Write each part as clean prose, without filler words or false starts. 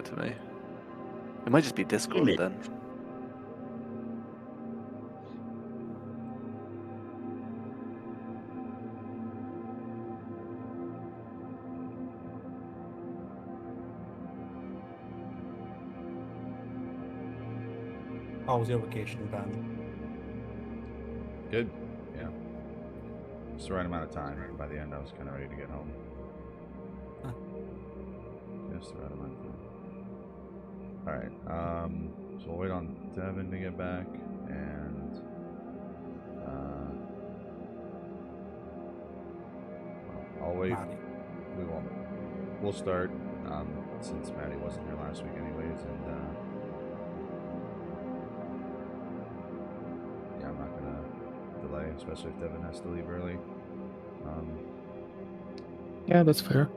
to me. It might just be Discord then. How was your vacation, Ben? Good. Yeah. Just the right amount of time. By the end, I was kind of ready to get home. Huh. Just the right amount of time. All right. So we'll wait on Devin to get back, and I'll wait. Maddie. We won't. We'll start since Maddie wasn't here last week, anyways, and yeah, I'm not gonna delay, especially if Devin has to leave early. Yeah, that's fair.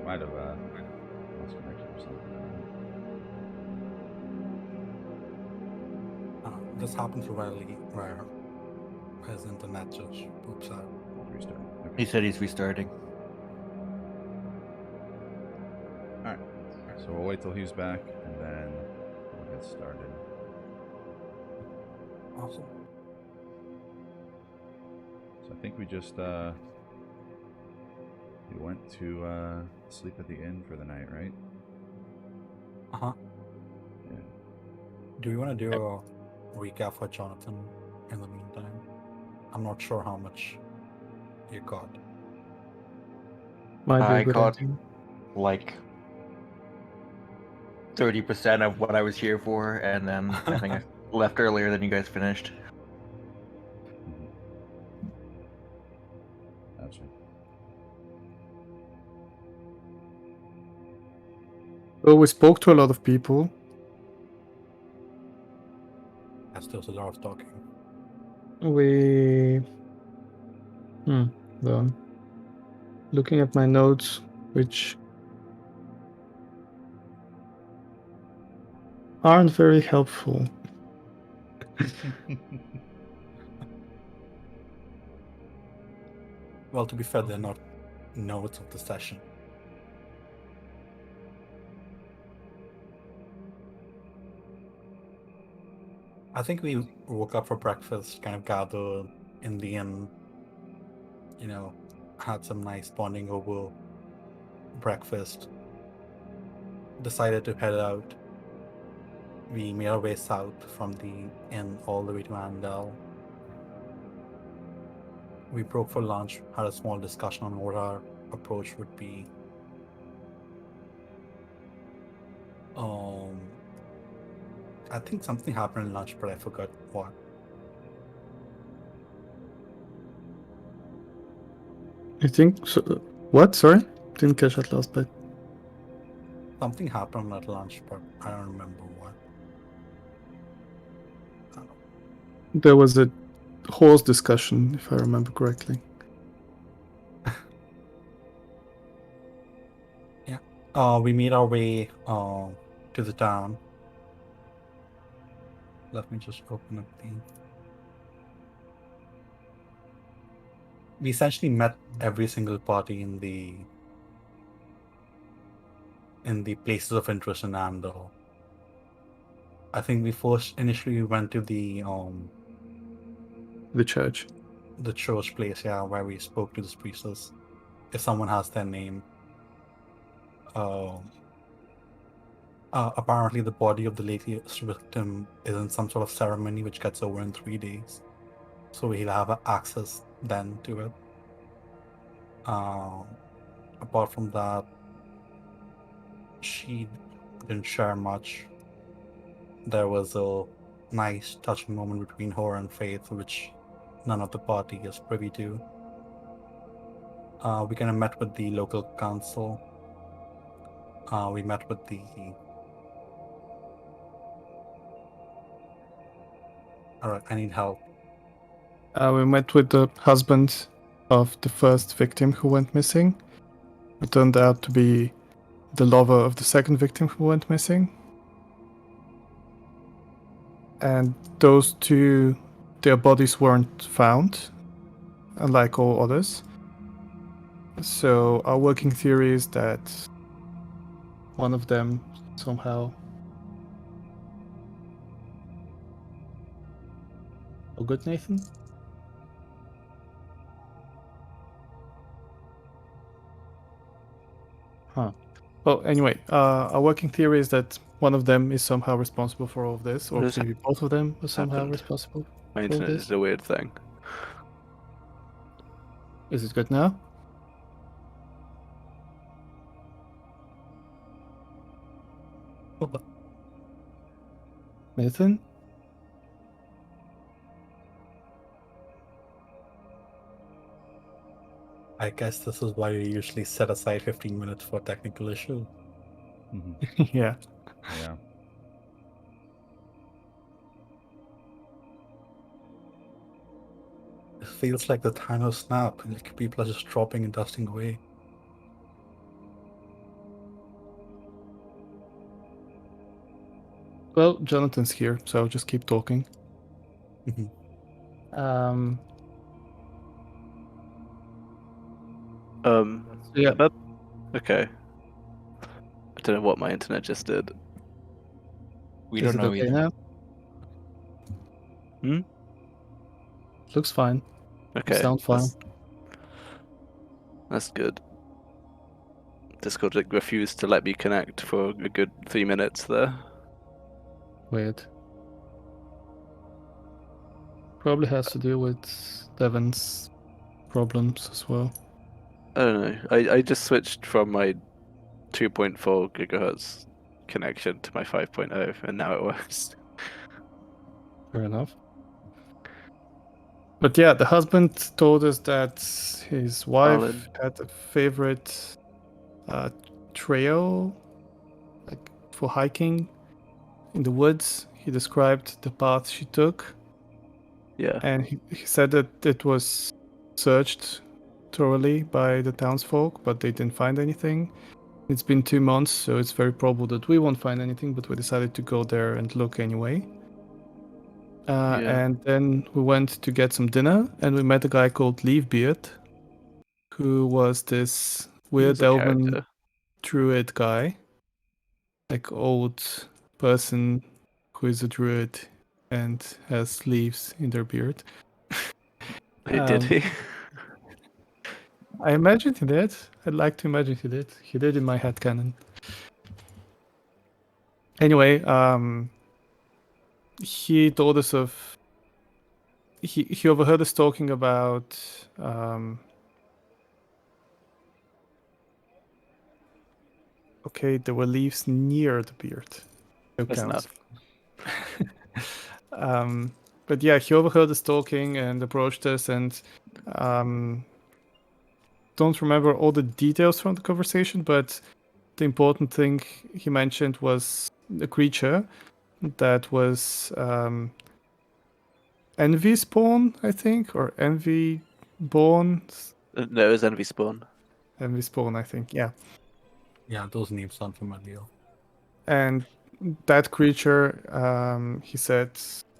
Might have lost connection or something. This happens rarely where his internet just poops out. Restart. Okay. He said he's restarting. All right. So we'll wait till he's back, and then we'll get started. Awesome. So I think we just we went to sleep at the inn for the night, right? Uh-huh. Yeah. Do we want to do a recap for Jonathan in the meantime? I'm not sure how much you got. Might be I a good caught idea. like 30% of what I was here for, and then I think I left earlier than you guys finished. Gotcha. Well, we spoke to a lot of people. That's still a lot of talking. We... Well, looking at my notes, which aren't very helpful. Well, to be fair, they're not notes of the session. I think we woke up for breakfast, kind of gathered in the inn, had some nice bonding over breakfast, decided to head out. We made our way south from the inn all the way to Andel. We broke for lunch, had a small discussion on what our approach would be. I think something happened at lunch, but I forgot what. I think so. What? Sorry? Didn't catch that last bit. Something happened at lunch, but I don't remember what. There was a horse discussion, if I remember correctly. Yeah. We made our way to the town. Let me just open up the... We essentially met every single party in the places of interest in Andor. I think we first initially went to the church. The church place, yeah, where we spoke to this priestess. If someone has their name. Apparently the body of the latest victim is in some sort of ceremony which gets over in 3 days. So we'll have access then to it. Apart from that, she didn't share much. There was a nice touching moment between her and Faith, which none of the party is privy to. We kind of met with the local council. We met with the... Alright, I need help. We met with the husband of the first victim who went missing. It turned out to be the lover of the second victim who went missing. And those two, their bodies weren't found, unlike all others. So our working theory is that one of them somehow. Oh, good, Nathan. Huh. Well, anyway, our working theory is that one of them is somehow responsible for all of this, or What has maybe both of them are somehow happened? responsible My for all internet this. is a weird thing. Is it good now? Nathan? I guess this is why we usually set aside 15 minutes for technical issue. Mhm. Yeah. Yeah. It feels like the Thanos snap, and like people are just dropping and dusting away. Well, Jonathan's here, so just keep talking. Mhm. Um. Um, So yeah. that okay. I don't know what my internet just did. We Is don't it know okay either. now? Hmm? Looks fine. You Okay, sound fine. that's good. Discord like, refused to let me connect for a good 3 minutes there. Weird. Probably has to do with Devon's problems as well. I don't know. I just switched from my 2.4 gigahertz connection to my 5.0, and now it works. Fair enough. But yeah, the husband told us that his wife Arlen. had a favorite trail, like for hiking in the woods. He described the path she took, Yeah. and he said that it was searched thoroughly by the townsfolk, but they didn't find anything. It's been 2 months, so it's very probable that we won't find anything, but we decided to go there and look anyway. Yeah. And then we went to get some dinner, and we met a guy called Leafbeard, who was this He weird was a elven character. druid guy, like old person who is a druid and has leaves in their beard. Did he? I imagine he did. I'd like to imagine he did. He did in my head canon. Anyway, he told us of. He overheard us talking about. Okay, there were leaves near the beard. No That's counts. enough. But yeah, he overheard us talking and approached us, and don't remember all the details from the conversation, but the important thing he mentioned was a creature that was envy spawn, I think, or envy born. No, it was Envy Spawn. Envy spawn, I think, yeah. Yeah, those names sound familiar. And that creature, he said,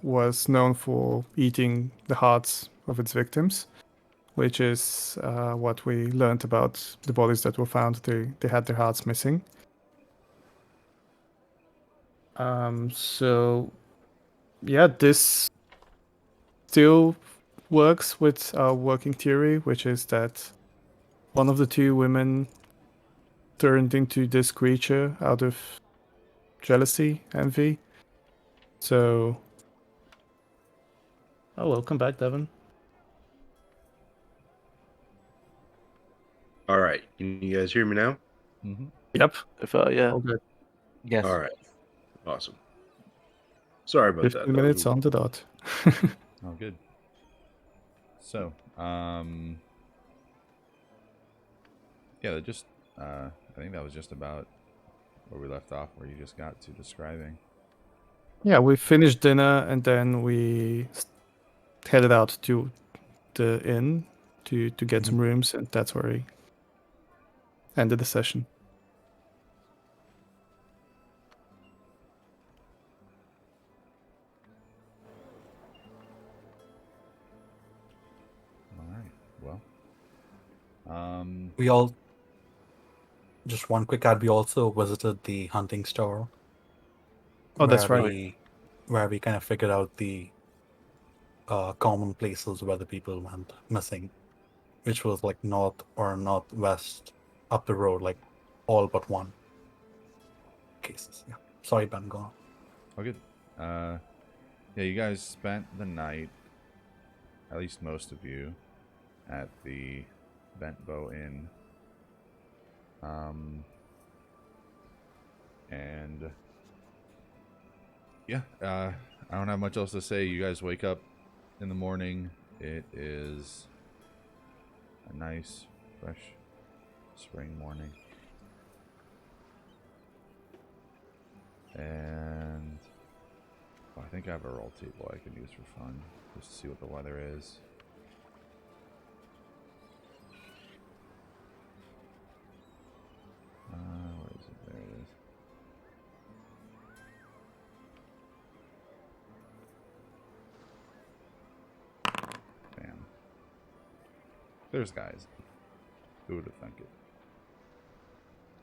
was known for eating the hearts of its victims, which is what we learned about the bodies that were found. They had their hearts missing. So, yeah, this still works with our working theory, which is that one of the two women turned into this creature out of jealousy, envy. So, oh, welcome back, Devon. All right. Can you guys hear me now? Mm-hmm. Yep. So far, yeah. All good. Yes. All right. Awesome. Sorry about 15 that. That minutes was on the dot. Oh, good. So, yeah, just I think that was just about where we left off, where you just got to describing. Yeah, we finished dinner and then we headed out to the inn to get some rooms, and that's where we ended the session. All right. Well, We all just one quick ad. We also visited the hunting store. Oh, that's where right. where we kind of figured out the common places where the people went missing, which was like north or northwest up the road, like all but one cases. Yeah. Sorry, Ben, go on. Oh, good. Yeah, you guys spent the night, at least most of you, at the Bent Bow Inn. And yeah, I don't have much else to say. You guys wake up in the morning. It is a nice, fresh spring morning. And I think I have a roll table I can use for fun, just to see what the weather is. Where is it? There it is. Bam. Clear skies. Who would have thunk it?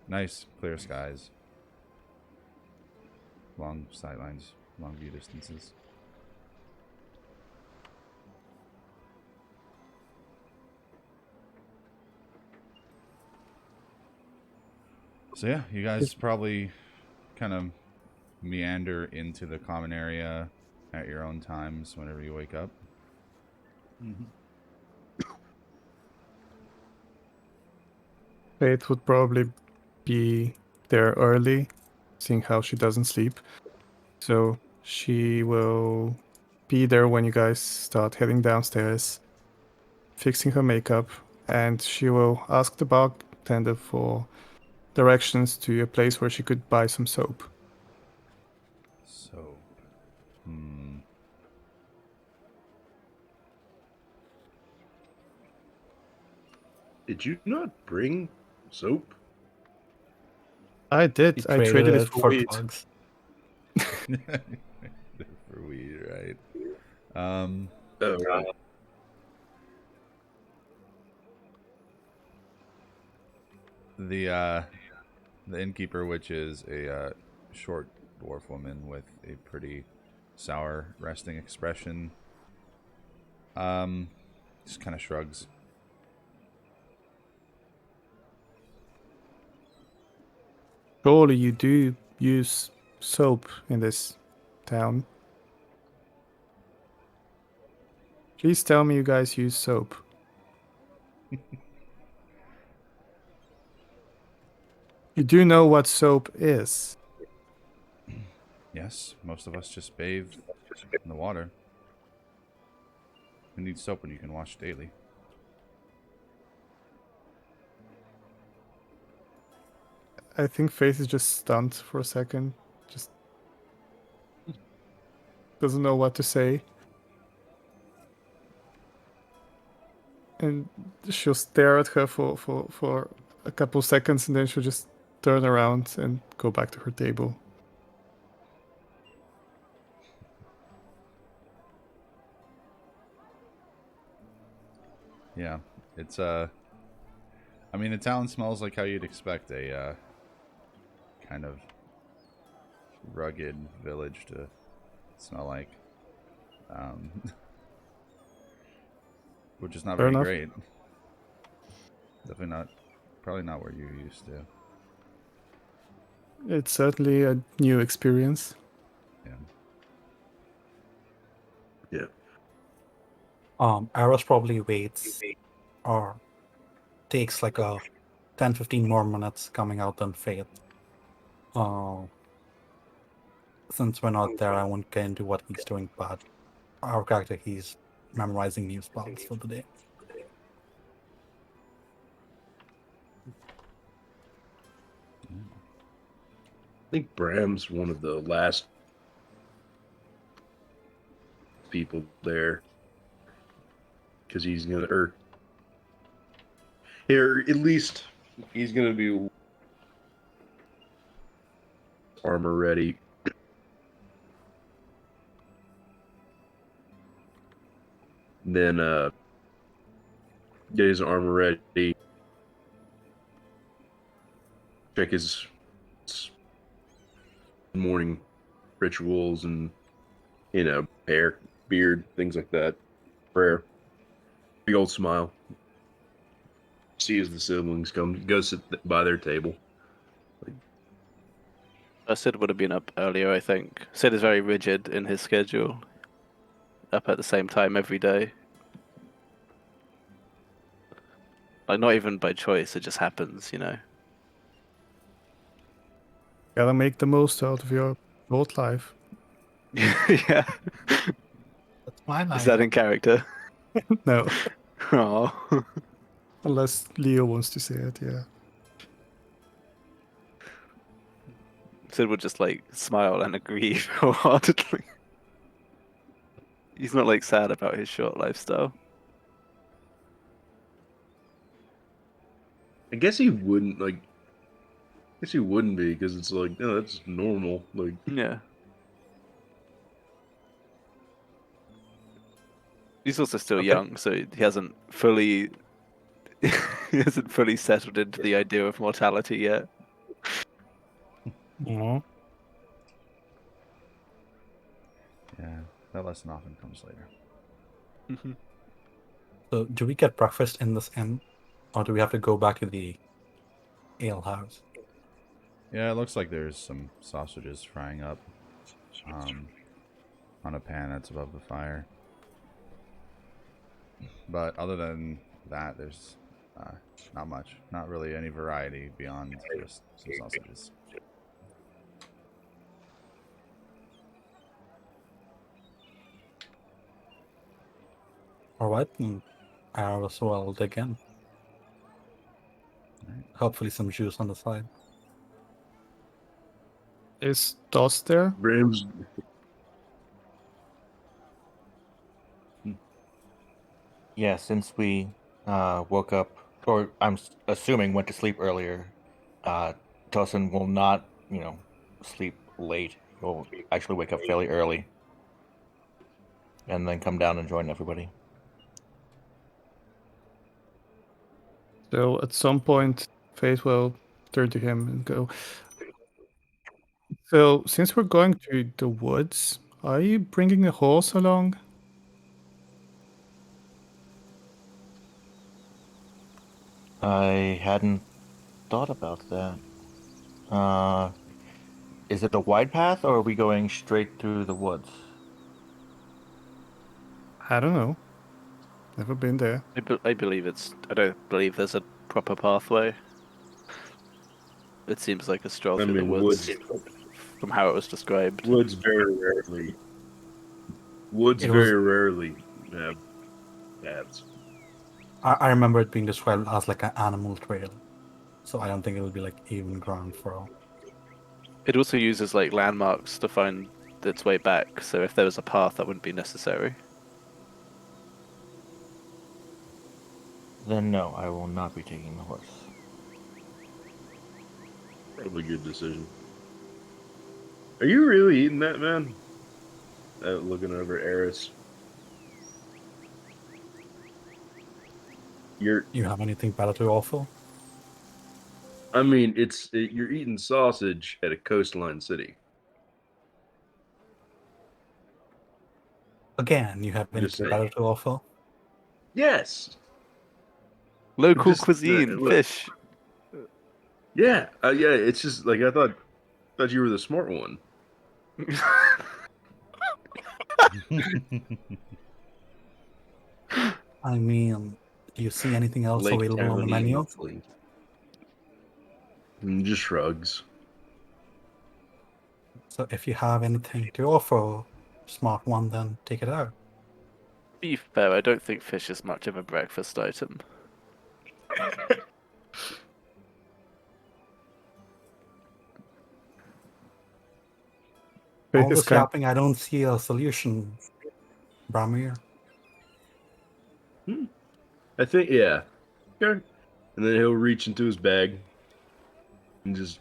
Nice, clear skies. Long sightlines, long view distances. So yeah, you guys probably kind of meander into the common area at your own times whenever you wake up. Faith would probably be there early, seeing how she doesn't sleep. So she will be there when you guys start heading downstairs, fixing her makeup, and she will ask the bartender for directions to a place where she could buy some soap. Soap. Did you not bring soap? I did. We I traded it for weed. drugs. For weed, right? Oh, right. The innkeeper, which is a short dwarf woman with a pretty sour, resting expression, just kind of shrugs. Surely you do use soap in this town. Please tell me you guys use soap. You do know what soap is. Yes, most of us just bathe in the water. Who needs soap when you can wash daily? I think Faith is just stunned for a second. Just doesn't know what to say. And she'll stare at her for a couple seconds and then she'll just turn around and go back to her table. Yeah, it's I mean, the town smells like how you'd expect a kind of rugged village to smell like, which is not Fair very enough. great. Definitely not, probably not where you're used to. It's certainly a new experience. Yeah. Yeah. Aros probably waits or takes like a 10-15 more minutes coming out than Faith. Since we're not there, I won't get into what he's doing, but our character, he's memorizing new spells for the day. I think Bram's one of the last people there. Because he's going to, or here, at least he's going to be armor ready. Then get his armor ready, check his morning rituals and hair, beard, things like that. Prayer. Big old smile. See as the siblings come, go sit by their table. Sid would have been up earlier, I think. Sid is very rigid in his schedule. Up at the same time every day. Like, not even by choice, it just happens, you know? Gotta make the most out of your short life. Yeah. That's my line. Is that in character? No, Oh. unless Leo wants to say it, yeah. Sid would just, like, smile and agree wholeheartedly. He's not, like, sad about his short lifestyle. I guess he wouldn't like. I guess he wouldn't be because it's like, no, that's normal. Like, Yeah. He's also still Okay. young, so he hasn't fully he hasn't fully settled into the idea of mortality yet. Aw. Yeah, that lesson often comes later. So, do we get breakfast in this inn, or do we have to go back to the ale house? Yeah, it looks like there's some sausages frying up on a pan that's above the fire. But other than that, there's not much. Not really any variety beyond just some sausages. All right, I as well dig in. Alright. Hopefully, some juice on the side. Is Dos there? Bram's. Yeah, since we woke up, or assuming went to sleep earlier, Tosin will not, sleep late. He'll actually wake up fairly early, and then come down and join everybody. So at some point, Fate will turn to him and go, so since we're going to the woods, are you bringing a horse along? I hadn't thought about that. Is it a wide path, or are we going straight through the woods? I don't know. Never been there. I believe it's. I don't believe there's a proper pathway. It seems like a stroll I through the mean, woods, from how it was described. Woods very rarely. Woods It was- very rarely have paths. I remember it being described as like an animal trail, so I don't think it'll be like even ground for all. It also uses like landmarks to find its way back. So if there was a path, that wouldn't be necessary. Then no, I will not be taking the horse. Probably a good decision. Are you really eating that, man? Looking over Eris. You have anything better to offer? I mean, you're eating sausage at a coastline city. Again, you have Just anything saying. better to offer? Yes. Local Just, cuisine, look. fish. Yeah. Yeah. It's just like I thought you were the smart one. I mean, do you see anything else Lake available on the Tammany, menu? hopefully. And just shrugs. So if you have anything to offer, smart one, then take it out. Be fair, I don't think fish is much of a breakfast item. Fate All is this kind yapping, I don't see a solution, Bramir. I think, yeah. Okay. And then he'll reach into his bag and just,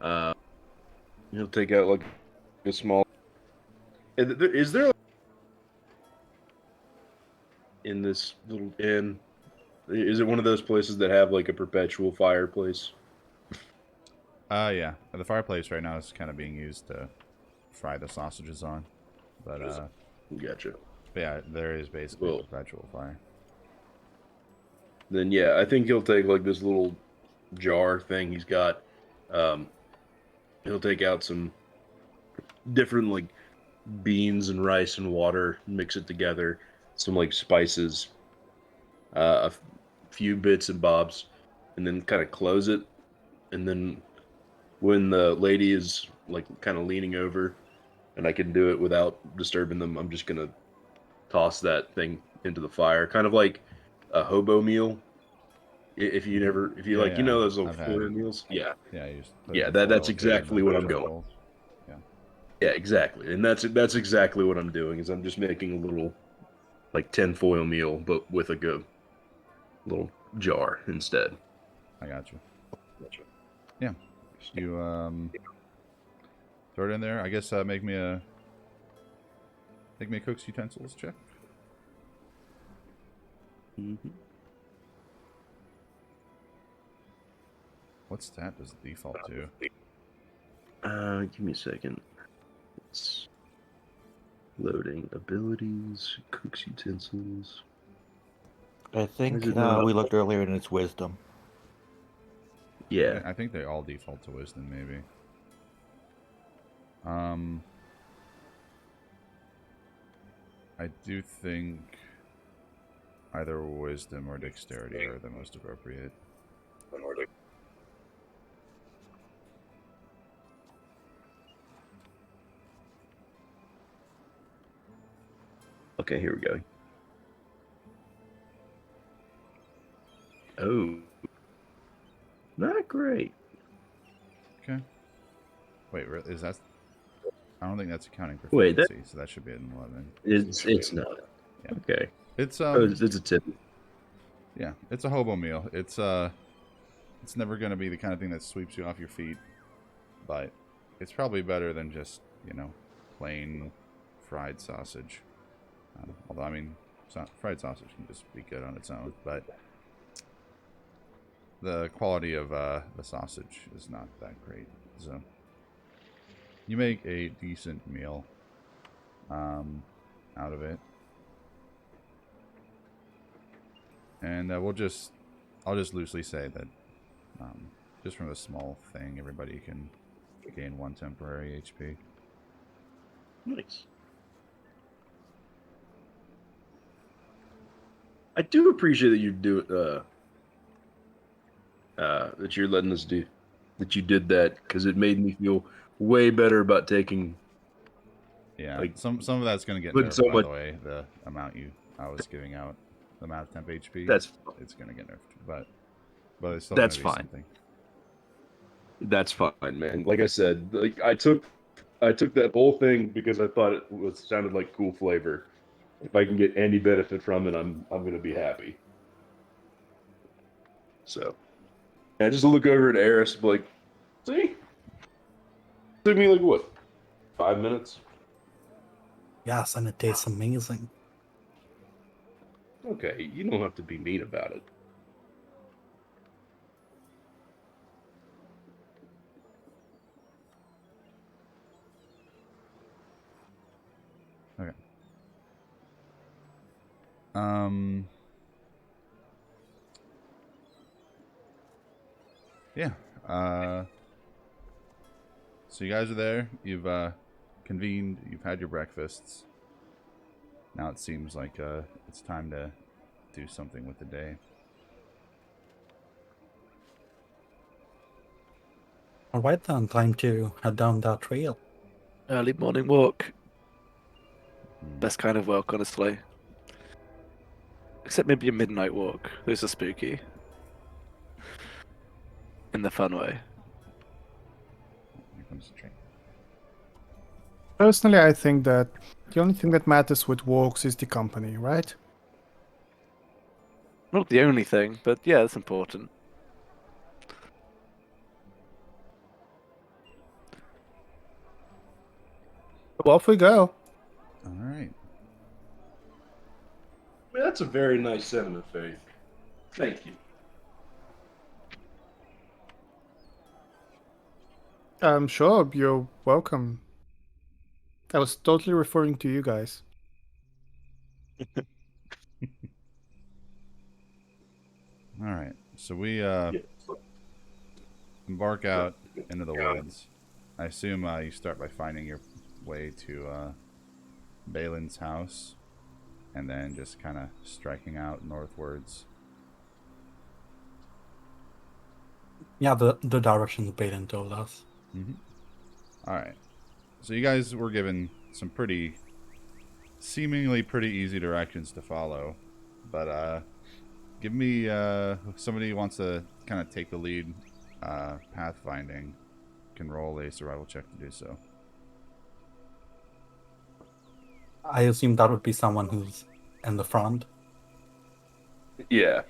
he'll take out like a small. Is there in this little inn? Is it one of those places that have like a perpetual fireplace? Yeah. The fireplace right now is kind of being used to fry the sausages on. But, Gotcha. yeah, there is basically Well- perpetual fire. Then yeah, I think he'll take like this little jar thing he's got. He'll take out some different like beans and rice and water, mix it together, some like spices, few bits and bobs, and then kind of close it. And then when the lady is like kind of leaning over, and I can do it without disturbing them, I'm just gonna toss that thing into the fire, kind of like a hobo meal. If you never, if you Yeah, like, you yeah, know those little I've had- Florida meals, yeah, Yeah, you just put yeah, it in that's foil, too, and exactly then what I'm just going. fold. Yeah, exactly, and that's exactly what I'm doing. Is I'm just making a little like tinfoil meal, but with a good little jar instead. I got you. Yeah. You, throw it in there. I guess, make me a cook's utensils check. Mm-hmm. What stat does it default to? Give me a second. It's loading abilities, cooks utensils. I think Is it not? we looked earlier and it's wisdom. Yeah, I think they all default to wisdom, maybe. I do think either wisdom or dexterity are the most appropriate. Okay, here we go. Oh, not great. Okay. Wait, is that? I don't think that's accounting Wait, proficiency, so that should be an 11. It's not. Yeah. Okay. It's It's a tip. yeah, it's a hobo meal. It's never gonna be the kind of thing that sweeps you off your feet, but it's probably better than just, you know, plain fried sausage. Although I mean, fried sausage can just be good on its own, but the quality of the sausage is not that great. So you make a decent meal out of it, and I'll just loosely say that just from a small thing, everybody can gain 1 temporary HP. Nice. I do appreciate that you do that you're letting us do that. You did that because it made me feel way better about taking. Yeah, Like, some of that's gonna get put nerfed, so by much- the way. The amount I was giving out, the amount of temp HP, That's it's gonna get nerfed, but it's still That's gonna be fine. something. that's fine, man. Like I said, like I took that whole thing because I thought it sounded like cool flavor. If I can get any benefit from it, I'm gonna be happy. So, I just look over at Eris, be like, see, took me like what, 5 minutes? Yes, and it tastes amazing. Okay, you don't have to be mean about it. Okay. Um. Yeah. So you guys are there. You've convened. You've had your breakfasts. Now it seems like it's time to do something with the day. All right then, time to head down that trail. Early morning walk. Hmm. Best kind of walk, honestly. Except maybe a midnight walk. Those are spooky. In the fun way. Here comes the train. Personally, I think that the only thing that matters with walks is the company, right? Not the only thing, but yeah, it's important. So off we go. All right. I mean, that's a very nice sentiment, Faith. Thank you. Sure, you're welcome. I was totally referring to you guys. All right. So we Yeah. embark out into the woods. I assume you start by finding your way to Balin's house, and then just kind of striking out northwards. Yeah, the directions Baden told us. All right. So you guys were given some seemingly pretty easy directions to follow, but give me somebody who wants to kind of take the lead. Pathfinding can roll a survival check to do so. I assume that would be someone who's in the front. Yeah.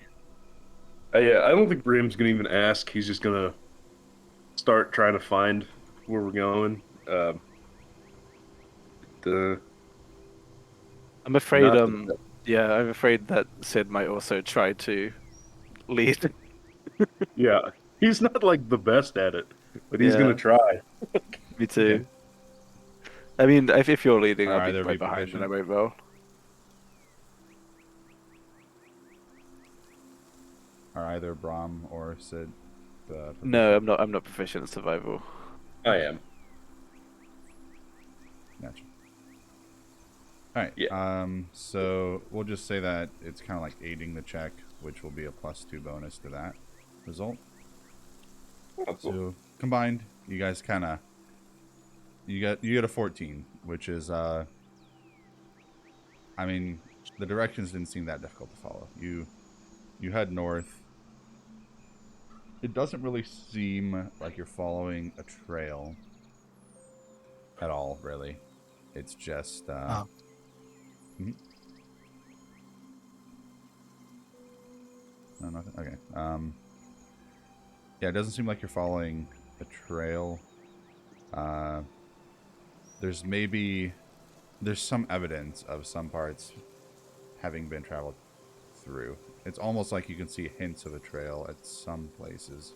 I don't think Brim's gonna even ask. He's just gonna start trying to find where we're going. I'm afraid, Not- yeah, I'm afraid that Sid might also try to lead. Yeah, he's not like the best at it, but he's Yeah. gonna try. Me too. I mean, if you're leading, Are I'll be either of you right behind and I proficient? won't roll. Are either Brahm or Sid? No, I'm not. I'm not proficient in survival. I am. Gotcha. All right. Yeah. So we'll just say that it's kind of like aiding the check, which will be a +2 bonus to that result. Oh, cool. So combined, you guys kind of you get a 14, which is I mean, the directions didn't seem that difficult to follow. You head north. It doesn't really seem like you're following a trail at all, really. It's just mhm. No, nothing. Okay. Yeah, it doesn't seem like you're following a trail. There's some evidence of some parts having been traveled through. It's almost like you can see hints of a trail at some places,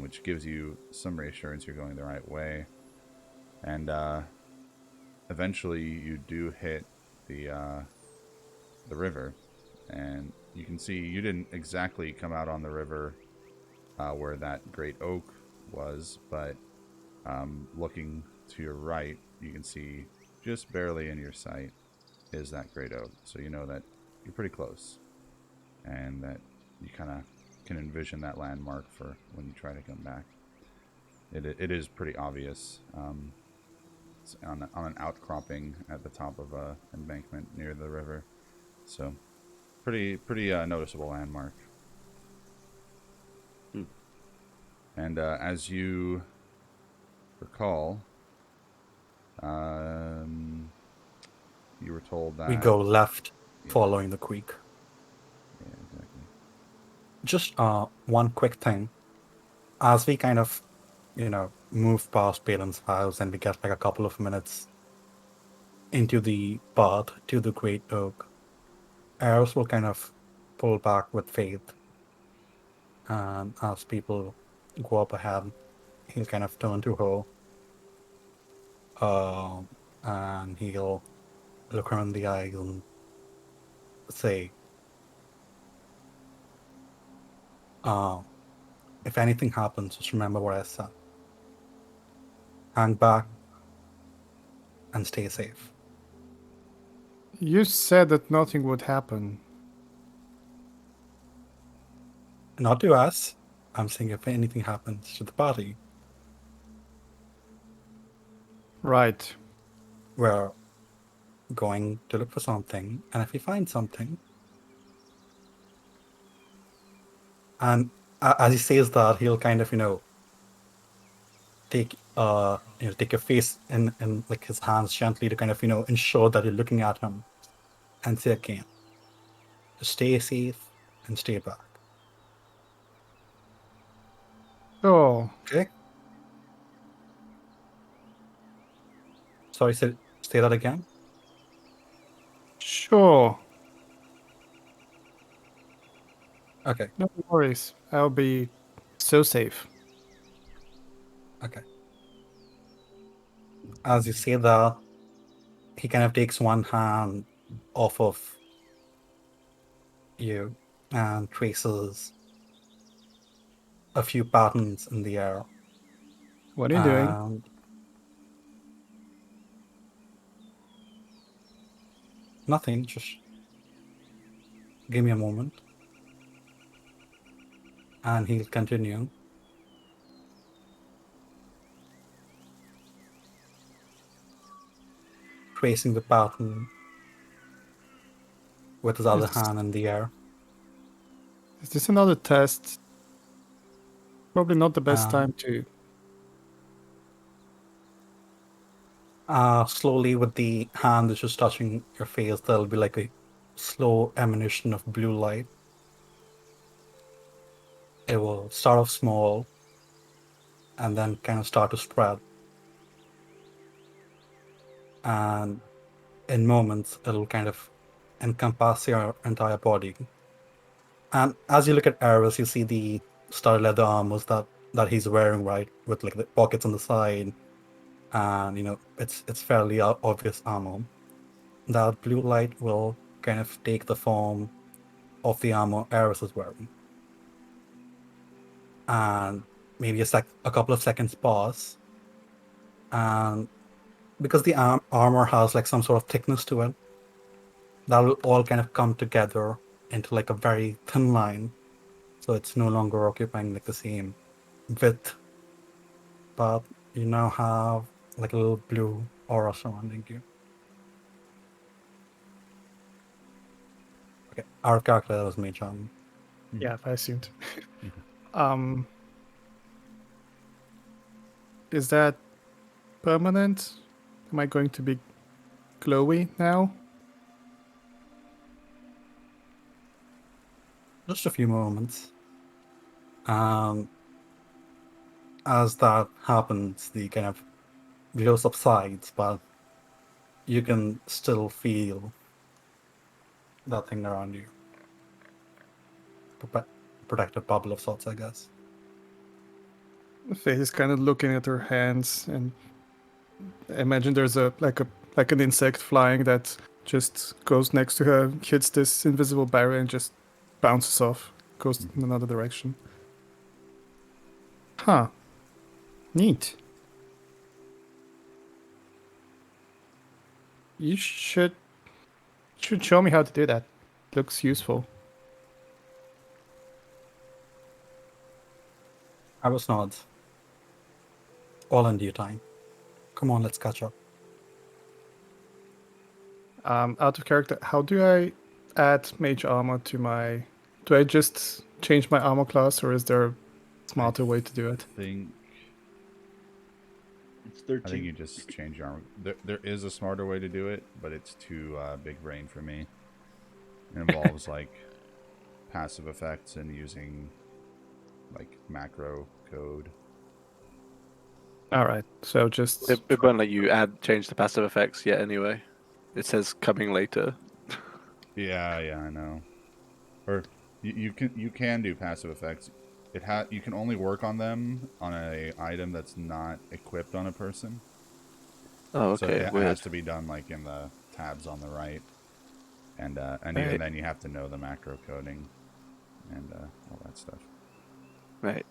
which gives you some reassurance you're going the right way. And eventually, you do hit the river, and you can see you didn't exactly come out on the river where that great oak was, but looking to your right, you can see just barely in your sight is that great oak. So you know that you're pretty close, and that you kind of can envision that landmark for when you try to come back. It is pretty obvious. It's on an outcropping at the top of a embankment near the river, so pretty noticeable landmark. And as you recall, you were told that We go left, Yeah. following the creek. Yeah, exactly. Just one quick thing. As we kind of, move past Balin's house and we get like a couple of minutes into the path to the Great Oak, Eros will kind of pull back with Faith. And as people go up ahead, he'll kind of turn to her. And he'll look her in the eyes and say, if anything happens, just remember what I said. Hang back and stay safe. You said that nothing would happen. Not to us. I'm saying if anything happens to the party, Right. we're going to look for something, and if we find something, and as he says that, he'll kind of, take your face in like his hands gently to kind of, ensure that you're looking at him, and say again, to stay safe and stay back. Sure. Okay. Sorry, say that again. Sure. Okay. No worries. I'll be so safe. Okay. as you say that, he kind of takes one hand off of you and traces a few patterns in the air. What are you doing? And nothing, just give me a moment. And he'll continue. Tracing the pattern with his other Is this- hand in the air. Is this another test? Probably not the best time to. Slowly, with the hand that's just touching your face, there'll be like a slow emanation of blue light. It will start off small and then kind of start to spread. And in moments, it'll kind of encompass your entire body. And as you look at Eris, you see the studded leather armors that he's wearing, right, with like the pockets on the side, and it's fairly obvious armor. That blue light will kind of take the form of the armor Eris is wearing, and maybe a couple of seconds pass, and because the armor has like some sort of thickness to it, that will all kind of come together into like a very thin line, so it's no longer occupying like the same width, but you now have like a little blue aura surrounding you. Okay, our character was Mage Armor. Yeah, I assumed. Mhm. Is that permanent? Am I going to be glowy now? Just a few moments. As that happens, the kind of glow subsides, but you can still feel that thing around you. Protective bubble of sorts, I guess. Faith is kind of looking at her hands, and I imagine there's like an insect flying that just goes next to her, hits this invisible barrier, and just bounces off, goes in another direction. Huh. Neat. You should show me how to do that. Looks useful. Eris nods. All in due time. Come on, let's catch up. Out of character, how do I add mage armor to my? Do I just change my armor class, or is there a smarter way to do it? It's I 13. think you just change your armor. There is a smarter way to do it, but it's too big brain for me. It involves like passive effects and using like macro code. All right, so just It won't let you change the passive effects yet anyway. It says coming later. Yeah, I know. Or you can do passive effects. You can only work on them on a item that's not equipped on a person. Oh, So okay, it weird. has to be done like in the tabs on the right, and even Right. then you have to know the macro coding and all that stuff. Right.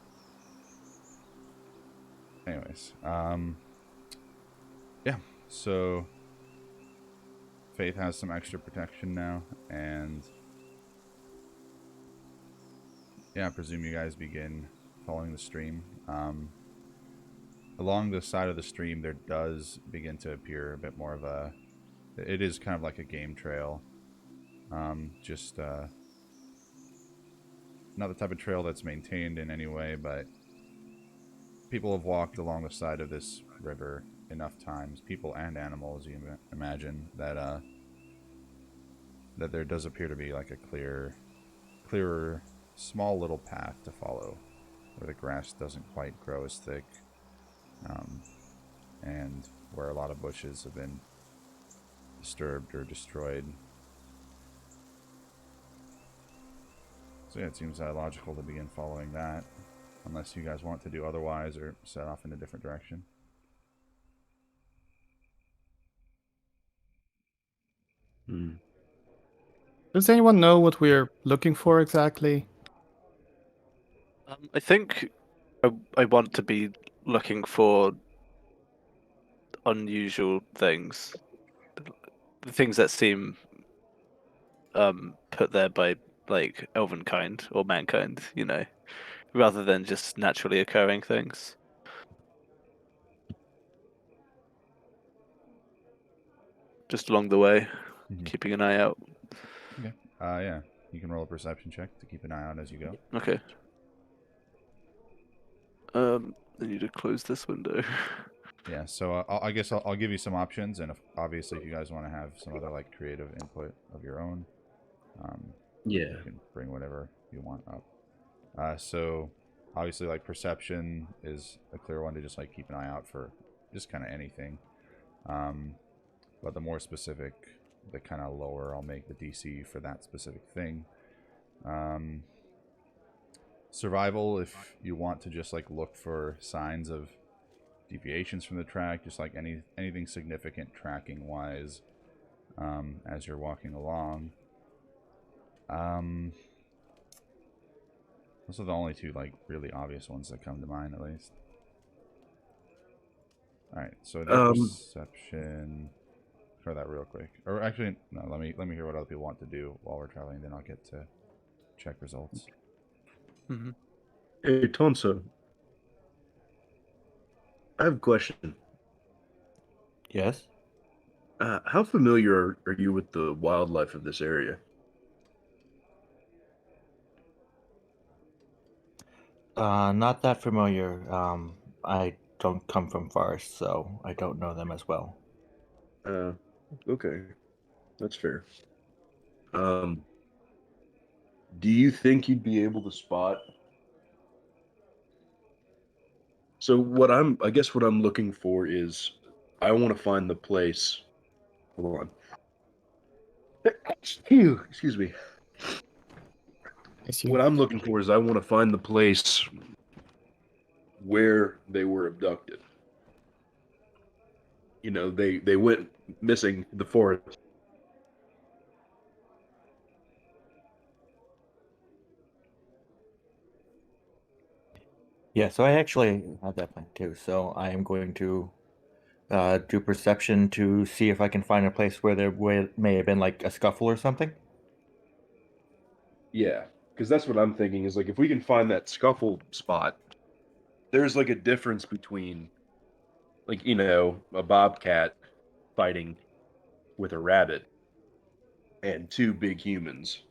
Anyways, yeah. So Faith has some extra protection now, and yeah, I presume you guys begin following the stream. Along the side of the stream, there does begin to appear a bit more of a. It is kind of like a game trail. Just not the type of trail that's maintained in any way, but people have walked along the side of this river enough times, people and animals, you imagine, that that there does appear to be like a clearer, small little path to follow, where the grass doesn't quite grow as thick, and where a lot of bushes have been disturbed or destroyed. So yeah, it seems logical to begin following that, unless you guys want to do otherwise or set off in a different direction. Hmm. Does anyone know what we're looking for exactly? I think I want to be looking for unusual things, the things that seem put there by like elvenkind or mankind, you know, rather than just naturally occurring things. Just along the way, Mhm. keeping an eye out. Okay. Yeah. You can roll a perception check to keep an eye out as you go. Okay. I need to close this window. Yeah. So I guess I'll give you some options, and obviously, if you guys want to have some other like creative input of your own, Yeah. you can bring whatever you want up. So obviously, like perception is a clear one to just like keep an eye out for just kind of anything. But the more specific, the kind of lower I'll make the DC for that specific thing. Survival, if you want to just like look for signs of deviations from the track, just like anything significant tracking wise, as you're walking along. Those are the only two like really obvious ones that come to mind, at least. All right, so do perception. Try that real quick. Or actually, no. Let me hear what other people want to do while we're traveling. Then I'll get to check results. Mhm. Hey, Tonso, I have a question. Yes. How familiar are you with the wildlife of this area? Not that familiar. I don't come from forests, so I don't know them as well. Okay, that's fair. Um, do you think you'd be able to spot? So I guess what I'm looking for is, I want to find the place. Hold on. Phew, excuse me. I see. What I'm looking for is I want to find the place where they were abducted. You know, they went missing in the forest. Yeah, so I actually had that plan too. So I am going to do perception to see if I can find a place where may have been like a scuffle or something. Yeah, because that's what I'm thinking is like if we can find that scuffle spot, there's like a difference between like a bobcat fighting with a rabbit and two big humans.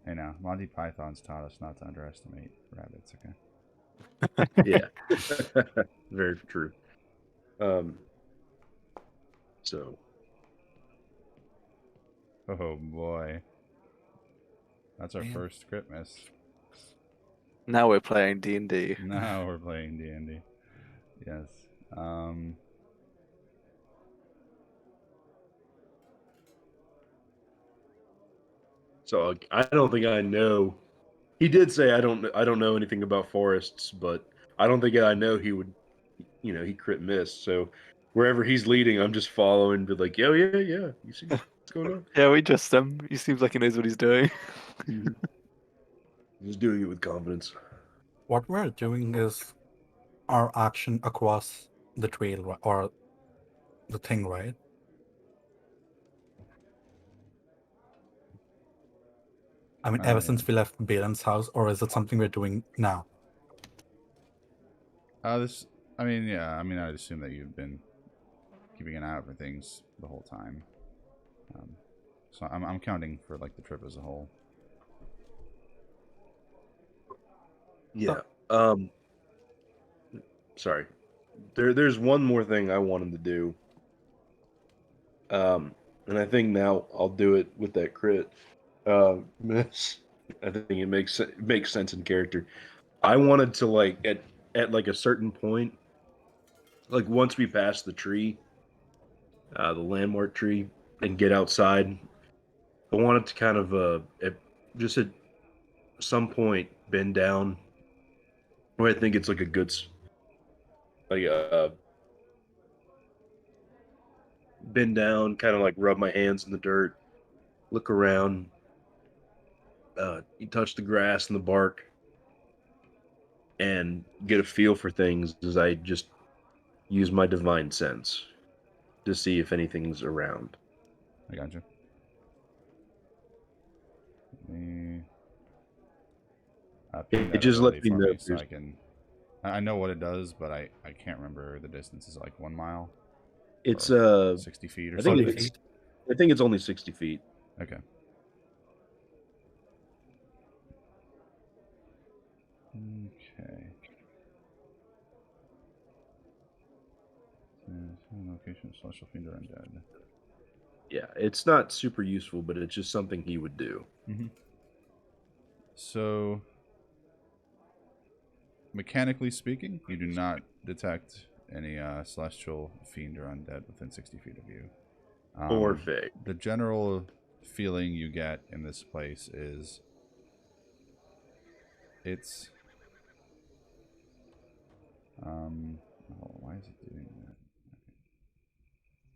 Hey, now Monty Python's taught us not to underestimate rabbits. Okay. Yeah, very true. Um, so Oh boy, that's our Man. first crit miss. Now we're playing D&D. Now we're playing D&D. Yes. so I don't think I know. He did say I don't know anything about forests, but I don't think I know he would. He crit miss. So wherever he's leading, I'm just following. Be like, yo, yeah, yeah. You see what's going on? Yeah, we just he seems like he knows what he's doing. He's doing it with confidence. What we're doing is our action across the trail or the thing, right? I mean, ever Yeah. since we left Balen's house, or is it something we're doing now? This. I mean, yeah. I mean, I'd assume that you've been keeping an eye out for things the whole time. So I'm counting for like the trip as a whole. Yeah. Sorry. There's one more thing I wanted to do. And I think now I'll do it with that crit. Miss. I think it makes sense in character. I wanted to like at like a certain point, like once we pass the tree, the landmark tree, and get outside, I wanted to kind of just some point bend down, or I think it's like a good, like bend down, kind of like rub my hands in the dirt, look around, you touch the grass and the bark, and get a feel for things as I just use my divine sense to see if anything's around. I got you. Ping It that just lets ability me for know me if so there's. I can. I know what it does, but I can't remember the distance. Is it like 1 mile It's or 60 feet or I think 40 something? it's feet. I think it's only 60 feet. Okay. Okay. Location, celestial fiend or undead. Yeah, it's not super useful, but it's just something he would do. Mm-hmm. So, mechanically speaking, you do not detect any celestial fiend or undead within 60 feet of you. Or Fig. The general feeling you get in this place is it's oh, why is it doing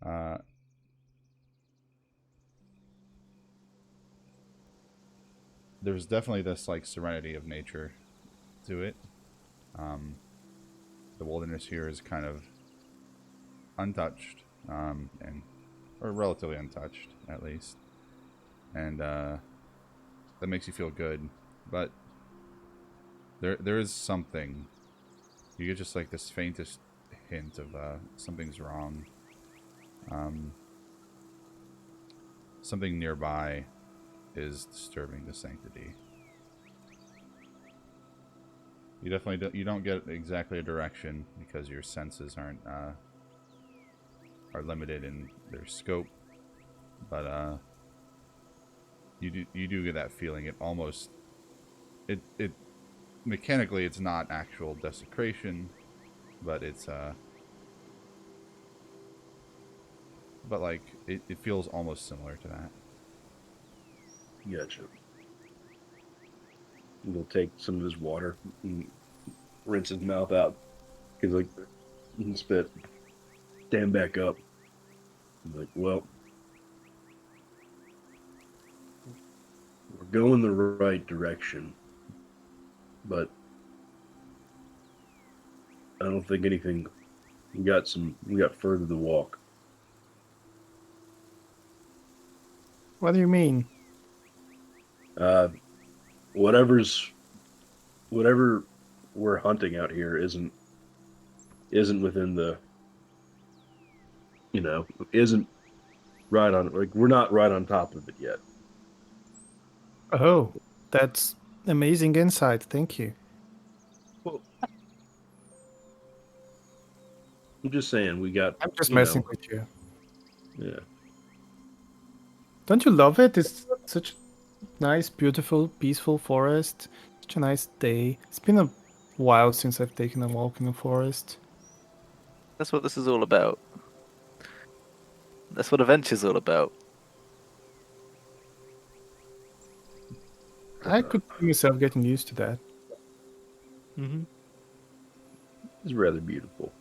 that? There's definitely this like serenity of nature to it. The wilderness here is kind of untouched, and or relatively untouched at least, and that makes you feel good. But there is something. You get just like this faintest hint of something's wrong. Something nearby is disturbing the sanctity. You definitely don't get exactly a direction because your senses aren't are limited in their scope, but you do get that feeling. It almost it mechanically it's not actual desecration, but it's but like it feels almost similar to that. Gotcha. He'll take some of his water and rinse his mouth out. He's like, he can spit. Stand back up. I'm like, well, we're going the right direction, but I don't think anything. We got further to walk. What do you mean? Uh, whatever we're hunting out here isn't within the, isn't right on, like, we're not right on top of it yet. Oh, that's amazing insight. Thank you. Well, I'm just saying we got, I'm just messing with you. yeah. Don't you love it? It's such nice, beautiful, peaceful forest. Such a nice day. It's been a while since I've taken a walk in the forest. That's what this is all about. That's what adventure's all about. I could see myself getting used to that. Mm-hmm. It's rather beautiful.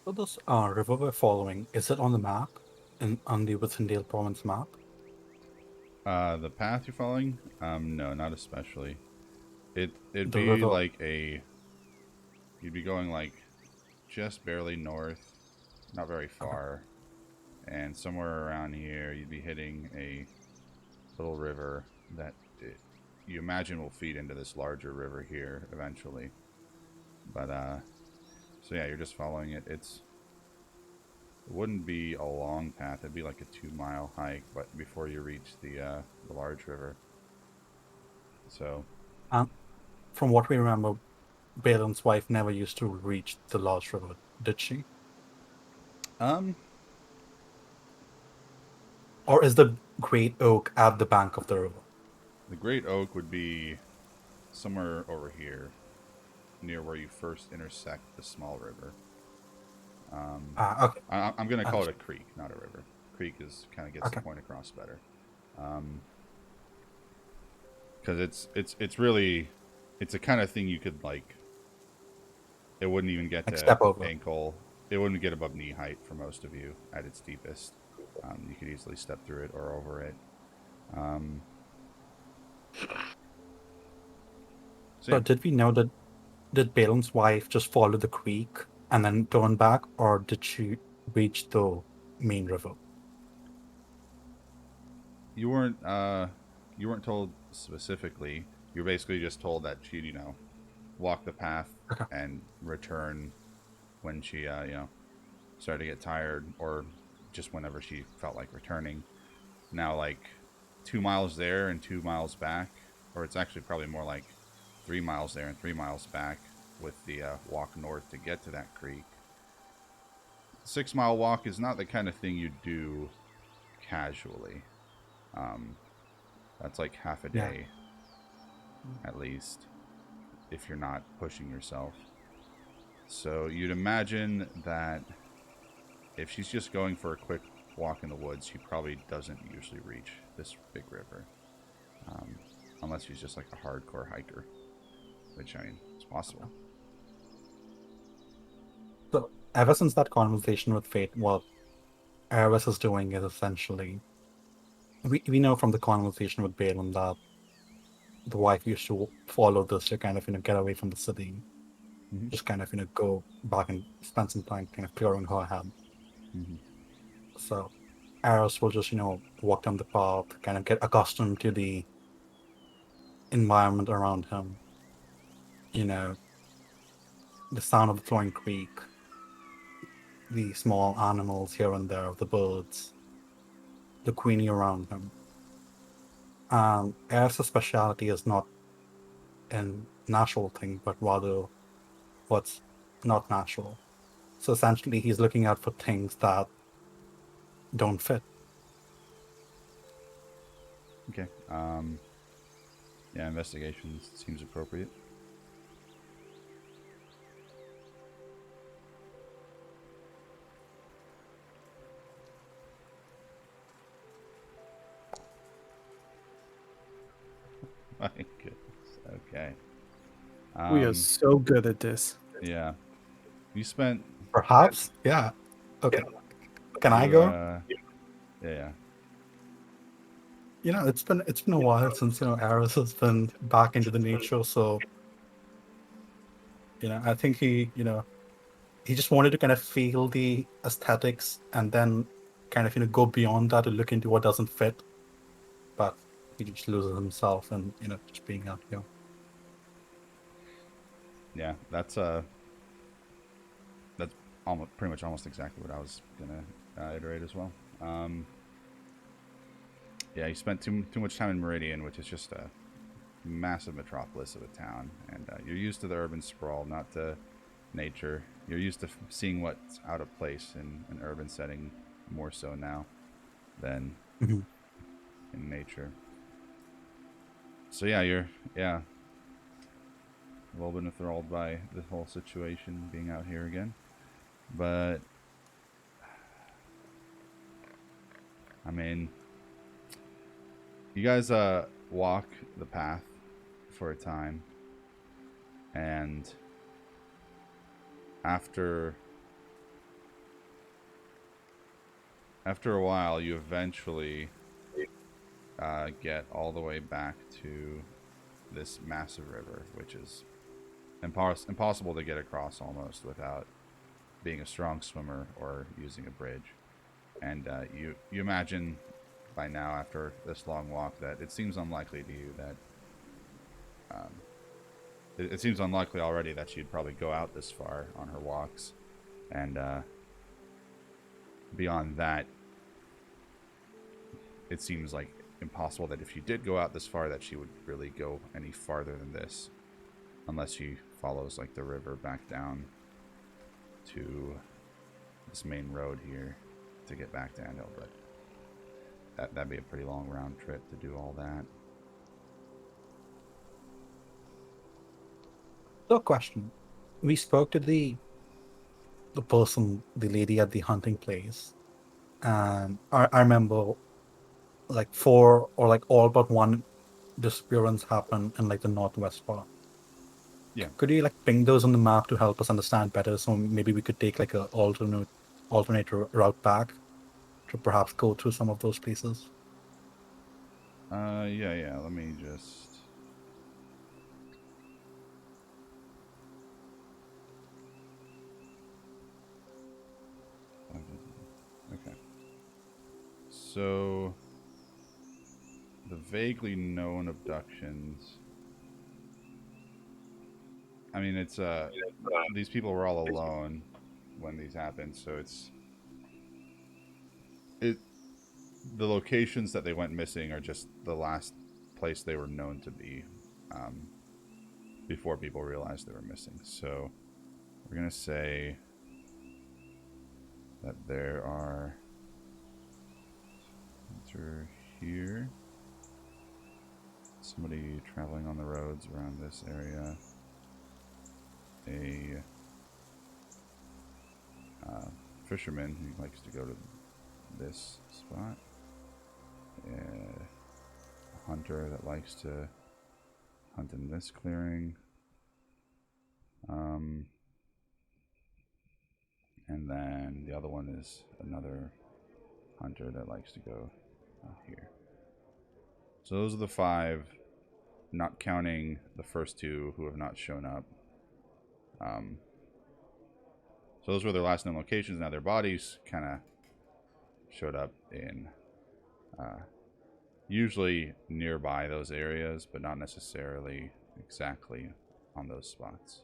So this river we're following, is it on the map? On the Withindale province map? The path you're following? No, not especially. It'd The be river. like you'd be going like just barely north, not very far, and somewhere around here you'd be hitting a little river that you imagine will feed into this larger river here eventually. But so yeah, you're just following it. It wouldn't be a long path. It'd be like a 2-mile hike, but before you reach the large river. So From what we remember, Balin's wife never used to reach the large river, did she? Or is the Great Oak at the bank of the river? the Great Oak would be somewhere over here, near where you first intersect the small river. Okay. I'm going to call it a creek, not a river. Creek is kind of gets Okay. the point across better. because it's really, it's the kind of thing you could like. It wouldn't even get Like to step over. ankle. It wouldn't get above knee height for most of you at its deepest. You could easily step through it or over it. So So yeah, did we know that did Balin's wife just follow the creek and then turn back, or did she reach the main river? you weren't told specifically. You're basically just told that she'd walk the path Okay. and return when she started to get tired, or just whenever she felt like returning. Now, like 2 miles there and 2 miles back, or it's actually probably more like 3 miles there and 3 miles back with the walk north to get to that creek. 6 mile walk is not the kind of thing you do casually. That's like half a Yeah. day at least, if you're not pushing yourself. So you'd imagine that if she's just going for a quick walk in the woods, she probably doesn't usually reach this big river. Unless she's just like a hardcore hiker, which, I mean, it's possible. So ever since that conversation with Fate, what Eris is doing is essentially, we know from the conversation with Balin that the wife used to follow this to kind of get away from the city, Mhm. just kind of go back and spend some time kind of clearing her head. Mhm. So Eris will just walk down the path, kind of get accustomed to the environment around him. The sound of the flowing creek, the small animals here and there, the birds, the queenie around him. Eris' speciality is not a natural thing, but rather what's not natural. So essentially, he's looking out for things that don't fit. Okay. Yeah, investigation seems appropriate. My goodness. Okay. We are so good at this. Yeah. You spent. Perhaps, yeah. Okay. Can I go? Yeah. It's been a while since Eris has been back into the nature, so I think he just wanted to kind of feel the aesthetics and then kind of go beyond that to look into what doesn't fit, but he just loses himself and just being out here. Yeah. That's almost pretty much almost exactly what I was gonna iterate as well. Yeah, you spent too much time in Meridian, which is just a massive metropolis of a town, and you're used to the urban sprawl, not to nature. You're used to seeing what's out of place in an urban setting more so now than Mhm. in nature. So yeah, you're a little bit enthralled by the whole situation being out here again, but I mean, you guys walk the path for a time, and after a while, you eventually get all the way back to this massive river, which is impossible to get across almost without being a strong swimmer or using a bridge. And you imagine by now, after this long walk, that it seems unlikely to you that it seems unlikely already that she'd probably go out this far on her walks, and beyond that, it seems like impossible that if she did go out this far that she would really go any farther than this, unless she follows like the river back down to this main road here to get back to Andale. But that'd be a pretty long round trip to do all that. So, question: we spoke to the person, the lady at the hunting place, and I remember like 4 or like all but one disappearance happened in like the northwest part. Yeah. Could you like ping those on the map to help us understand better? So maybe we could take like a alternate route back to perhaps go through some of those places. Yeah. Let me just. Okay. So the vaguely known abductions. I mean, it's these people were all alone when these happened, so the locations that they went missing are just the last place they were known to be before people realized they were missing. So we're gonna say that there are enter here. Somebody traveling on the roads around this area. A fisherman who likes to go to this spot. A hunter that likes to hunt in this clearing. And then the other one is another hunter that likes to go here. So those are the 5, not counting the first 2 who have not shown up. So those were their last known locations. Now their bodies kind of showed up in usually nearby those areas, but not necessarily exactly on those spots.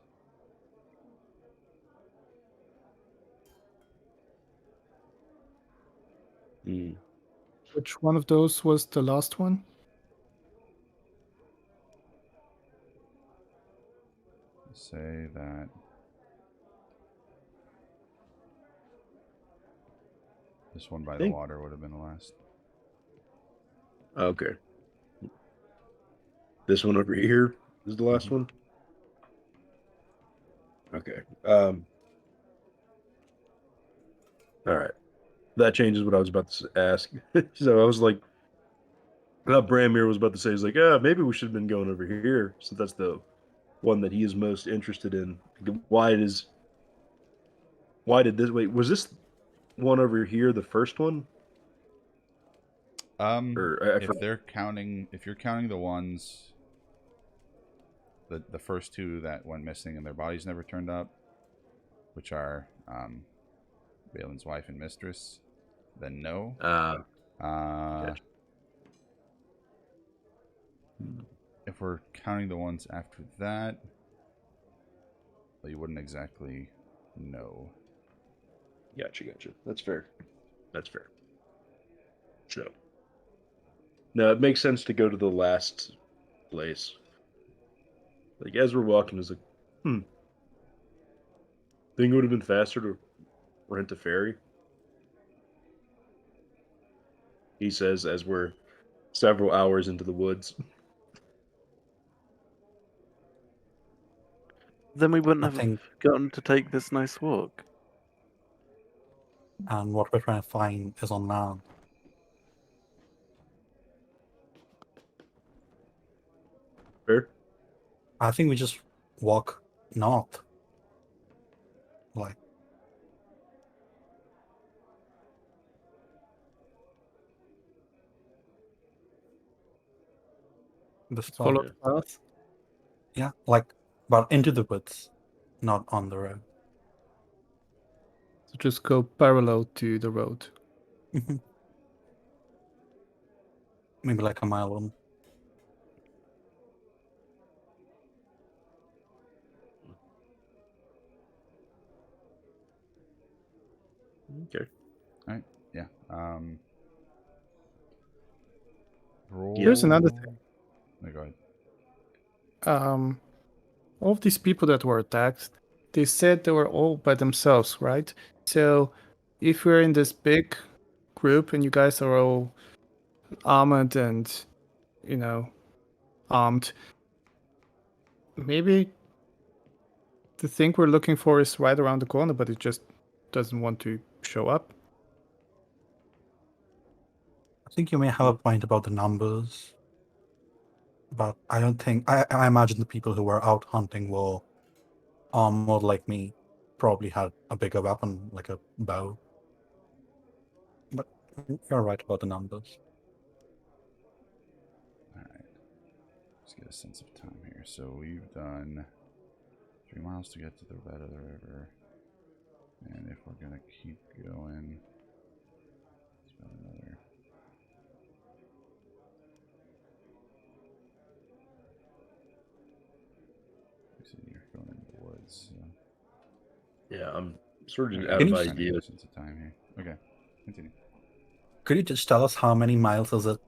Mm. Which one of those was the last one? Say that this one by the Think- water would have been the last. Okay. This one over here is the last one. Okay. All right. That changes what I was about to ask. So I was like, I thought Bramir was about to say, he's like, maybe we should have been going over here, since that's the one that he is most interested in. Why did this? Wait, was this one over here the first one? Or If you're counting the ones, the first 2 that went missing and their bodies never turned up, which are Balin's wife and mistress, then no. Gotcha. If we're counting the ones after that, well, you wouldn't exactly know. Gotcha. That's fair. So, no, it makes sense to go to the last place. Like, as we're walking, it's like, think it would have been faster to rent a ferry. He says as we're several hours into the woods. Then we wouldn't I have think- gotten to take this nice walk. And what we're trying to find is on land. Fair? I think we just walk north. Like, the spot. Follow the path. Yeah, like, but into the woods, not on the road. So just go parallel to the road. Maybe like a mile on. Okay. All right. Yeah. Roll... Here's another thing. No, go ahead. All of these people that were attacked, they said they were all by themselves, right? So if we're in this big group and you guys are all armored and, armed, maybe the thing we're looking for is right around the corner, but it just doesn't want to show up. I think you may have a point about the numbers. but I don't think I imagine the people who were out hunting were armored like me, probably had a bigger weapon like a bow. But you're right about the numbers. Alright. Let's get a sense of time here. So we've done 3 miles to get to the bed of the river. And if we're gonna keep going, it's about another. You said you're going into the woods, so. Yeah, I'm sort of Okay, out Can of you- trying to get a ideas. sense of time here. Okay, continue. Could you just tell us how many miles is it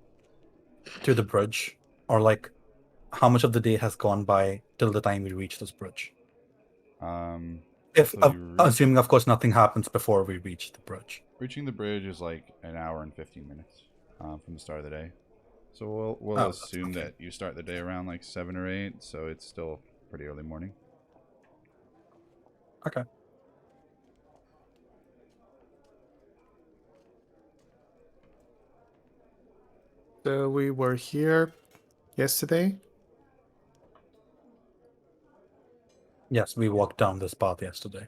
to the bridge, or like how much of the day has gone by till the time we reach this bridge? So Assuming, of course, nothing happens before we reach the bridge. reaching the bridge is like an hour and 15 minutes from the start of the day. So we'll Oh, assume okay. that you start the day around like 7 or 8, so it's still pretty early morning. Okay. So we were here yesterday. Yes, we walked down this path yesterday.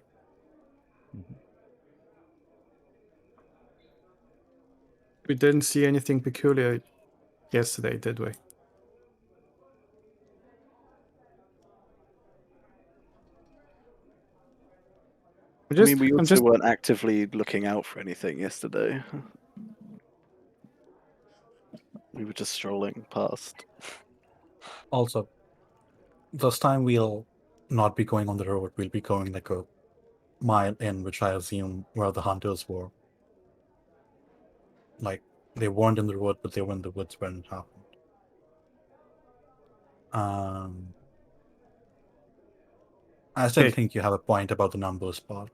We didn't see anything peculiar yesterday, did we? I mean, we also weren't actively looking out for anything yesterday. We were just strolling past. Also, this time we'll not be going on the road. We'll be going like a mile in, which I assume where the hunters were. Like, they weren't in the road, but they were in the woods when it happened. I still Okay. think you have a point about the numbers part.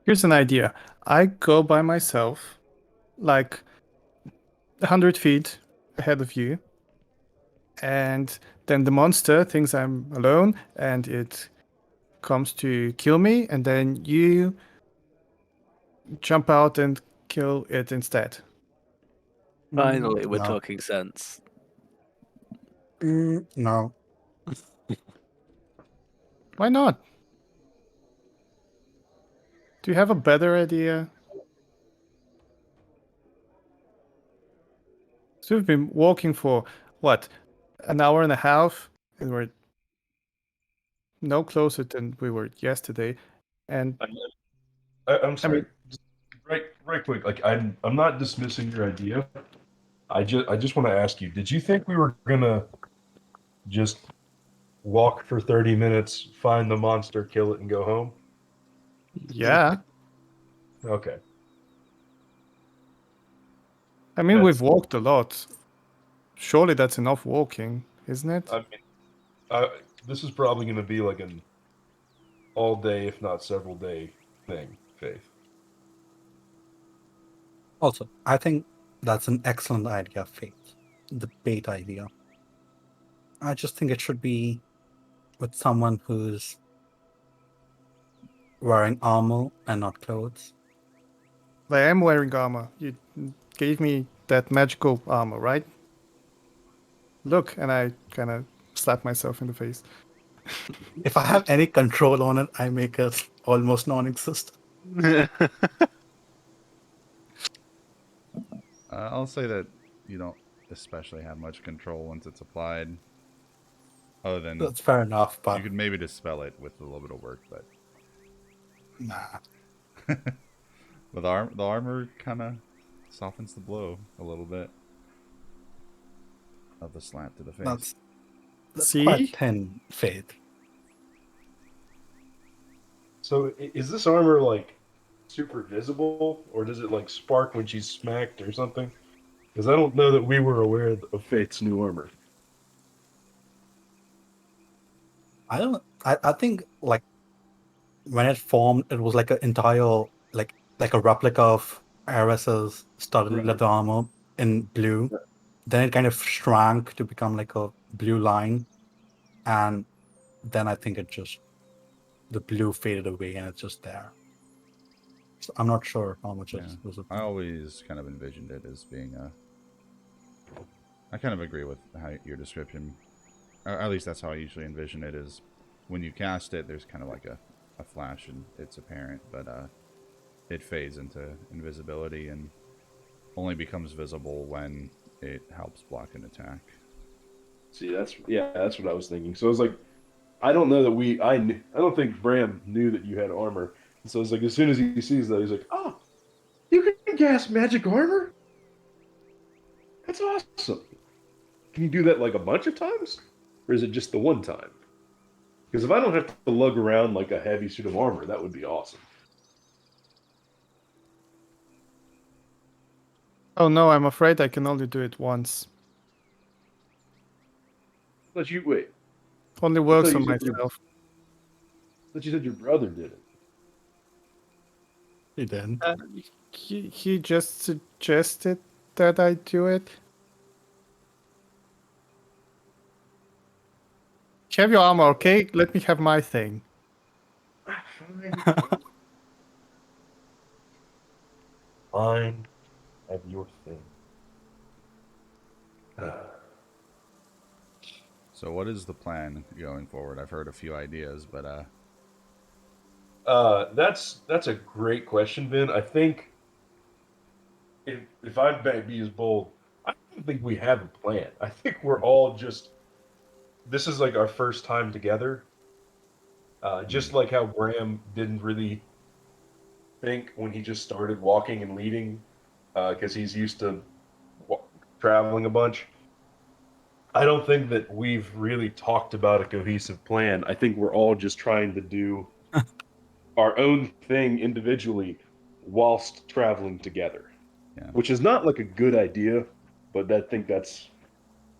Here's an idea. I go by myself, like 100 feet ahead of you, and then the monster thinks I'm alone, and it comes to kill me, and then you jump out and kill it instead. Finally, we're No. talking sense. No. Why not? Do you have a better idea? So we've been walking for what, an hour and a half, and we're no closer than we were yesterday. And I'm sorry. mean- Just right quick. Like I'm not dismissing your idea. I just want to ask you. Did you think we were gonna just walk for 30 minutes, find the monster, kill it, and go home? yeah, Okay. I mean, That's- we've walked a lot. Surely that's enough walking, isn't it? I mean, this is probably going to be like an all day, if not several day thing. Faith. Also, I think that's an excellent idea, Faith. The bait idea. I just think it should be with someone who's wearing armor and not clothes. I am wearing armor. You gave me that magical armor, right? Look, and I kind of slap myself in the face. If I have any control on it, I make it almost non-existent. I'll say that you don't especially have much control once it's applied. Other than That's fair enough, you but could maybe dispel it with a little bit of work, but nah. the armor kind of softens the blow a little bit of the slap to the face. That's See? quite thin, Faith. So is this armor like super visible, or does it like spark when she's smacked or something? Because I don't know that we were aware of Faith's new armor. I think like when it formed, it was like an entire like a replica of Ares's studded Right. leather armor in blue. Right. Then it kind of shrank to become like a blue line, and then I think the blue faded away and it's just there. So I'm not sure how much Yeah. it was. I always kind of envisioned it as being I kind of agree with how your description, or at least that's how I usually envision it, is when you cast it, there's kind of like a flash and it's apparent, but it fades into invisibility and only becomes visible when it helps block an attack. See, that's what I was thinking. So I was like, I don't know that I don't think Bram knew that you had armor. And so it's like as soon as he sees that, he's like, oh, you can cast magic armor? That's awesome. Can you do that like a bunch of times? Or is it just the one time? Because if I don't have to lug around like a heavy suit of armor, that would be awesome. Oh no, I'm afraid I can only do it once. But you wait. Only works thought on you said you- myself. But you said your brother did it. He did. He just suggested that I do it. Have your armor, okay? Let me have my thing. Fine. Have your thing. So what is the plan going forward? I've heard a few ideas, but That's a great question, Ben. I think if I may be as bold, I don't think we have a plan. I think we're all just this is like our first time together. Just like how Bram didn't really think when he just started walking and leading, because he's used to traveling a bunch. I don't think that we've really talked about a cohesive plan. I think we're all just trying to do our own thing individually whilst traveling together. Yeah. Which is not like a good idea, but I think that's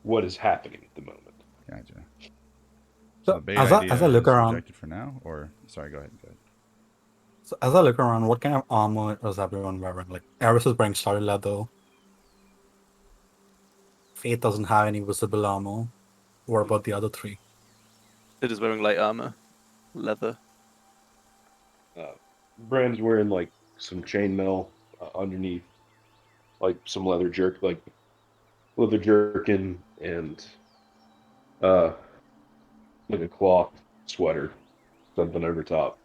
what is happening at the moment. gotcha. So the bait as I idea look is around, rejected for now, or sorry, go ahead. so as I look around, what kind of armor is everyone wearing? Like Eris is wearing solid leather. Faith doesn't have any visible armor. What about the other three? It is wearing light armor, leather. Bram's wearing like some chainmail underneath, like some leather jerkin and like a cloth sweater, something over top.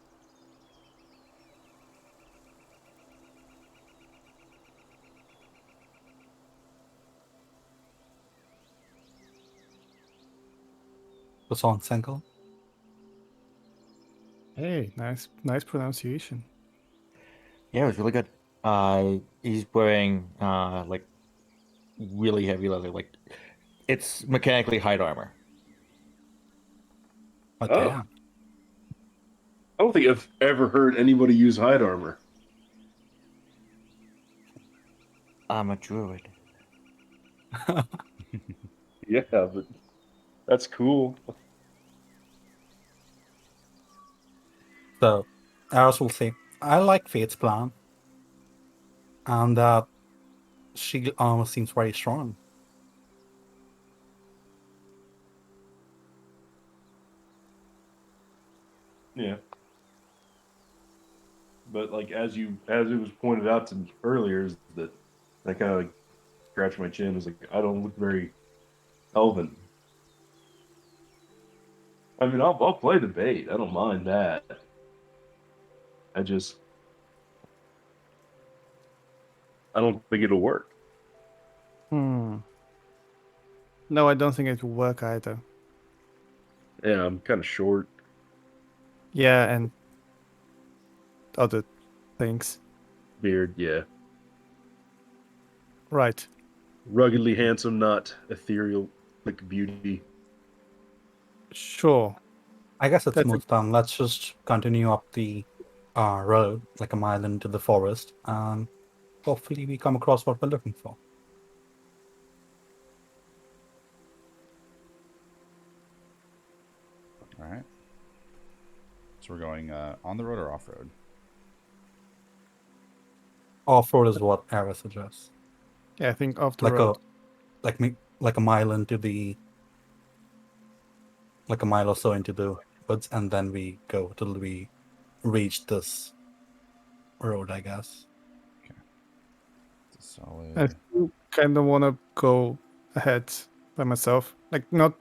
What's on Senkel? Hey, nice pronunciation. Yeah, it was really good. He's wearing like really heavy leather, like it's mechanically hide armor. Oh, Oh. damn. I don't think I've ever heard anybody use hide armor. I'm a druid. Yeah, but that's cool. So Eris will say, I like Faith's plan. And that shield armor seems very strong. Yeah. But like as it was pointed out to me earlier, is that I kind of like scratched my chin. Was like, I don't look very elven. I mean, I'll play the bait. I don't mind that. I don't think it'll work. No, I don't think it will work either. Yeah, I'm kind of short. Yeah, and other things. Beard, yeah. Right. Ruggedly handsome, not ethereal like beauty. Sure. I guess it's That's smooth down. Let's just continue up the road, like a mile into the forest, and hopefully we come across what we're looking for. All right. So we're going on the road or off road? Off-road is what Eris suggests. Yeah, I think off the Like road. a mile into the, like a mile or so into the woods, and then we go till we reach this road, I guess. It's a solid. I still kind of want to go ahead by myself. Like not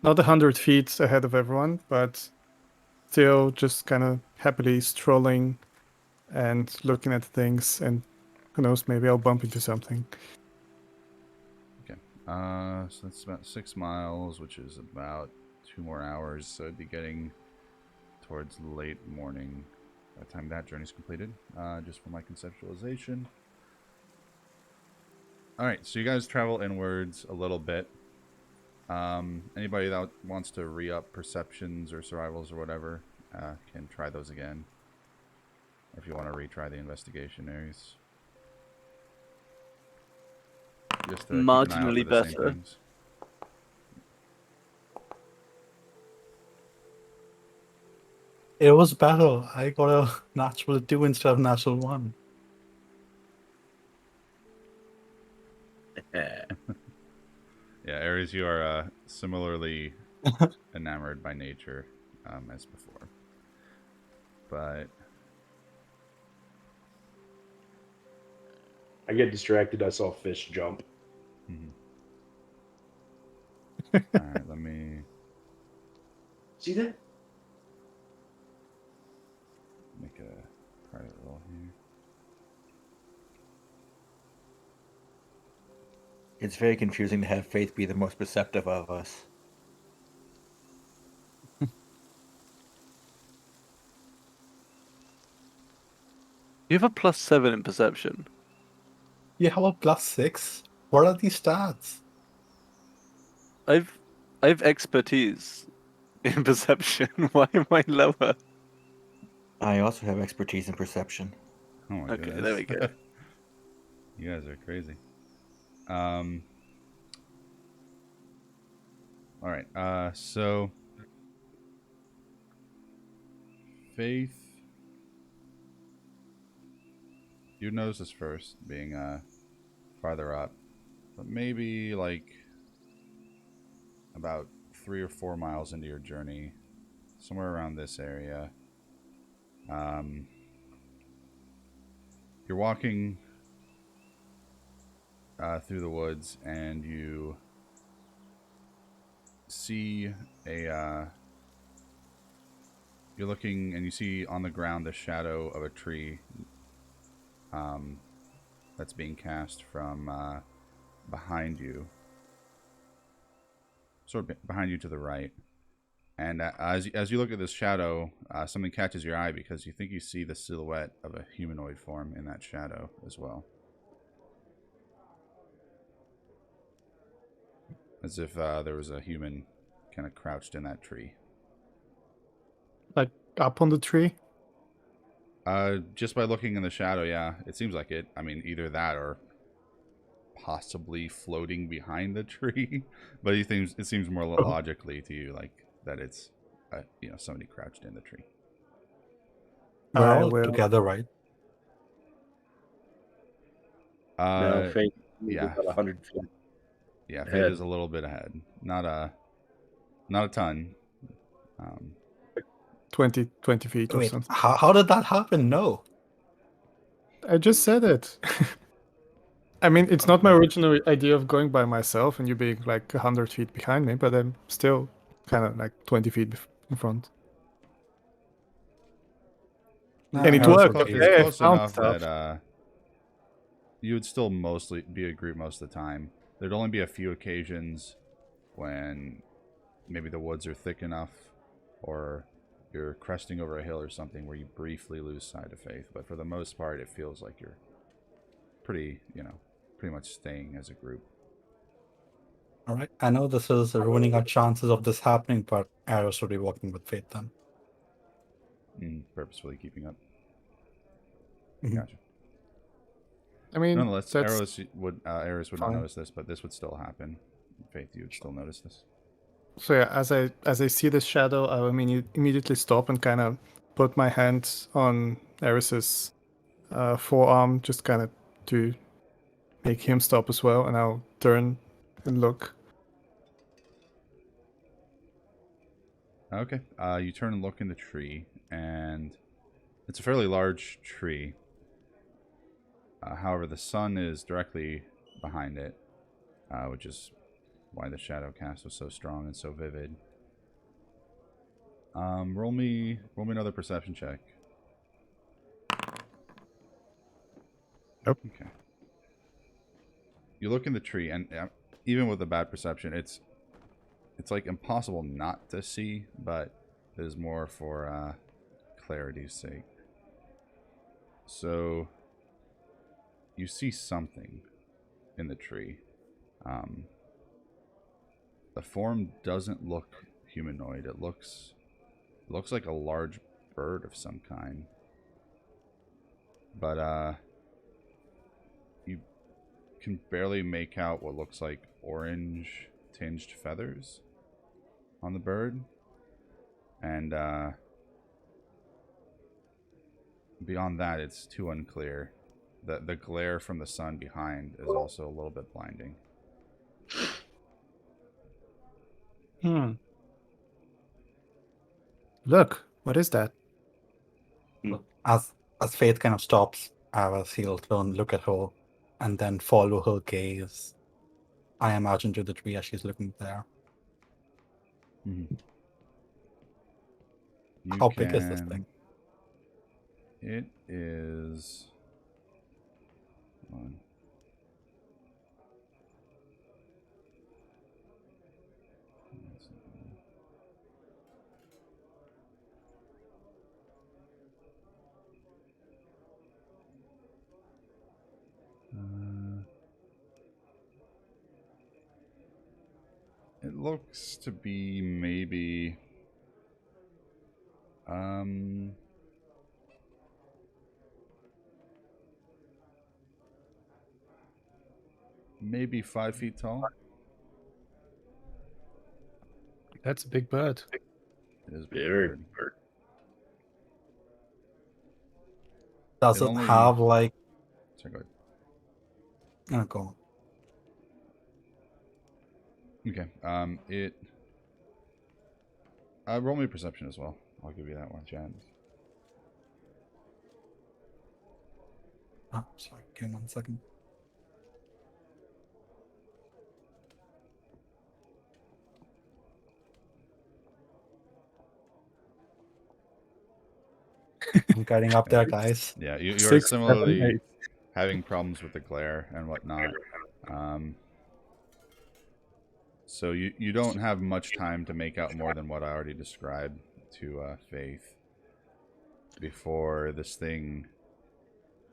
100 feet ahead of everyone, but still just kind of happily strolling and looking at things. And who knows, maybe I'll bump into something. So that's about 6 miles, which is about 2 more hours. So I'd be getting towards late morning by the time that journey's completed. Just for my conceptualization. All right, so you guys travel inwards a little bit. Anybody that wants to re-up perceptions or survivals or whatever can try those again. Or if you want to retry the investigation areas. Just to keep an eye out for Marginally the same better. things. It was better. I got a natural 2 instead of natural 1. Eh. Yeah, Ares, you are similarly enamored by nature as before. But I get distracted. I saw fish jump. all right, let me See that? make a private roll here. It's very confusing to have Faith be the most perceptive of us. You have a +7 in perception. You have a +6? What are these stats? I've expertise in perception. Why am I lower? I also have expertise in perception. Oh my Okay, goodness. there we go. You guys are crazy. All right. So Faith, you notice this first, being farther up, but maybe like about 3 or 4 miles into your journey, somewhere around this area. You're walking through the woods, and you see a you're looking, and you see on the ground the shadow of a tree that's being cast from behind you, sort of behind you to the right. And as you look at this shadow, something catches your eye, because you think you see the silhouette of a humanoid form in that shadow as well. As if there was a human kind of crouched in that tree. Like up on the tree. Just by looking in the shadow, yeah, it seems like it. I mean, either that or possibly floating behind the tree. But it seems more logically to you like that it's somebody crouched in the tree. We're I all will. together, right? No, Faith. yeah. About 100 feet. Yeah, Fate Ahead. is a little bit ahead. Not a ton. 20 feet or Wait, something. how did that happen? No. I just said it. I mean, it's not my original idea of going by myself and you being like 100 feet behind me, but I'm still kind of like 20 feet in front. Nah, And it I was worked. okay. It's Okay, I close found enough stuff. that you would still mostly be a group most of the time. There'd only be a few occasions when maybe the woods are thick enough, or you're cresting over a hill or something where you briefly lose sight of Faith. But for the most part, it feels like you're pretty much staying as a group. All right. I know this is ruining our chances of this happening, but Arrows will be walking with Faith then. Purposefully keeping up. Mhm. Gotcha. I mean, Nonetheless, that's Aris would not fine. notice this, but this would still happen. Faith, you would still notice this. So yeah, as I see this shadow, I will immediately stop and kind of put my hand on Eris's forearm, just kind of to make him stop as well, and I'll turn and look. Okay. You turn and look in the tree, and it's a fairly large tree. However, the sun is directly behind it. which is why the shadow cast was so strong and so vivid. Roll me another perception check. Nope. Okay. You look in the tree, and even with the bad perception, it's like impossible not to see, but it is more for clarity's sake. So you see something in the tree. The form doesn't look humanoid. It looks like a large bird of some kind. But you can barely make out what looks like orange tinged feathers on the bird. And beyond that, it's too unclear. The glare from the sun behind is also a little bit blinding. Look, what is that? As Faith kind of stops, Aras, he'll turn, look at her, and then follow her gaze. I imagine to the tree as she's looking there. Mm-hmm. How big is this thing? It is. Hold on. It looks to be maybe maybe 5 feet tall. That's a big bird. It is a big Very bird. bird. Does It it only- have like... Sorry, go ahead. Oh, go on. Okay. It. Roll me perception as well. I'll give you that one chance. Oh, sorry, give me 1 second. I'm getting up there, guys. Yeah, you are 6, 7, similarly 8. having problems with the glare and whatnot. So you don't have much time to make out more than what I already described to Faith before this thing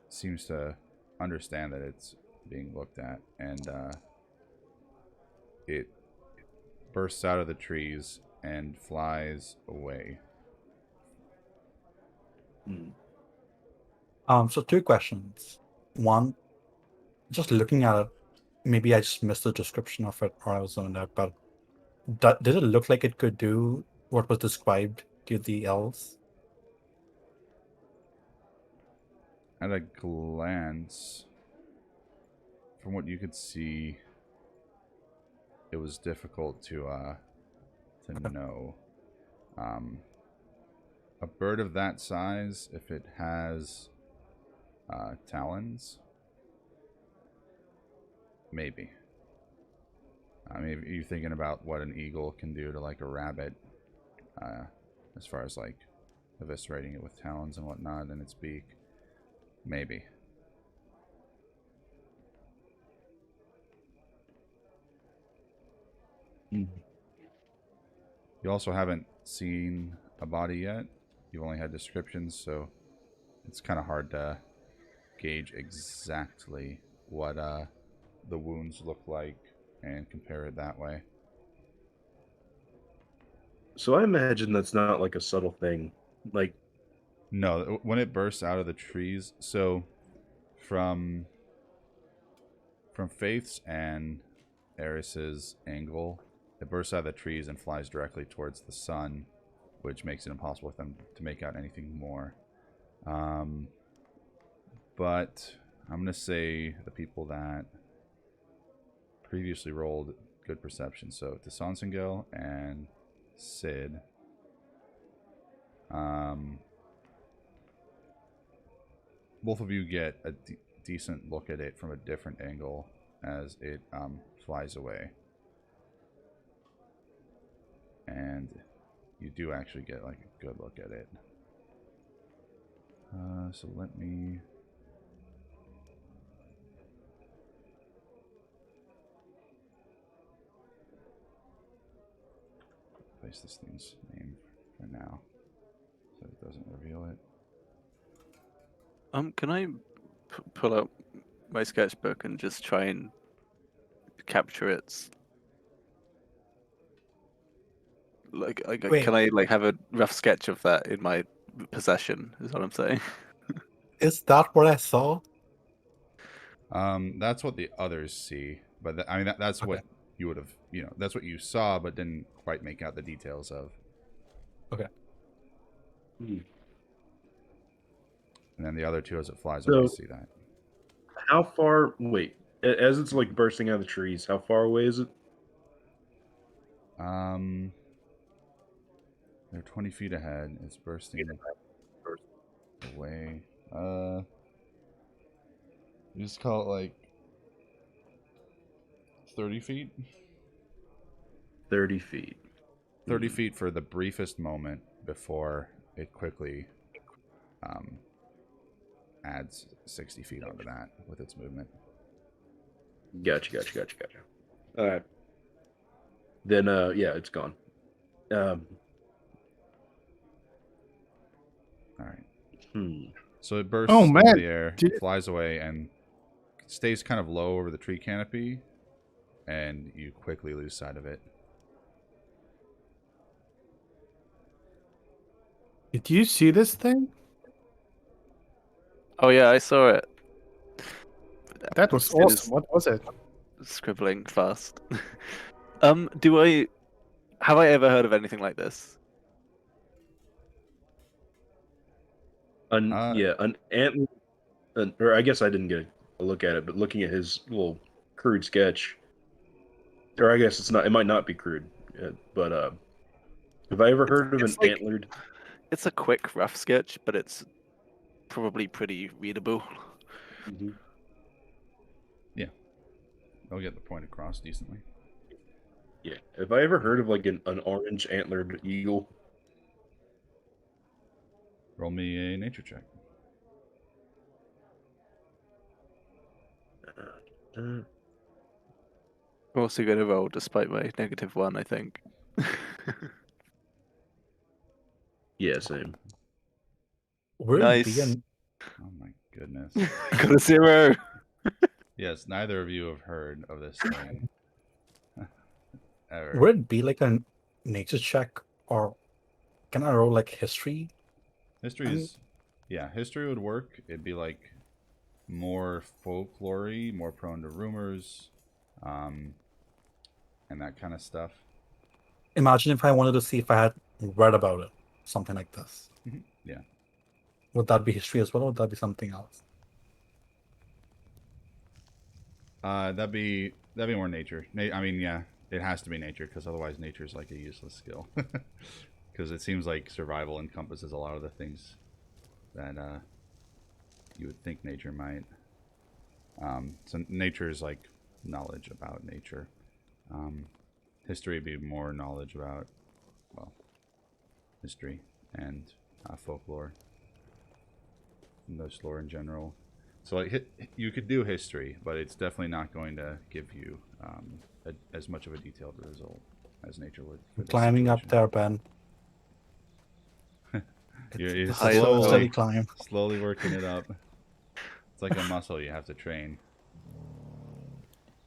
seems to understand that it's being looked at, and it bursts out of the trees and flies away. So 2 questions. One, just looking at it, maybe I just missed the description of it or I was zoned out, but did it look like it could do what was described to the elves? At a glance, from what you could see, it was difficult to know. A bird of that size, if it has talons, maybe. I mean, you're thinking about what an eagle can do to like a rabbit, as far as like eviscerating it with talons and whatnot in its beak. Maybe. You also haven't seen a body yet. You've only had descriptions, so it's kind of hard to gauge exactly what the wounds look like and compare it that way. So I imagine that's not like a subtle thing. Like, No, when it bursts out of the trees, so from Faith's and Eris's angle, it bursts out of the trees and flies directly towards the sun, which makes it impossible for them to make out anything more. But I'm going to say the people that previously rolled good perception, so Tisonsengel and Sid, both of you get a decent look at it from a different angle as it flies away. And you do actually get like a good look at it. So let me... place this thing's name for now, so it doesn't reveal it. Can I pull out my sketchbook and just try and capture its Wait. can I like have a rough sketch of that in my possession? Is what I'm saying. Is that what I saw? That's what the others see, but I mean that's what you would have, you know, that's what you saw, but didn't quite make out the details of. Okay. And then the other two, as it flies away, So- see that. How far? Wait, as it's like bursting out of the trees, how far away is it? They're 20 feet ahead. It's bursting away. You just call it like 30 feet. 30 feet. 30 feet for the briefest moment before it quickly adds 60 feet onto that with its movement. Gotcha. All right. Then, yeah, it's gone. All right. So it bursts Oh, into man. the air, Did- flies away, and stays kind of low over the tree canopy, and you quickly lose sight of it. Did you see this thing? Oh yeah, I saw it. That was It awesome. is What was it? scribbling fast. Have I ever heard of anything like this? Yeah, an antler. Or I guess I didn't get a look at it, but looking at his little crude sketch, or I guess it's not. It might not be crude, but have I ever heard of an it's like- antlered? It's a quick, rough sketch, but it's probably pretty readable. Mhm. They'll get the point across decently. Yeah, have I ever heard of like an orange antlered eagle? Roll me a nature check. Uh, I'm also going to roll despite my -1, I think. yeah, same. Would it be Nice. an Oh my goodness. Got a 0. Yes, neither of you have heard of this thing. Ever. would it be like a nature check, or can I roll like history? History is, yeah, history would work. It'd be like more folklore-y, more prone to rumors, and that kind of stuff. Imagine if I wanted to see if I had read about it, something like this. Yeah. Would that be history as well, or would that be something else? That'd be more nature. I mean, yeah, it has to be nature because otherwise nature is like a useless skill. Because it seems like survival encompasses a lot of the things that you would think nature might. So nature is like knowledge about nature. History would be more knowledge about, well, history and folklore, and those lore in general. So like you could do history, but it's definitely not going to give you as much of a detailed result as nature would. for this Climbing up situation. there, Ben. You're It's a slow, steady climb. slowly working it up. It's like a muscle you have to train.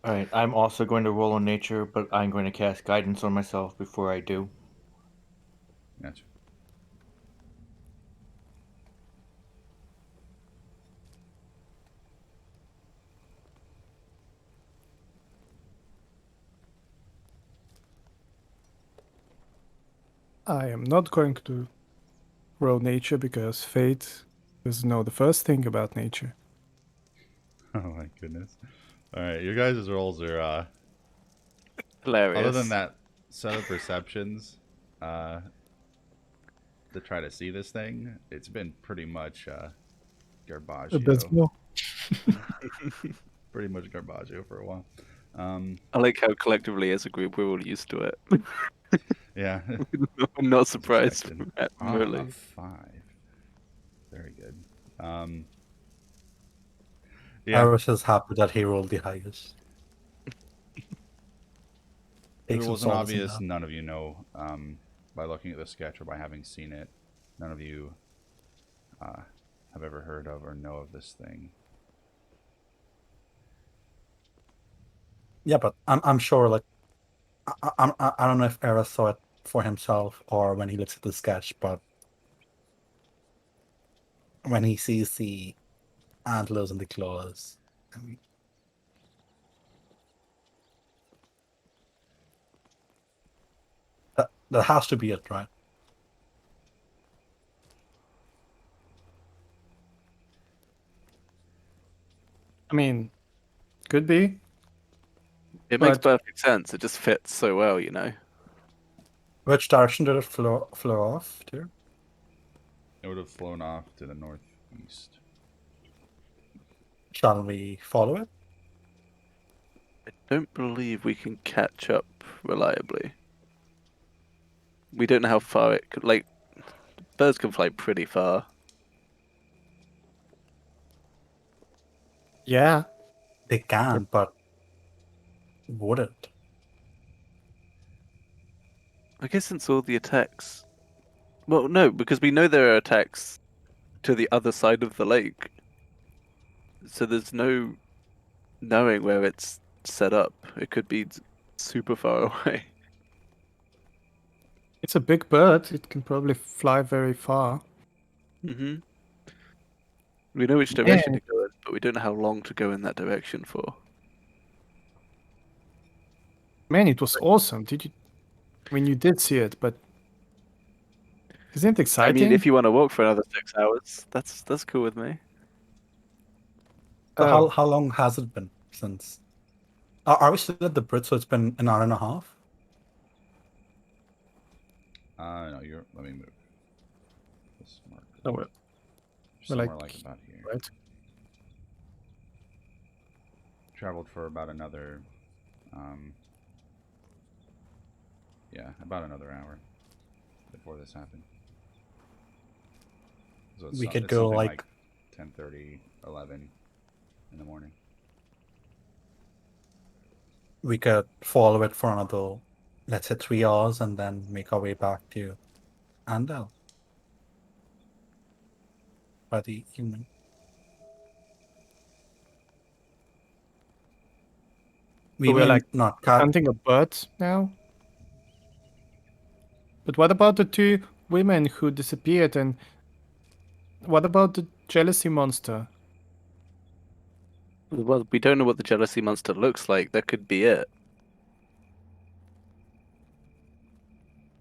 All right, I'm also going to roll on nature, but I'm going to cast guidance on myself before I do. Gotcha. I am not going to roll nature because Fate doesn't know the first thing about nature. Oh my goodness. All right, your guys' rolls are Hilarious. other than that set of perceptions to try to see this thing, it's been pretty much garbage. Abysmal. pretty much Garbaggio for a while. I like how collectively as a group we're all used to it. Yeah. I'm not surprised. Expected. Really. Ah, 5. Very good. Yeah. I was just happy that he rolled the highest. If Take it some wasn't solace in obvious, that. none of you know by looking at the sketch or by having seen it. None of you have ever heard of or know of this thing. Yeah, but I'm sure, like, I don't know if Era saw it for himself or when he looks at the sketch, but when he sees the antlers and the claws, I mean, that has to be it, right? I mean, could be. It makes But- perfect sense. It just fits so well, you know. Which direction did it flow off to? It would have flown off to the northeast. Shall we follow it? I don't believe we can catch up reliably. We don't know how far it could. Like, birds can fly pretty far. Yeah. They can, but would it? I guess since all the attacks. Well, no, because we know there are attacks to the other side of the lake. So there's no knowing where it's set up. It could be super far away. It's a big bird. It can probably fly very far. Mm-hmm. We know which direction to go in, but we don't know how long to go in that direction for. Man, it was awesome. Did you? I mean, you did see it, but isn't it I exciting? mean, if you want to walk for another 6 hours, that's cool with me. So Oh. how long has it been since? Are we still at the bridge? So it's been an hour and a half. No, let me move. This marker. Oh, well, Somewhere like- like about here. right. Traveled for about another, about another hour before this happened. So We could it's go, something like- 10:30, 11 in the morning. We could follow it for another, let's say, 3 hours, and then make our way back to Andel by the evening. We So we're, may like, not catch. Hunting a bird now. But what about the 2 women who disappeared? And what about the jealousy monster? Well, we don't know what the jealousy monster looks like. That could be it.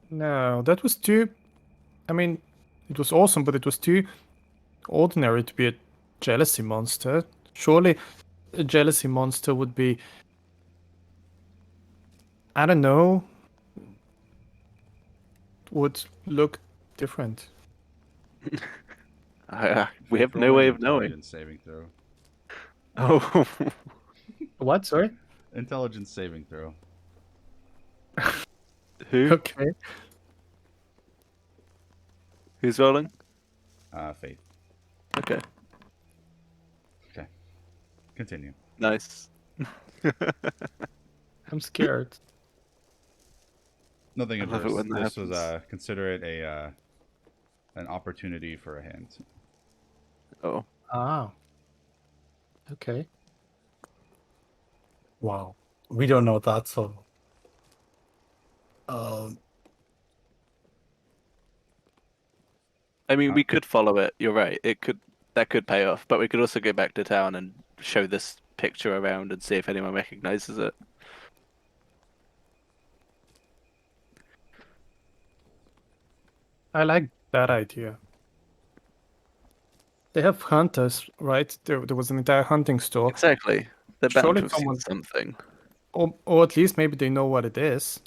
No, that was too. I mean, it was awesome, but it was too ordinary to be a jealousy monster. Surely, a jealousy monster would be. I don't know. Would look different. We have Roll no me way an of knowing. Intelligence saving throw. Oh, What? Sorry. Intelligence saving throw. who? Okay. Who's rolling? Faith. Okay, Continue. nice. I'm scared. Nothing I love it adverse. when that This was happens. consider it an opportunity for a hint. Oh, Ah. Okay. Wow, we don't know that. So, um, I mean, we could follow it. You're right. That could pay off, but we could also go back to town and show this picture around and see if anyone recognizes it. I like that idea. They have hunters, right? There was an entire hunting store. Exactly. They're bound Surely to have seen someone- something. Or at least maybe they know what it is.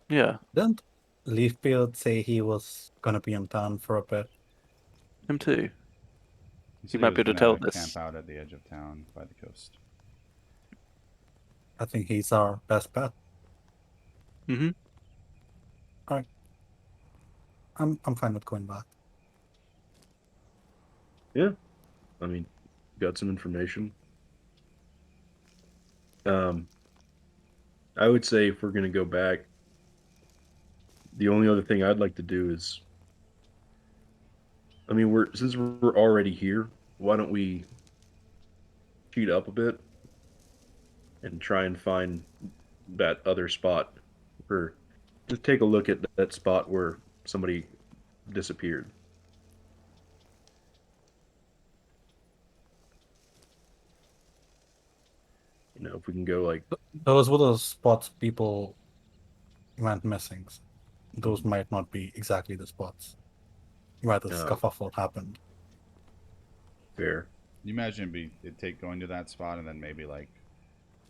Yeah, didn't Leafbeard say he was gonna be in town for a bit? him too. He said might was be able to gonna tell this. Camp out at the edge of town by the coast. I think he's our best bet. Mm-hmm. I'm fine with going back. Yeah. I mean, got some information. I would say if we're gonna go back, the only other thing I'd like to do is, I mean, since we're already here, why don't we cheat up a bit and try and find that other spot, or just take a look at that spot where somebody disappeared. You know, if we can go like, Those were the spots people went missing. Those might not be exactly the spots where the Oh. scuffle happened. fair. You imagine it'd take going to that spot and then maybe like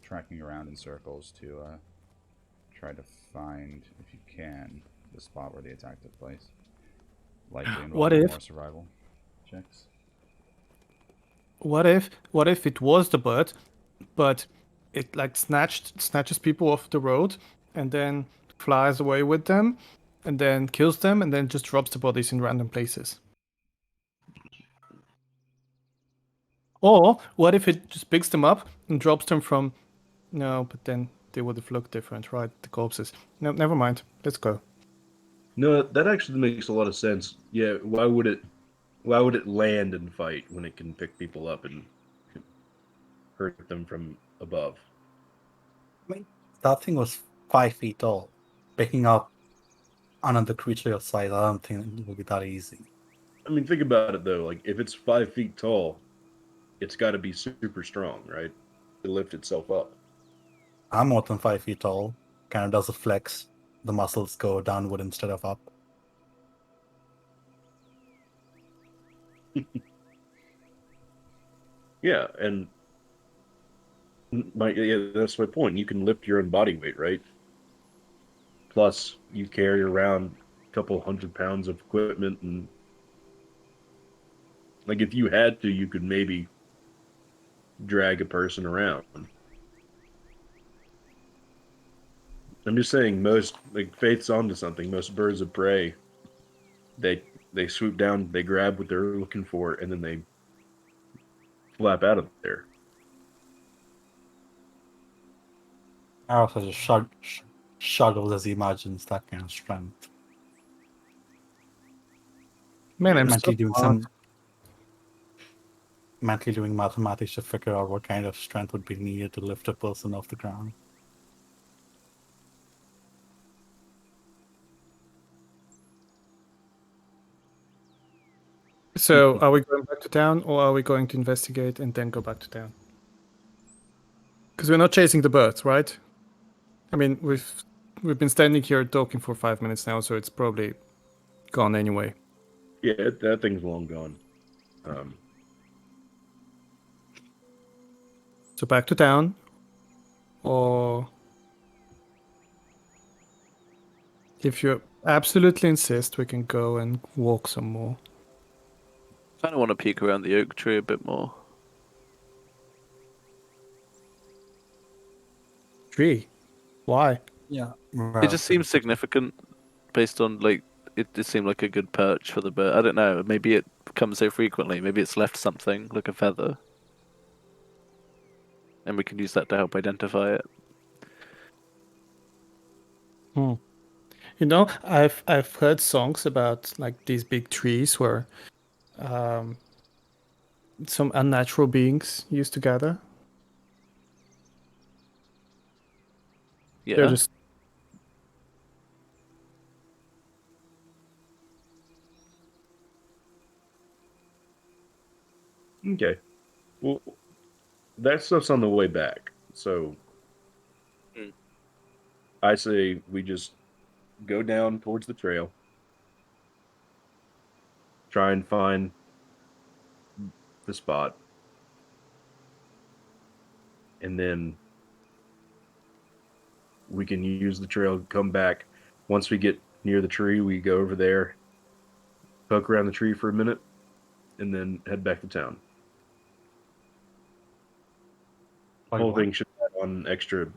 tracking around in circles to try to find, if you can, the spot where the attack took place. Likely What involving if- more survival checks. What if it was the bird, but it like snatches people off the road and then flies away with them and then kills them and then just drops the bodies in random places? Or what if it just picks them up and drops them from... No, but then they would have looked different, right? The corpses. No, never mind. Let's go. No, that actually makes a lot of sense. Yeah, why would it land and fight when it can pick people up and hurt them from above? That thing was 5 feet tall. Picking up another creature of size, I don't think it will be that easy. I mean, think about it though. Like, if it's 5 feet tall, it's got to be super strong, right? To lift itself up. I'm more than 5 feet tall. Kind of does a flex. The muscles go downward instead of up. Yeah, and that's my point. You can lift your own body weight, right? Plus, you carry around a couple 100 pounds of equipment, and like if you had to, you could maybe drag a person around. I'm just saying, most like Faith's onto something. Most birds of prey, they swoop down, they grab what they're looking for, and then they flap out of there. Arrow just shudders as he imagines that kind of strength. Man, I'm Mentally so doing smart. mentally doing mathematics to figure out what kind of strength would be needed to lift a person off the ground. So, are we going back to town or are we going to investigate and then go back to town? Because we're not chasing the birds, right? I mean, we've been standing here talking for 5 minutes now, so it's probably gone anyway. Yeah, that thing's long gone. So back to town, or if you absolutely insist, we can go and walk some more. Kind of want to peek around the oak tree a bit more. Tree, why? Yeah. It just seems significant based on like it just seemed like a good perch for the bird. I don't know. Maybe it comes so frequently. Maybe it's left something like a feather, and we can use that to help identify it. You know, I've heard songs about like these big trees where some unnatural beings used to gather. Yeah. They're just Okay. Well, that stuff's on the way back. So I say we just go down towards the trail, try and find the spot, and then we can use the trail to come back. Once we get near the tree, we go over there, poke around the tree for a minute, and then head back to town. The whole thing should add 1 extra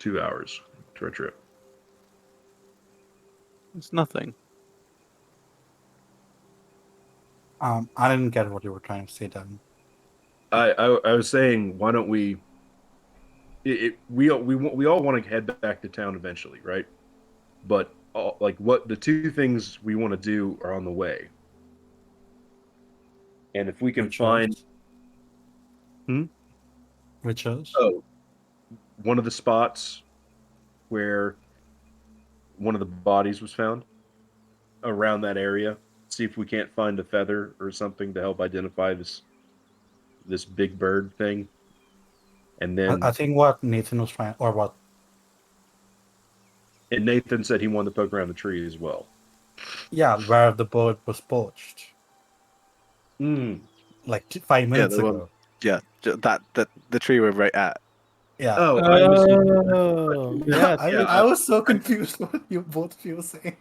2 hours to our trip. It's nothing. I didn't get what you were trying to say, Dan. I was saying, why don't we? We all want to head back to town eventually, right? But like, what the two things we want to do are on the way, and if we can Which find is? Which is? one of the spots where one of the bodies was found around that area, see if we can't find a feather or something to help identify this big bird thing, and then I think what Nathan was trying, or what? and Nathan said he wanted to poke around the tree as well. Yeah, where the bird was poached, like 5 minutes the one- ago. Yeah, that the tree we're right at. Yeah. Oh, I misunderstood. Oh, yeah. I was so confused what you both of you were saying.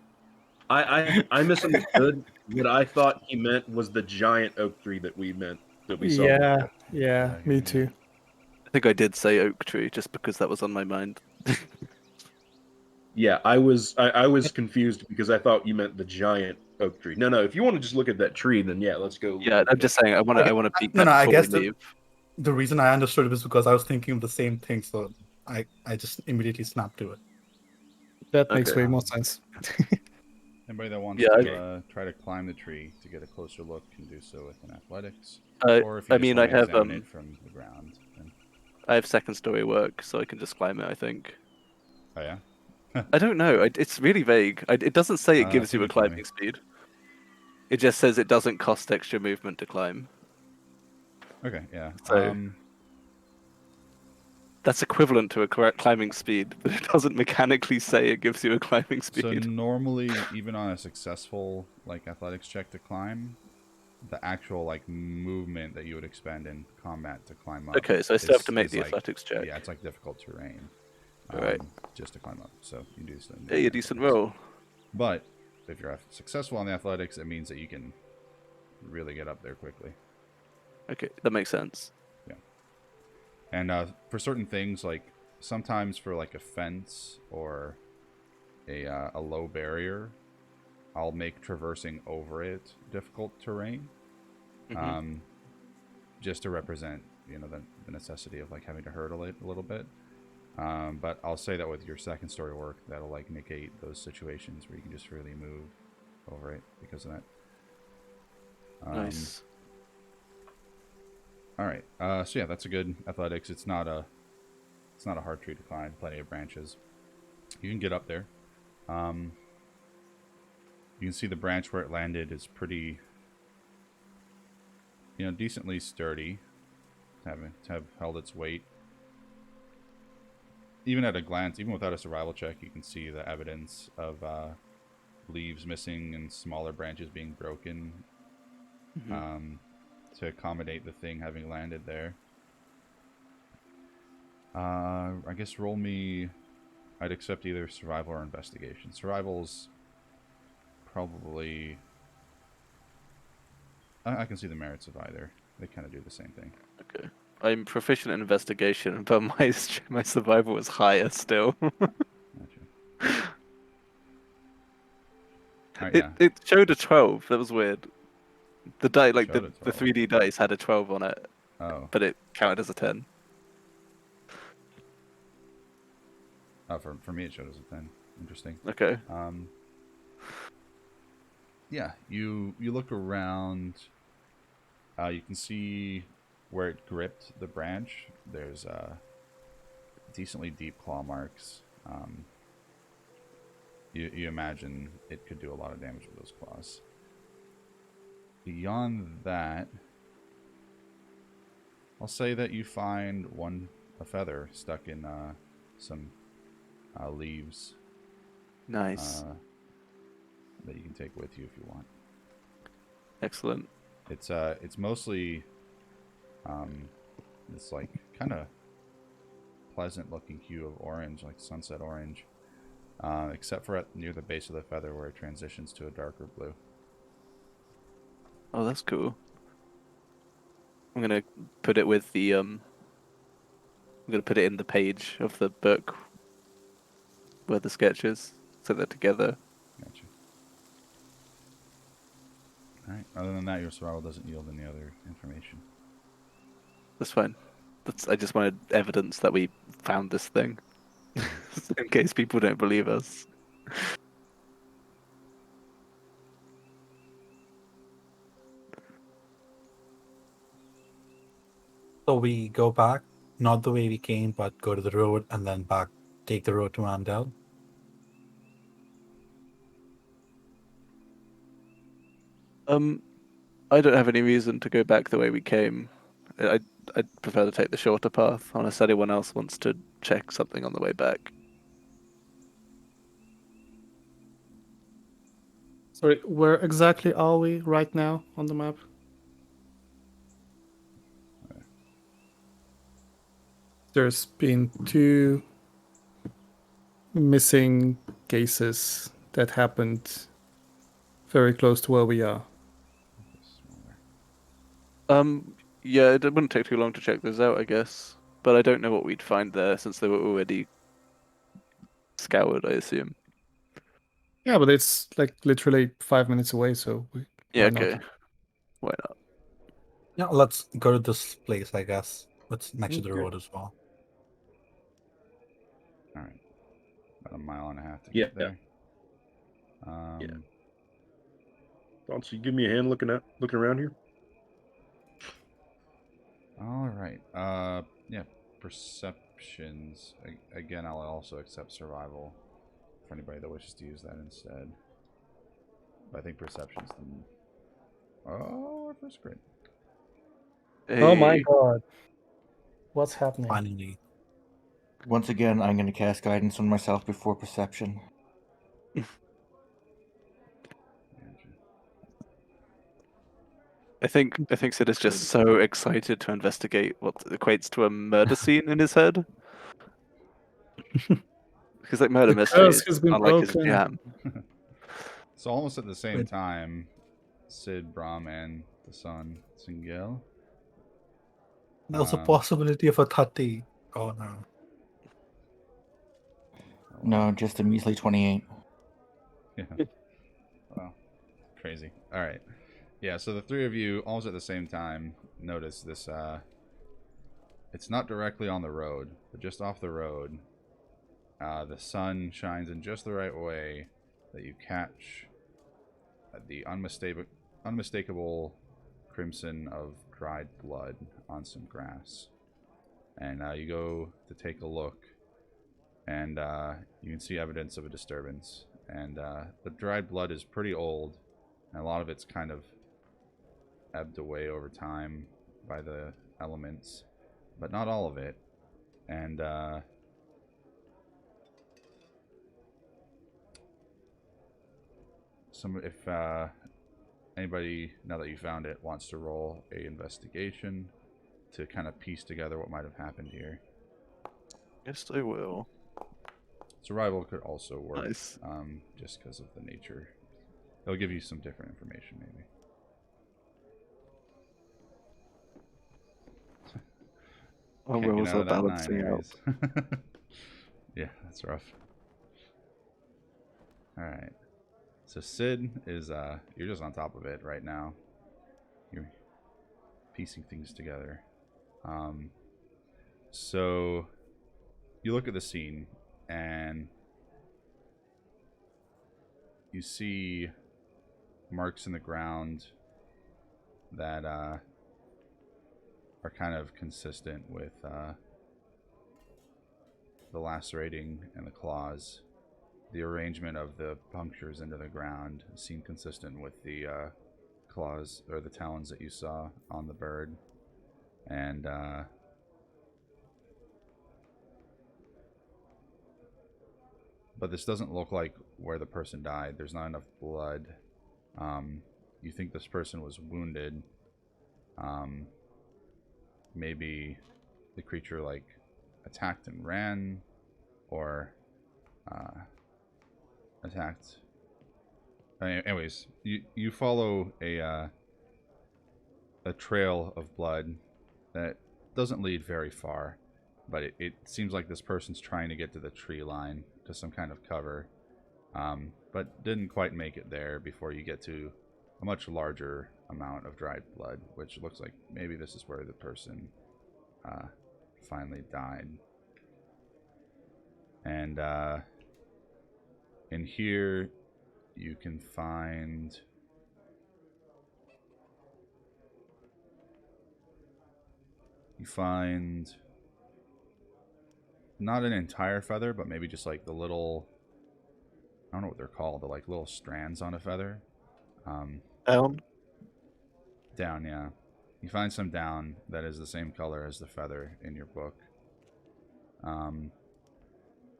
I misunderstood. What I thought he meant was the giant oak tree that we saw. Yeah, yeah, me Yeah. too. I think I did say oak tree just because that was on my mind. Yeah, I was confused because I thought you meant the giant oak tree. No, if you want to just look at that tree, then yeah, let's go. Yeah, I'm just saying I want to beat that I before guess we leave. the reason I understood it was because I was thinking of the same thing, so I just immediately snapped to it. That makes Okay. way more sense. Anybody that wants Yeah, to try to climb the tree to get a closer look can do so with an athletics. I Or if you just mean, want I to have examine it from the ground. Then... I have second story work, so I can just climb it. I think. Oh yeah. I don't know. It's really vague. It doesn't say it gives you a pretty funny. climbing speed. It just says it doesn't cost extra movement to climb. Okay, yeah. So- That's equivalent to a correct climbing speed, but it doesn't mechanically say it gives you a climbing So speed. normally, even on a successful like athletics check to climb, the actual like movement that you would expend in combat to climb up. Okay, so I still have to make is the like, athletics check. Yeah, it's like difficult terrain. Alright. Just to climb up. So you do so. Hey, a decent roll. But if you're successful on the athletics, it means that you can really get up there quickly. Okay, that makes sense. And for certain things, like sometimes for like a fence or a low barrier, I'll make traversing over it difficult terrain, just to represent, you know, the necessity of like having to hurdle it a little bit. But I'll say that with your second story work, that'll like negate those situations where you can just freely move over it because of that. Nice. All right. So yeah, that's a good athletics. It's not a hard tree to climb. Plenty of branches. You can get up there. You can see the branch where it landed is pretty, you know, decently sturdy. To have held its weight. Even at a glance, even without a survival check, you can see the evidence of leaves missing and smaller branches being broken. To accommodate the thing having landed there. I guess roll me... I'd accept either survival or investigation. Survival's probably... I can see the merits of either. They kind of do the same thing. Okay. I'm proficient in investigation, but my survival is higher still. Gotcha. Alright, yeah. It showed a 12. That was weird. The die, like Showed the a 12. 3D dice had a 12 on it, Oh. but it counted as a 10. Oh, for me it showed as a 10. Interesting. Okay. Yeah, you look around. You can see where it gripped the branch. There's decently deep claw marks. You imagine it could do a lot of damage with those claws. Beyond that, I'll say that you find a feather stuck in some leaves. Nice. That you can take with you if you want. Excellent. It's mostly this like kind of pleasant looking hue of orange, like sunset orange, except for near the base of the feather where it transitions to a darker blue. Oh, that's cool. I'm gonna put it with the I'm gonna put it in the page of the book where the sketch is, so they're together. Gotcha. Alright, other than that, your survival doesn't yield any other information. That's fine. I just wanted evidence that we found this thing, in case people don't believe us. So we go back, not the way we came, but go to the road and then back, take the road to Mandel. I don't have any reason to go back the way we came. I'd prefer to take the shorter path, unless anyone else wants to check something on the way back. Sorry, where exactly are we right now on the map? There's been 2 missing cases that happened very close to where we are. Smaller. Yeah, it wouldn't take too long to check those out, I guess. But I don't know what we'd find there since they were already scoured, I assume. Yeah, but it's like literally 5 minutes away, so Yeah, why not? okay. Why not? Yeah, let's go to this place, I guess. It's next to the Okay. road as well. Alright. About 1.5 miles to Yeah, get there. Um, Don, so you give me a hand looking around here. Alright. Yeah, perceptions. Again, I'll also accept survival for anybody that wishes to use that instead. But I think perception's the... Oh, our first grade. Oh my Hey, god. What's happening? Finally. Once again, I'm going to cast guidance on myself before perception. Gotcha. I think Sid is just so excited to investigate what equates to a murder scene in his head. Because like murder The mysteries curse has been are like his broken. jam. So almost at the same Wait. time, Sid, Brahm, and the son, Singel. There's a Um, possibility of a 30. Oh no. No, just a measly 28. Yeah. Wow. Crazy. All right. Yeah, so the 3 of you, almost at the same time, notice this, it's not directly on the road, but just off the road. The sun shines in just the right way that you catch the unmistakable crimson of dried blood on some grass. And you go to take a look, and you can see evidence of a disturbance. And the dried blood is pretty old, and a lot of it's kind of ebbed away over time by the elements, but not all of it. And if anybody, now that you found it, wants to roll a investigation to kind of piece together what might have happened here. Yes, I will. Survival could also work, Nice. just because of the nature. It'll give you some different information, maybe. Our Can't get rolls out are of that 9, balancing out. anyways. Yeah, that's rough. Alright. So Sid is, you're just on top of it right now. You're piecing things together. So you look at the scene and you see marks in the ground that are kind of consistent with the lacerating and the claws. The arrangement of the punctures into the ground seem consistent with the claws or the talons that you saw on the bird. And but this doesn't look like where the person died. There's not enough blood. You think this person was wounded. Maybe the creature like attacked and ran, or attacked. Anyways, you follow a trail of blood that doesn't lead very far. but it seems like this person's trying to get to the tree line, to some kind of cover, but didn't quite make it there before you get to a much larger amount of dried blood, which looks like maybe this is where the person finally died. And in here, you can find not an entire feather, but maybe just like the little, I don't know what they're called, the like little strands on a feather. Down. Down, yeah. You find some down that is the same color as the feather in your book.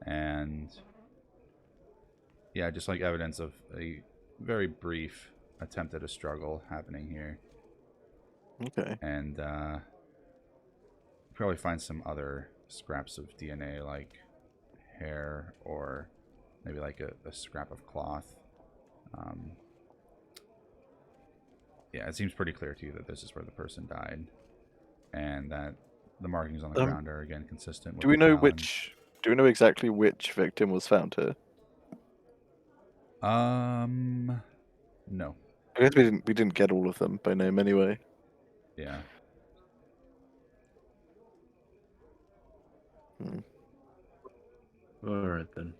And yeah, just like evidence of a very brief attempt at a struggle happening here. Okay. And probably find some other scraps of DNA, like hair or maybe like a scrap of cloth. Yeah, it seems pretty clear to you that this is where the person died, and that the markings on the ground are again consistent with Do we the know talons. which? Do we know exactly which victim was found here? No. I guess we didn't get all of them by name anyway. Yeah. All right then.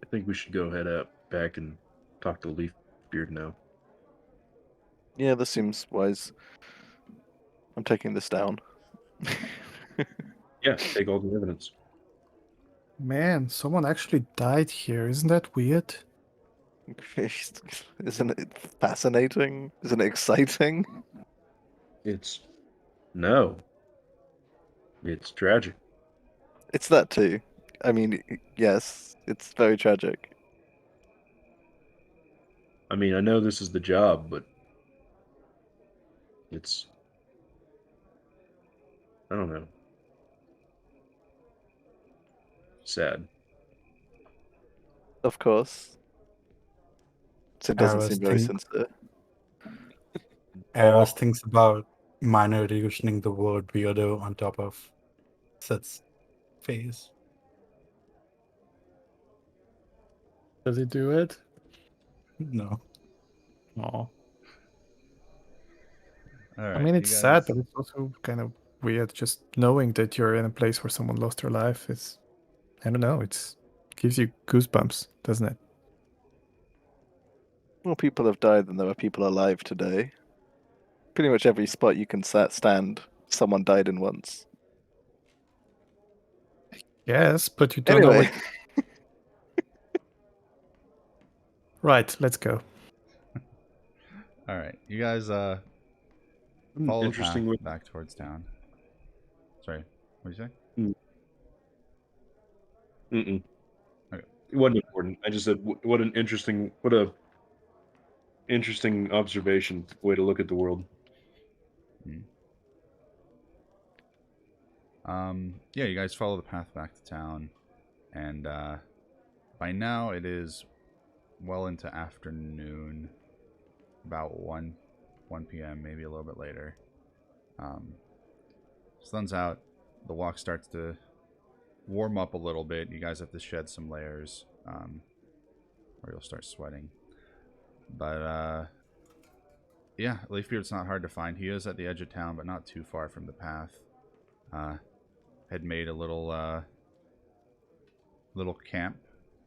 I think we should go head up back and talk to Leafbeard now. Yeah, this seems wise. I'm taking this down. Yeah, take all the evidence. Man, someone actually died here. Isn't that weird? Isn't it fascinating? Isn't it exciting? It's it's tragic. It's that too. I mean, yes, it's very tragic. I mean, I know this is the job, but it's, I don't know, sad. Of course. So it doesn't seem very Think- sincere. Eros thinks about minority using the word weirdo on top of Seth's face. Does he do it? No. No. All right. I mean, you it's guys- sad, but it's also kind of weird just knowing that you're in a place where someone lost their life. It's, I don't know, it gives you goosebumps, doesn't it? More people have died than there are people alive today. Pretty much every spot you can stand, someone died in once. Yes, but you don't know Anyway, what... Right, let's go. All right. You guys follow the Interesting path with back towards town. Sorry. What did you say? Mm-mm. Okay. It wasn't important. I just said, what a interesting observation, way to look at the world. Yeah, you guys follow the path back to town, and by now it is well into afternoon, about 1 p.m., maybe a little bit later. Sun's out, the walk starts to warm up a little bit. You guys have to shed some layers, or you'll start sweating. But yeah, Leafbeard's not hard to find. He is at the edge of town, but not too far from the path. Had made a little camp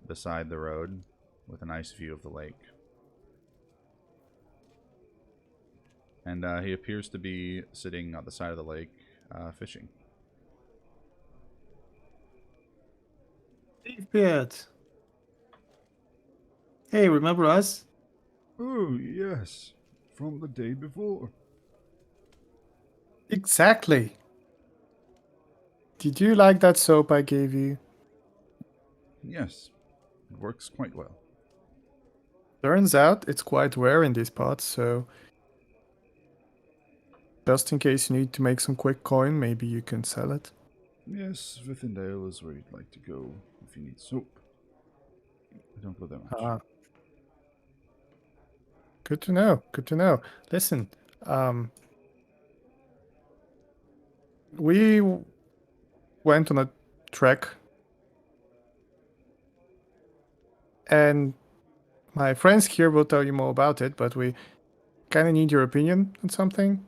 beside the road with a nice view of the lake. And he appears to be sitting on the side of the lake fishing. Beard. Hey, remember us? Oh, yes. From the day before. Exactly. Did you like that soap I gave you? Yes. It works quite well. Turns out it's quite rare in these parts, so just in case you need to make some quick coin, maybe you can sell it. Yes, Withindale is where you'd like to go if you need soap. I don't go there much. Ah. Good to know. Good to know. Listen, We went on a trek, and my friends here will tell you more about it, but we kind of need your opinion on something.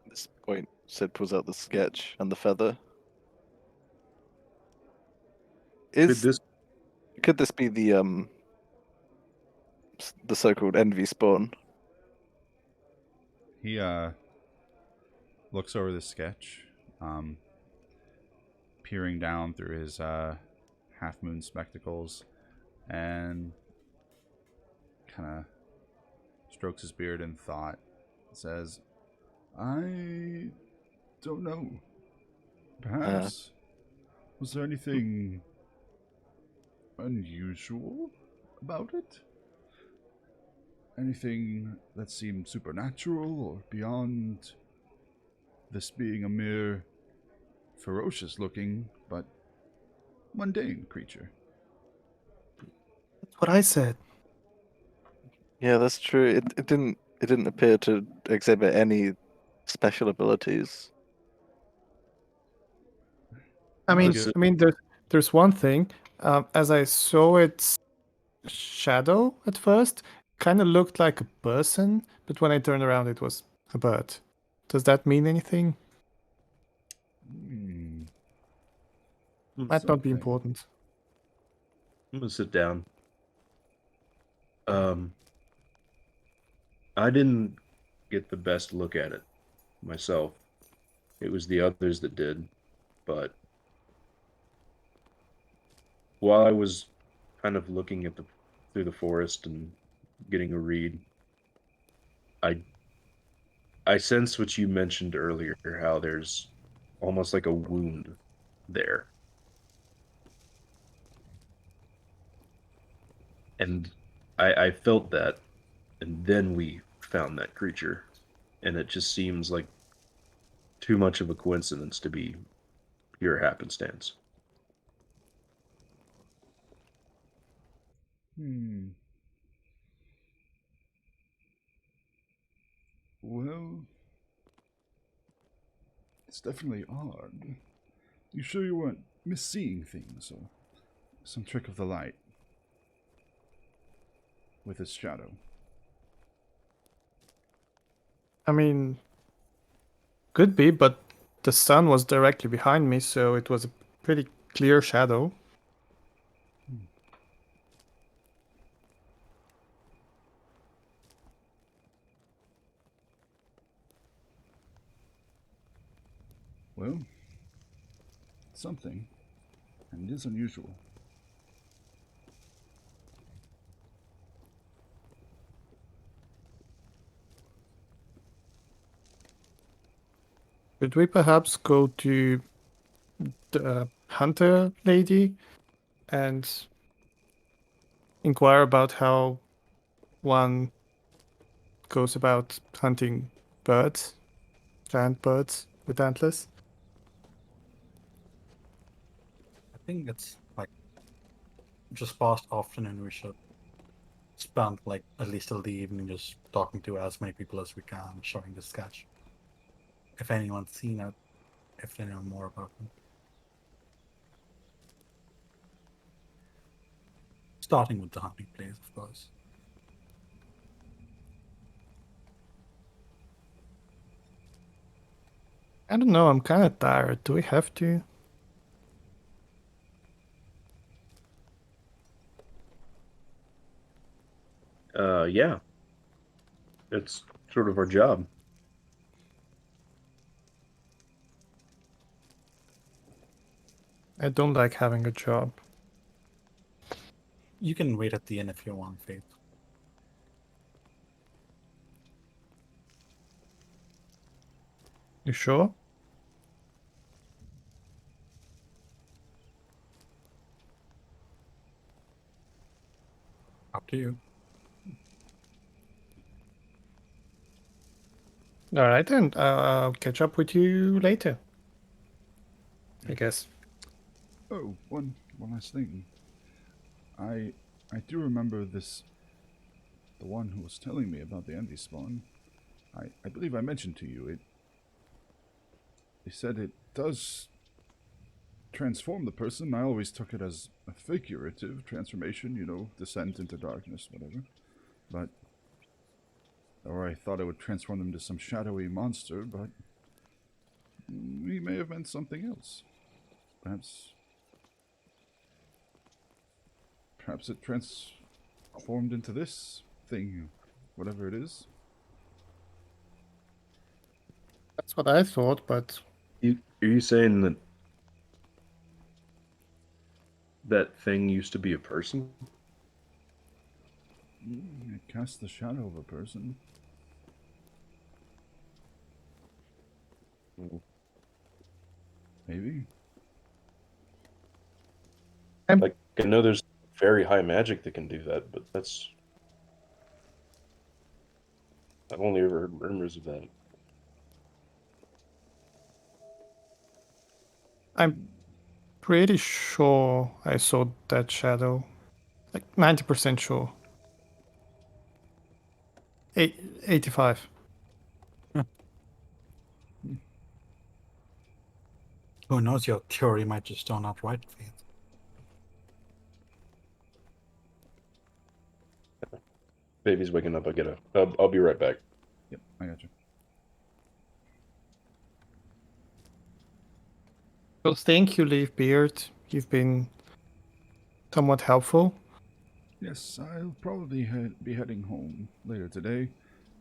At this point, Sid pulls out the sketch and the feather. Could this Could this be the so-called envy spawn? He looks over the sketch, peering down through his half moon spectacles, and kind of strokes his beard in thought. Says, "I don't know. Perhaps was there anything unusual about it? Anything that seemed supernatural or beyond this being a mere ferocious looking but mundane creature?" That's what I said. Yeah, that's true. It didn't appear to exhibit any special abilities. I mean, Does it- there's one thing. As I saw its shadow at first, kind of looked like a person, but when I turned around, it was a bird. Does that mean anything? Hmm. Might not be Something. important. I'm gonna sit down. I didn't get the best look at it myself. It was the others that did, but while I was kind of looking at through the forest and getting a read, I sense what you mentioned earlier, how there's almost like a wound there. And I felt that, and then we found that creature. And it just seems like too much of a coincidence to be pure happenstance. Hmm. Well, it's definitely odd. You sure you weren't misseeing things or some trick of the light with its shadow? I mean, could be, but the sun was directly behind me, so it was a pretty clear shadow. Well, something, and it is unusual. Could we perhaps go to the hunter lady and inquire about how one goes about hunting birds, giant birds with antlers? I think it's like just past afternoon. We should spend like at least till the evening just talking to as many people as we can, showing the sketch. If anyone's seen it, if they know more about it. Starting with the hunting place, of course. I don't know, I'm kind of tired. Do we have to? Yeah. It's sort of our job. I don't like having a job. You can wait at the inn if you want, Faith. You sure? Up to you. All right, then. I'll catch up with you later. I guess. Oh, one last thing. I do remember this. The one who was telling me about the envy spawn. I believe I mentioned to you They said it does transform the person. I always took it as a figurative transformation, you know, descent into darkness, whatever. But, or I thought it would transform them into some shadowy monster, but he may have meant something else. Perhaps it transformed into this thing, whatever it is. That's what I thought, but Are you saying that that thing used to be a person? It casts the shadow of a person. Maybe. Like, I know there's very high magic that can do that, but that's... I've only ever heard rumors of that. I'm pretty sure I saw that shadow. Like 90% sure. 85. Who knows? Your theory might just turn out right, Faith. Baby's waking up. I'll be right back. Yep, I got you. Well, thank you, Leaf Beard. You've been somewhat helpful. Yes, I'll probably be heading home later today.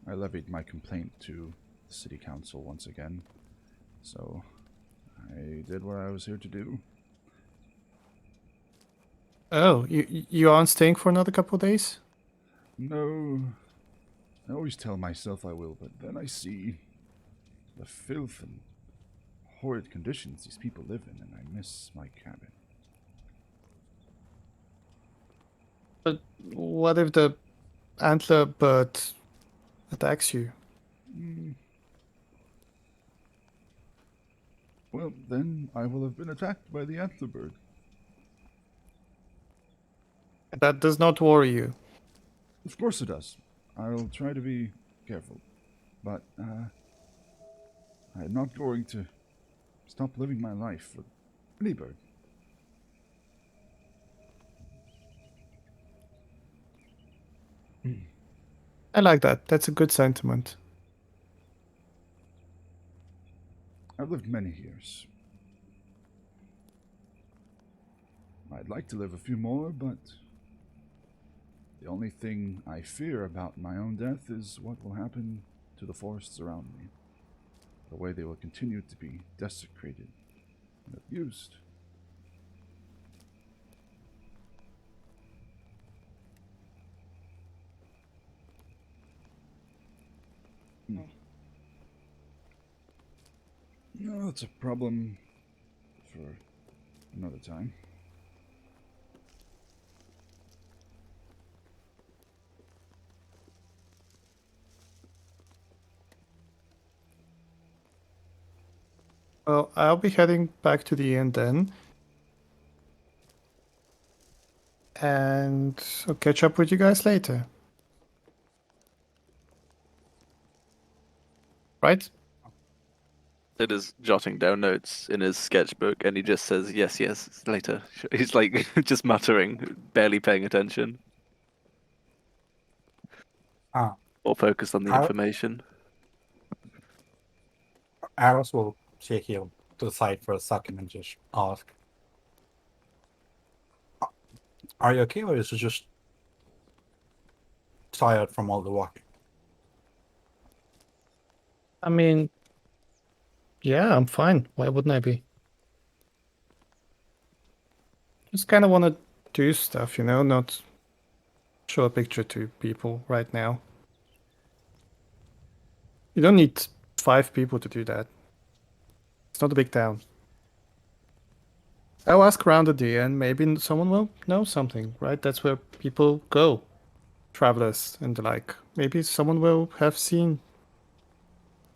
I levied my complaint to the city council once again. So, I did what I was here to do. Oh, you aren't staying for another couple of days? No, I always tell myself I will, but then I see the filth and horrid conditions these people live in, and I miss my cabin. But what if the antler bird attacks you? Well, then I will have been attacked by the antler bird. That does not worry you. Of course it does. I'll try to be careful. But, I'm not going to stop living my life for any bird. I like that. That's a good sentiment. I've lived many years. I'd like to live a few more, but the only thing I fear about my own death is what will happen to the forests around me. The way they will continue to be desecrated and abused. No, that's a problem for another time. Well, I'll be heading back to the inn then. And I'll catch up with you guys later. Right? It is jotting down notes in his sketchbook, and he just says, yes, yes, later. He's like just muttering, barely paying attention Ah, or focused on the How- information. Aros will take you to the side for a second and just ask, are you okay, or is it just tired from all the walking? I mean, yeah, I'm fine. Why wouldn't I be? Just kind of want to do stuff, you know, not show a picture to people right now. You don't need 5 people to do that. It's not a big town. I'll ask around at the end. Maybe someone will know something, right? That's where people go. Travelers and the like. Maybe someone will have seen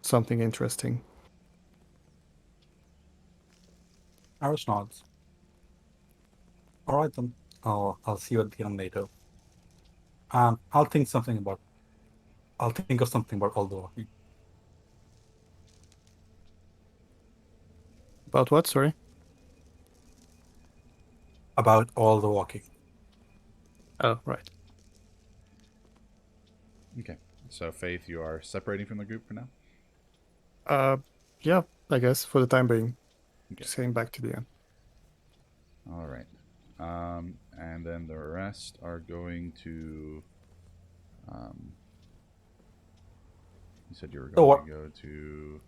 something interesting. Aros nods. All right then. I'll see you at the end later. I'll think of something about all the walking. About what? Sorry. About all the walking. Oh, right. Okay. So, Faith, you are separating from the group for now? Yeah, I guess for the time being. Okay. Just heading back to the end. All right. And then the rest are going to. You said you were So going what- to go to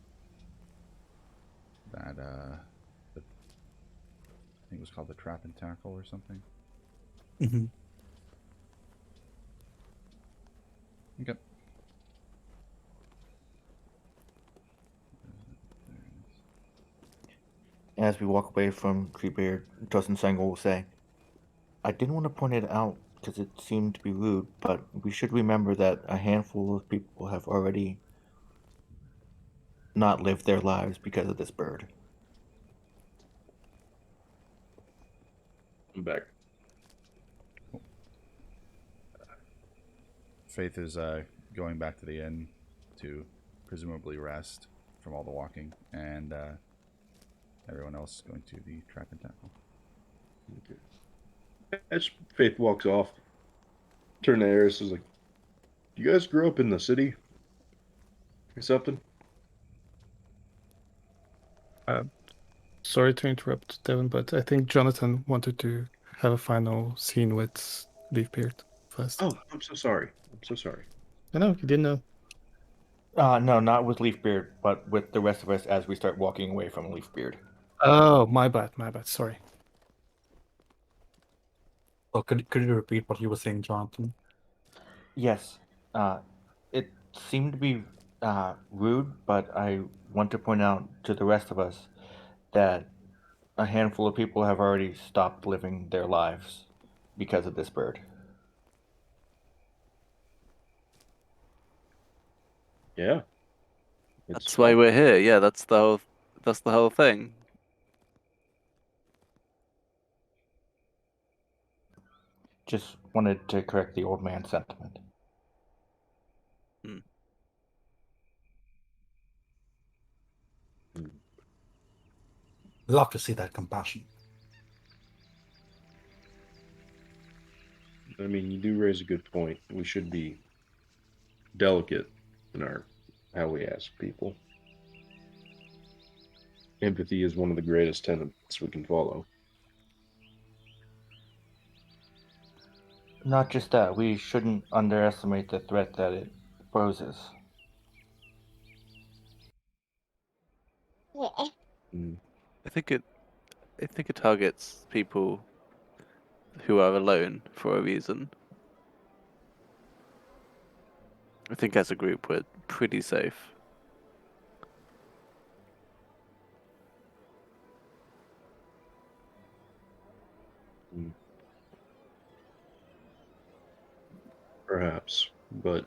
that. I think it was called the Trap and Tackle or something. Mm-hmm. Okay. As we walk away from Treebeard, Justin Sangle will say, I didn't want to point it out because it seemed to be rude, but we should remember that a handful of people have already not lived their lives because of this bird. I'm back. Faith is going back to the inn to presumably rest from all the walking, and everyone else is going to the Trap and Tackle. As Faith walks off, turn to Eris, is like, "You guys grew up in the city or something?" Sorry to interrupt, Devin, but I think Jonathan wanted to have a final scene with Leafbeard first. Oh, I'm so sorry. I'm so sorry. I know, you didn't know. No, not with Leafbeard, but with the rest of us as we start walking away from Leafbeard. Oh, my bad, sorry. So could you repeat what you were saying, Jonathan? Yes, it seemed to be rude, but I want to point out to the rest of us that a handful of people have already stopped living their lives because of this bird. Yeah. That's why we're here. Yeah, that's the whole thing. Just wanted to correct the old man's sentiment. Love to see that compassion. I mean, you do raise a good point. We should be delicate in our how we ask people. Empathy is one of the greatest tenets we can follow. Not just that, we shouldn't underestimate the threat that it poses. Mm. I think it targets people who are alone for a reason. I think as a group we're pretty safe. Mm. Perhaps, but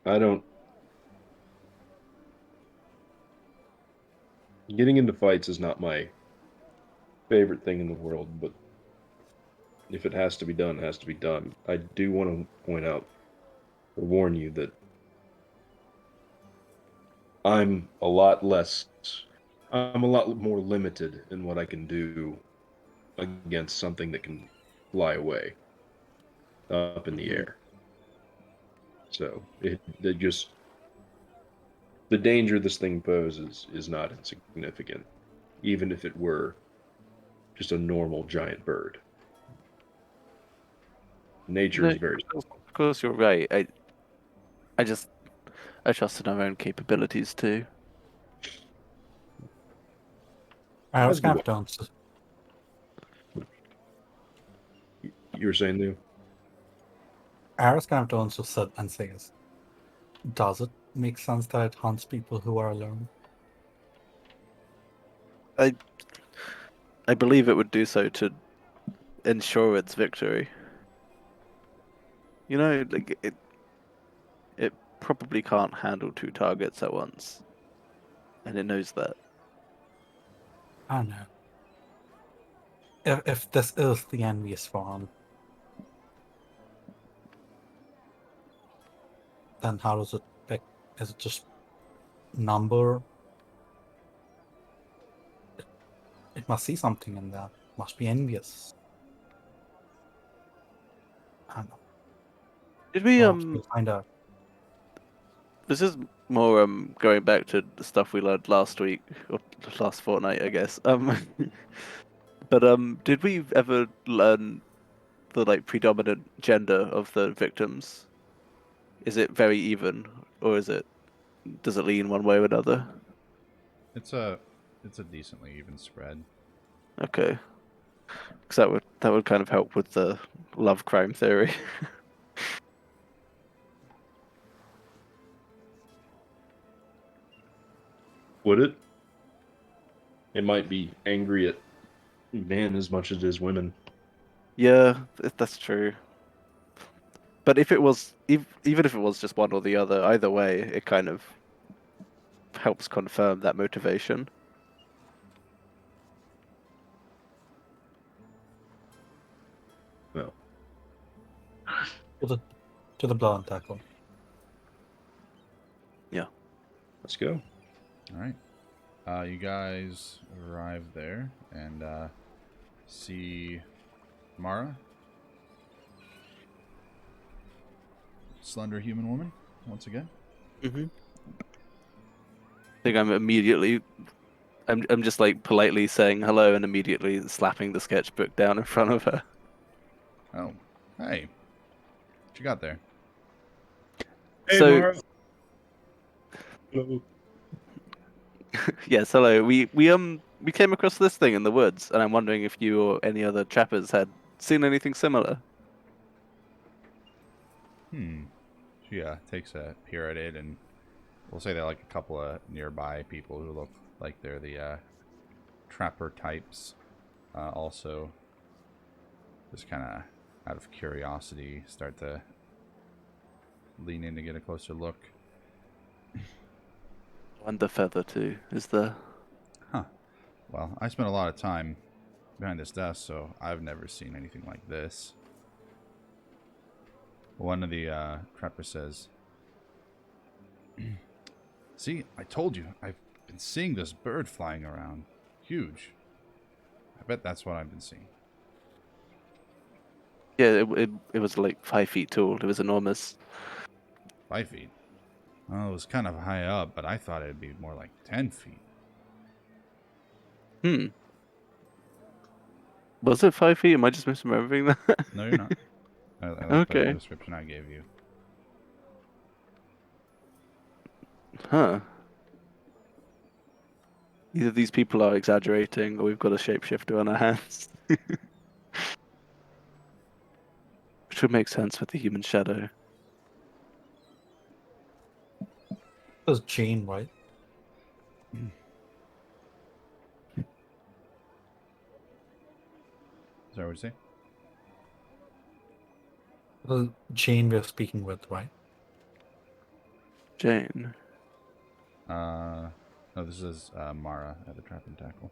I don't. Getting into fights is not my favorite thing in the world, but if it has to be done, it has to be done. I do want to point out or warn you that I'm a lot more limited in what I can do against something that can fly away up in the air. So it just the danger this thing poses is not insignificant, even if it were just a normal giant bird. Nature is very Of course you're right. I trust in our own capabilities too. Aris As kind do of turns to you were saying, Leo. Sid and says, does it make sense that it hunts people who are alone? I believe it would do so to ensure its victory. You know, like it probably can't handle two targets at once, and it knows that. I don't know. If this is the envious farm, then how does it pick? Is it just number It must see something in that. Must be envious. I don't know. Did we We'll find out. This is more going back to the stuff we learned last week or last fortnight, I guess. But did we ever learn the like predominant gender of the victims? Is it very even, or does it lean one way or another? It's a decently even spread. Okay, because that would kind of help with the love crime theory. Would it? It might be angry at men as much as it is women. Yeah, that's true. But if it was, even if it was just one or the other, either way, it kind of helps confirm that motivation. Well, To the blood and tackle. let's go. All right. You guys arrive there and see Mara, slender human woman, once again. Mm-hmm. I think I'm just like politely saying hello and immediately slapping the sketchbook down in front of her. Oh, hey, what you got there? Hey, So- Mara. Hello. Yes, hello. We came across this thing in the woods, and I'm wondering if you or any other trappers had seen anything similar. She takes a peer at it, and we'll say they're like a couple of nearby people who look like they're the trapper types. Also, just kind of out of curiosity, start to lean in to get a closer look. Wonder feather too, is there? Huh. Well, I spent a lot of time behind this desk, so I've never seen anything like this. One of the trappers says, "See, I told you. I've been seeing this bird flying around. Huge. I bet that's what I've been seeing." Yeah, it was like 5 feet tall. It was enormous. 5 feet. Well, it was kind of high up, but I thought it'd be more like 10 feet. Was it 5 feet? Am I just misremembering that? No, you're not. I like Okay. the description I gave you. Huh. Either these people are exaggerating, or we've got a shapeshifter on our hands. Which would make sense with the human shadow. It was Jane, right? Is that what you say? It was Jane we are speaking with, right? Jane. No, this is Mara at the Trap and Tackle.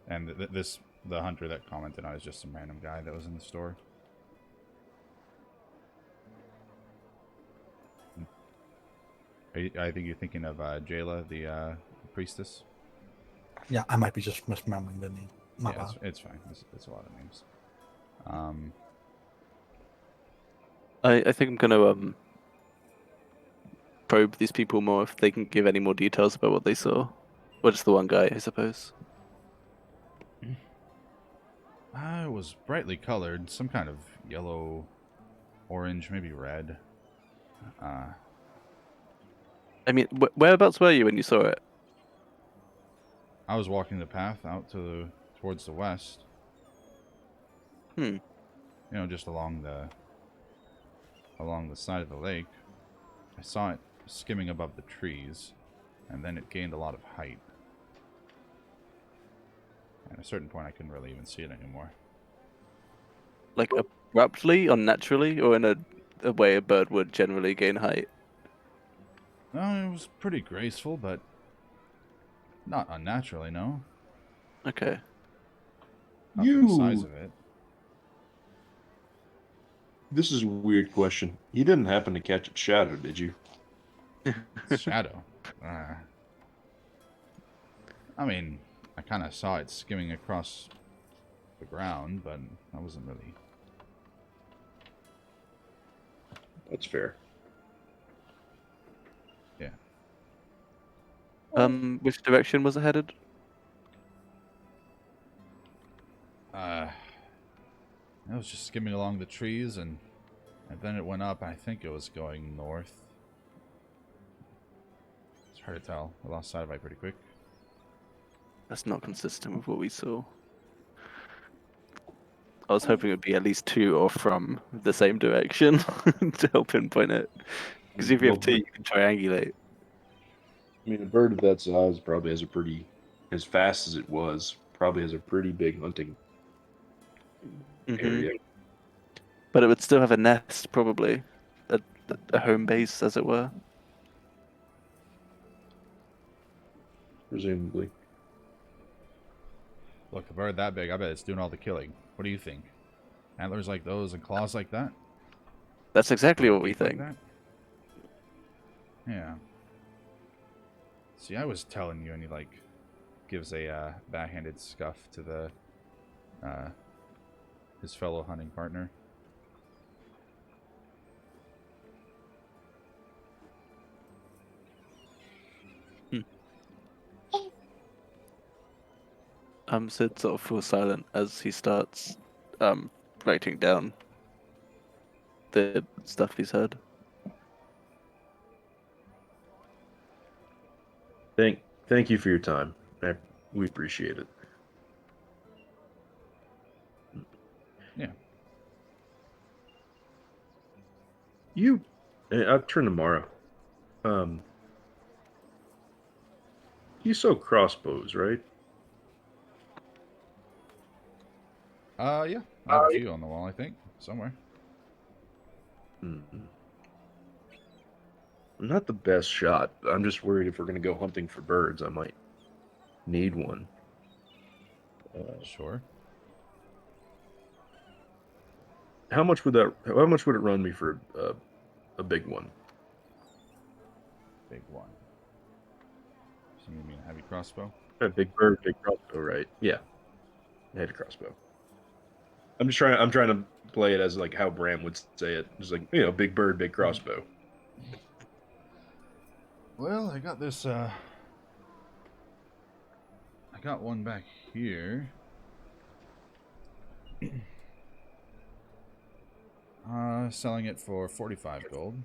And the hunter that commented on is just some random guy that was in the store. I think you're thinking of Jayla, the priestess. Yeah, I might be just misremembering the name. My Yeah, bad. it's fine. It's a lot of names. I think I'm gonna probe these people more if they can give any more details about what they saw. Or just the one guy, I suppose. It was brightly colored, some kind of yellow, orange, maybe red. I mean, whereabouts were you when you saw it? I was walking the path out towards the west. Hmm. You know, just along the side of the lake. I saw it skimming above the trees, and then it gained a lot of height. At a certain point, I couldn't really even see it anymore. Like abruptly, unnaturally, or in a way a bird would generally gain height? No, it was pretty graceful, but not unnaturally, no. Okay. Not for the size of it. This is a weird question. You didn't happen to catch its shadow, did you? Shadow. I mean, I kind of saw it skimming across the ground, but I wasn't really. That's fair. Yeah. Which direction was it headed? It was just skimming along the trees, and then it went up. I think it was going north. It's hard to tell. I lost sight of it pretty quick. That's not consistent with what we saw. I was hoping it would be at least 2 or from the same direction to help pinpoint it. Because if you have 2, you can triangulate. I mean, a bird of that size probably has a pretty, as fast as it was, probably has a pretty big hunting area. But it would still have a nest, probably. A home base, as it were. Presumably. Look, a bird that big, I bet it's doing all the killing. What do you think? Antlers like those and claws like that? That's exactly what we Beak like think. that? Yeah. See, I was telling you, and he like gives a backhanded scuff to the his fellow hunting partner. Sid sort of falls silent as he starts writing down the stuff he's heard. Thank you for your time. We appreciate it. Yeah. I'll turn tomorrow. You sew crossbows, right? Yeah. I have a few on the wall, I think, somewhere. I'm not the best shot. I'm just worried if we're going to go hunting for birds, I might need one. Sure. How much would it run me for a big one? Big one. So you mean a heavy crossbow? A big bird, big crossbow, right? Yeah. I had a crossbow. I'm trying to play it as like how Bram would say it. Just like, big bird, big crossbow. Well, I got this, I got one back here. Selling it for 45 gold.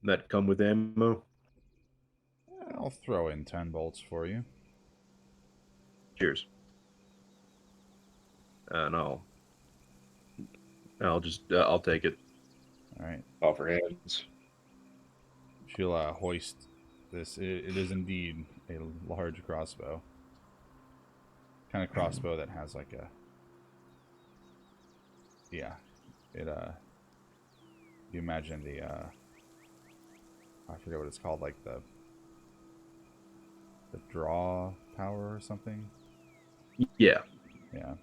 That come with ammo? I'll throw in 10 bolts for you. Cheers. And I'll take it. All right. Offer hands. She'll hoist this. It is indeed a large crossbow. Kind of crossbow that has like a. Yeah, it. You imagine the. I forget what it's called, like the draw power or something. Yeah. Yeah.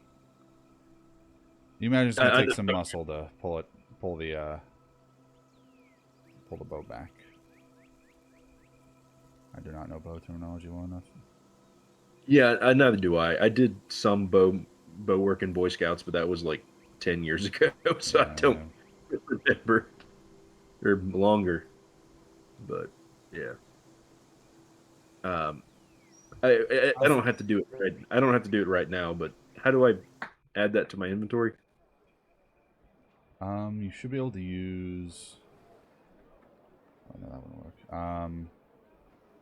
You imagine it's gonna I take some muscle to pull the bow back. I do not know bow terminology well enough. Yeah, neither do I. I did some bow work in Boy Scouts, but that was like 10 years ago, so I don't remember. Or longer. But yeah. I don't have to do it right. I don't have to do it right now, but how do I add that to my inventory? You should be able to use. Oh, no, that wouldn't work.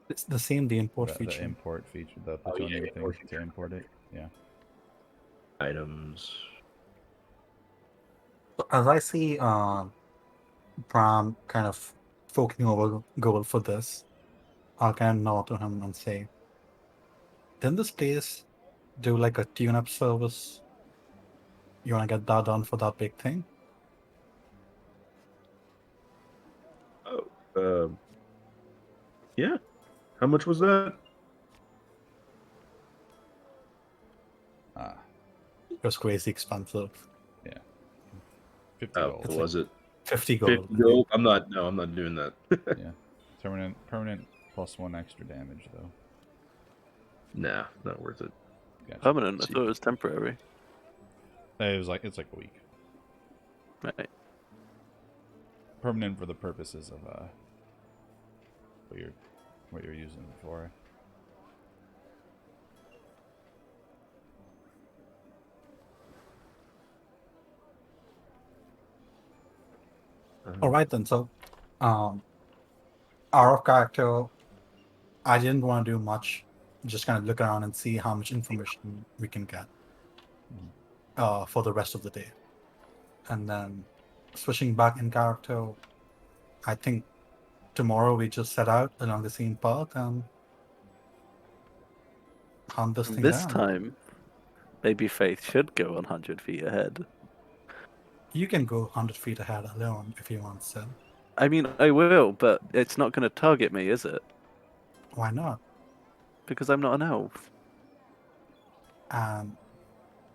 It's the same, the import The feature. import feature, the plutonium thing import to feature. import it. Yeah. Items. So as I see Bram kind of forking over gold for this, I'll kind of nod to him and say, didn't this place do like a tune-up service? You want to get that done for that big thing? Oh, yeah. How much was that? Ah, It was crazy expensive. 50 Oh, gold. was it 50 gold. 50 gold? I'm not doing that. Yeah. Permanent +1 extra damage though. Nah, not worth it. Gotcha. Permanent. I thought it was temporary. It's like a week. Right. Permanent for the purposes of what you're using it for. All right then. So, our character, I didn't want to do much. Just kind of look around and see how much information we can get for the rest of the day, and then switching back in character. I think tomorrow we just set out along the same path and hunt this thing This down. time, maybe Faith should go 100 feet ahead. You can go 100 feet ahead alone if you want, Sid. I mean, I will, but it's not going to target me, is it? Why not? Because I'm not an elf. And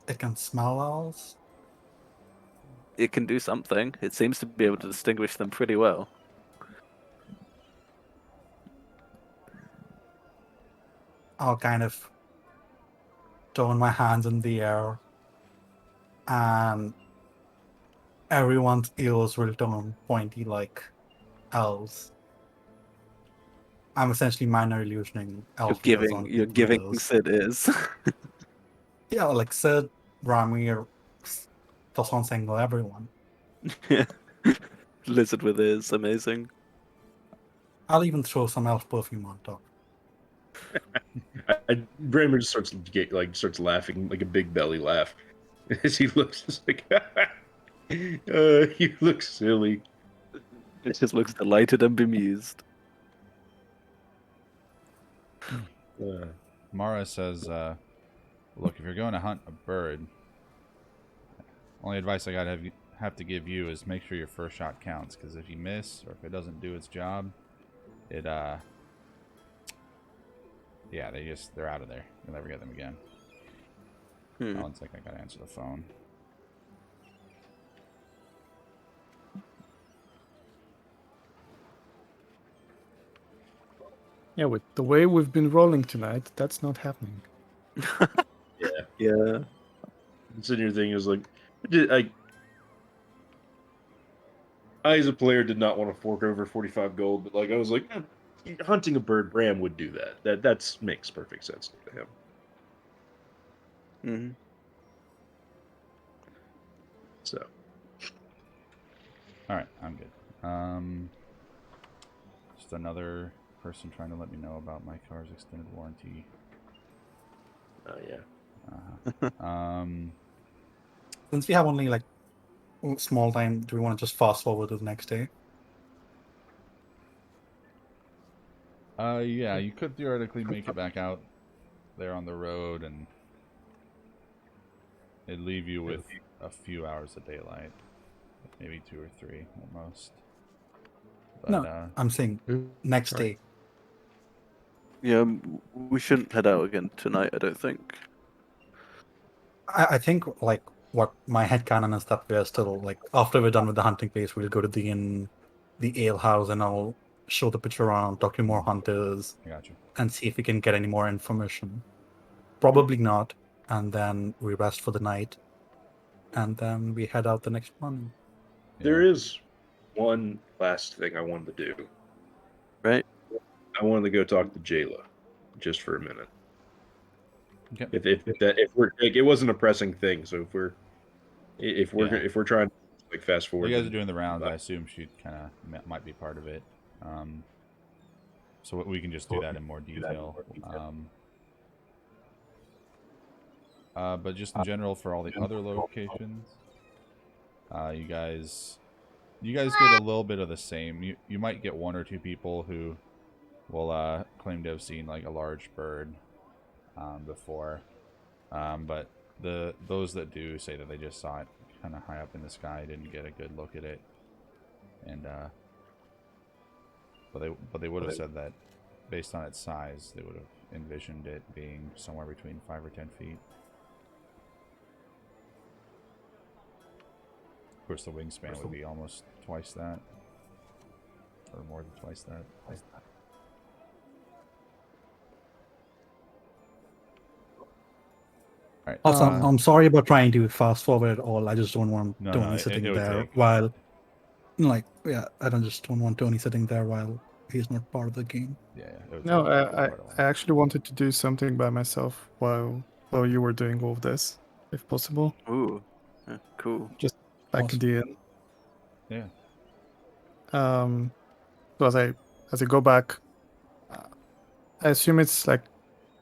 it can smell owls. It can do something. It seems to be able to distinguish them pretty well. I'll kind of turn my hands in the air, and everyone's ears will turn pointy like owls. I'm essentially minor illusioning elf ears on You're people's giving ears. Sid is. Yeah, like Sid, Ramir, Toson Single, everyone. Lizard with ears, amazing. I'll even throw some elf perfume on top. Bramer just starts laughing like a big belly laugh as he looks just like you look silly. It just looks delighted and bemused. Mara says, look, if you're going to hunt a bird, only advice I have to give you is make sure your first shot counts, because if you miss or if it doesn't do its job, yeah, they're out of there. You'll never get them again. Hmm. One second, I gotta answer the phone. Yeah, with the way we've been rolling tonight, that's not happening. Yeah. Sitting here thinking, is like, I as a player did not want to fork over 45 gold, but like I was like, hunting a bird, Bram would do that. That makes perfect sense to him. Mm-hmm. So. All right, I'm good. Just another person trying to let me know about my car's extended warranty. Oh yeah. Since we have only like small time, do we want to just fast forward to the next day? Yeah, you could theoretically make it back out there on the road, and it'd leave you with a few hours of daylight, maybe 2 or 3 at most. But, No, I'm saying next Sorry. day. Yeah, we shouldn't head out again tonight, I don't think. I think like what my headcanon is that we're still like after we're done with the hunting place, we'll go to the inn, the ale house, and I'll show the picture around, talk to more hunters, I got you. and see if we can get any more information. Probably not, and then we rest for the night, and then we head out the next morning. There Yeah. is one last thing I wanted to do. Right? I wanted to go talk to Jayla just for a minute. Okay. If we're like, it wasn't a pressing thing, so if we're Yeah. trying to like fast forward, You guys are then- doing the rounds. I assume she kind of might be part of it. So we can just do that in more detail. But just in general, for all the other locations, you guys get a little bit of the same. You might get 1 or 2 people who will claim to have seen like a large bird before, but those that do say that they just saw it kind of high up in the sky, didn't get a good look at it, and but they would have said that based on its size, they would have envisioned it being somewhere between 5 or 10 feet. Of course, the wingspan would be almost twice that, or more than twice that. All right. Also, Uh, I'm sorry about trying to fast forward it all. I just don't want No, Tony no, it sitting would there take- while, like, yeah, I don't want Tony sitting there while he's not part of the game. Yeah, it would no, take I quite a while. actually wanted to do something by myself while you were doing all of this, if possible. Ooh, cool. Just back Awesome. at the end. Yeah. So as I go back, I assume it's like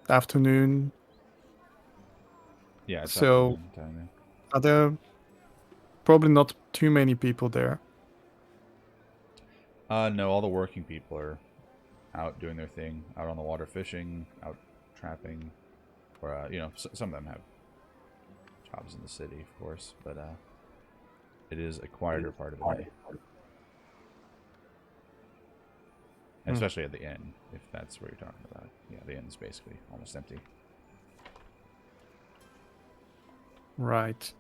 afternoon. Yeah, it's So- afternoon time, yeah. Are there probably not too many people there? No, all the working people are out doing their thing, out on the water fishing, out trapping, or some of them have jobs in the city, of course, but it is a quieter part of the day, and especially at the inn, if that's what you're talking about. Yeah, the inn's basically almost empty. Right.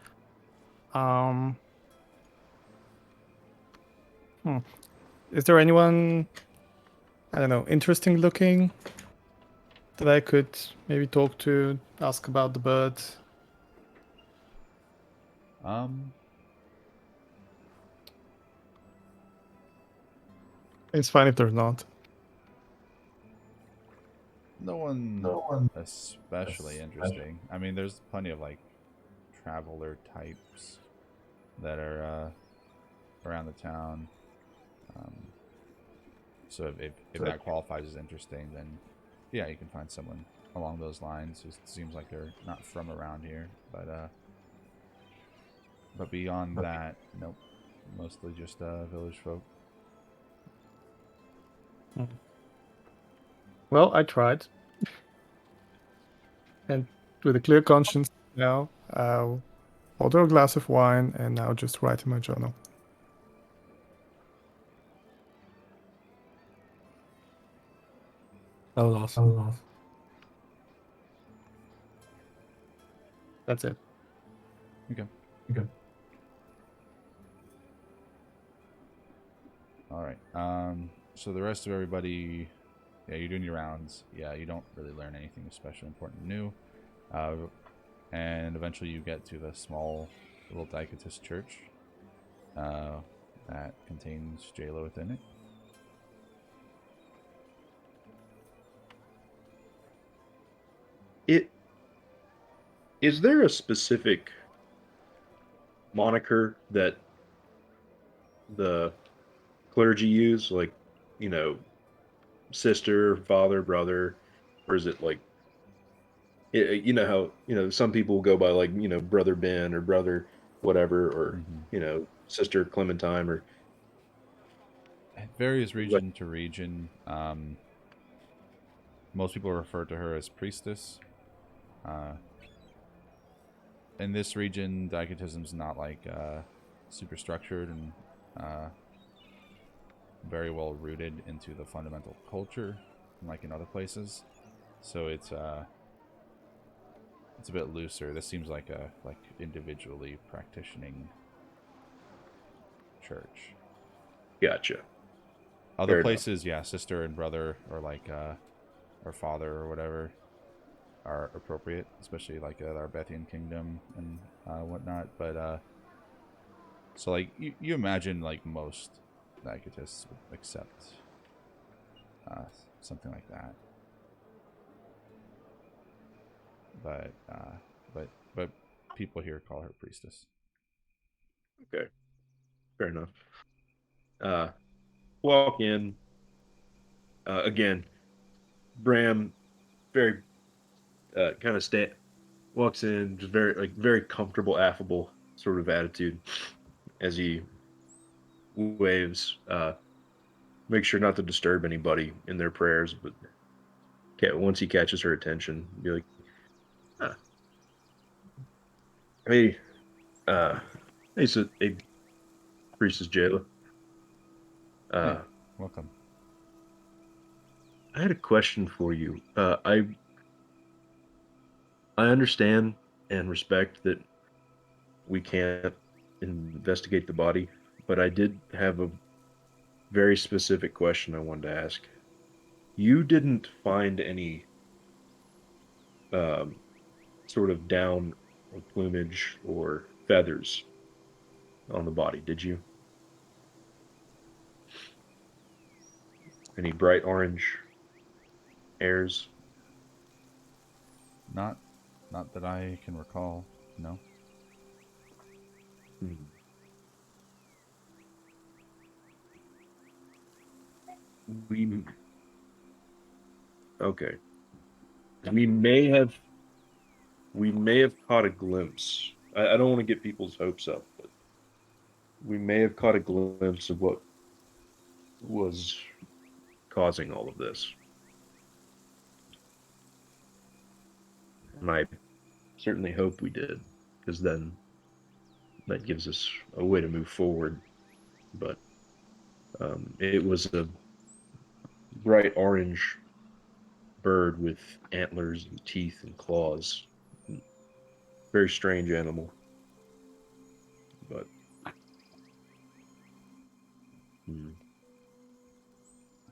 Is there anyone, I don't know, interesting looking that I could maybe talk to, ask about the bird? It's fine if there's not. No one especially interesting. I mean, there's plenty of like traveler types that are around the town. So if that qualifies as interesting, then yeah, you can find someone along those lines. It seems like they're not from around here, but beyond that, nope. Mostly just village folk. Well, I tried. And with a clear conscience now, I'll order a glass of wine and now just write in my journal. That was awesome. That's it. Okay. All right. So the rest of everybody, yeah, you're doing your rounds. Yeah, you don't really learn anything special, important, new. And eventually you get to the small little Dicatus church that contains Jayla within it. Is there a specific moniker that the clergy use, like, sister, father, brother, or is it like, how some people go by like brother Ben or brother whatever, or sister Clementine, or It varies region to region. Most people refer to her as priestess. In this region, Dicatism's not like super structured and very well rooted into the fundamental culture, like in other places. So it's a bit looser. This seems like a individually practicing church. Gotcha. Other Fair places, yeah, sister and brother, or like or father or whatever, are appropriate, especially like our Bethian kingdom and whatnot. But so like you imagine like most Nicatists would accept something like that. But people here call her priestess. Okay, fair enough. Walk in. Again, Bram, very kind of walks in, just very comfortable, affable sort of attitude as he waves. Make sure not to disturb anybody in their prayers, but once he catches her attention, be like, hey, hey, Priestess Jayla. Hey, welcome. I had a question for you. I understand and respect that we can't investigate the body, but I did have a very specific question I wanted to ask. You didn't find any sort of down or plumage or feathers on the body, did you? Any bright orange hairs? Not that I can recall. No. Hmm. We okay. We may have caught a glimpse. I don't want to get people's hopes up, but we may have caught a glimpse of what was causing all of this. And I certainly hope we did, because then that gives us a way to move forward. But it was a bright orange bird with antlers and teeth and claws. Very strange animal. But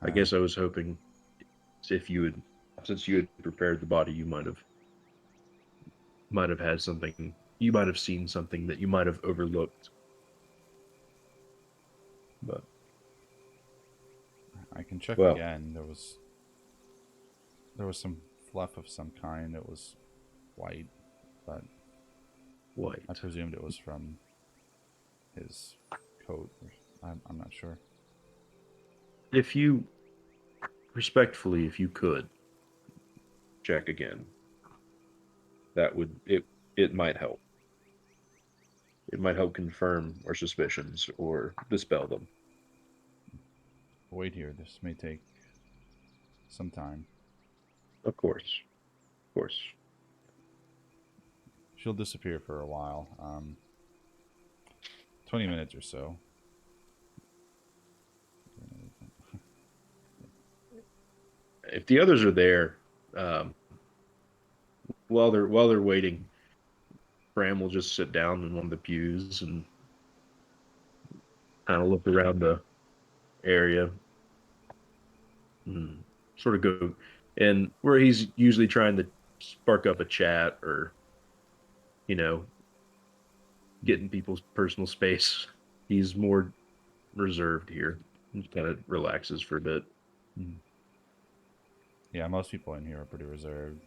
I guess I was hoping if you had, since you had prepared the body, you might have had something. You might have seen something that you might have overlooked. But I can check Well. again. There was some fluff of some kind. It was white, but white. I presumed it was from his coat. I'm not sure. If you, respectfully, if you could check again, that would it might help. It might help confirm our suspicions or dispel them. Wait here. This may take some time. Of course. Of course. She'll disappear for a while. 20 minutes or so. If the others are there, while they're waiting, Bram will just sit down in one of the pews and kind of look around the area, and sort of go, and where he's usually trying to spark up a chat or, get in people's personal space, he's more reserved here. He kind of relaxes for a bit. Yeah, most people in here are pretty reserved.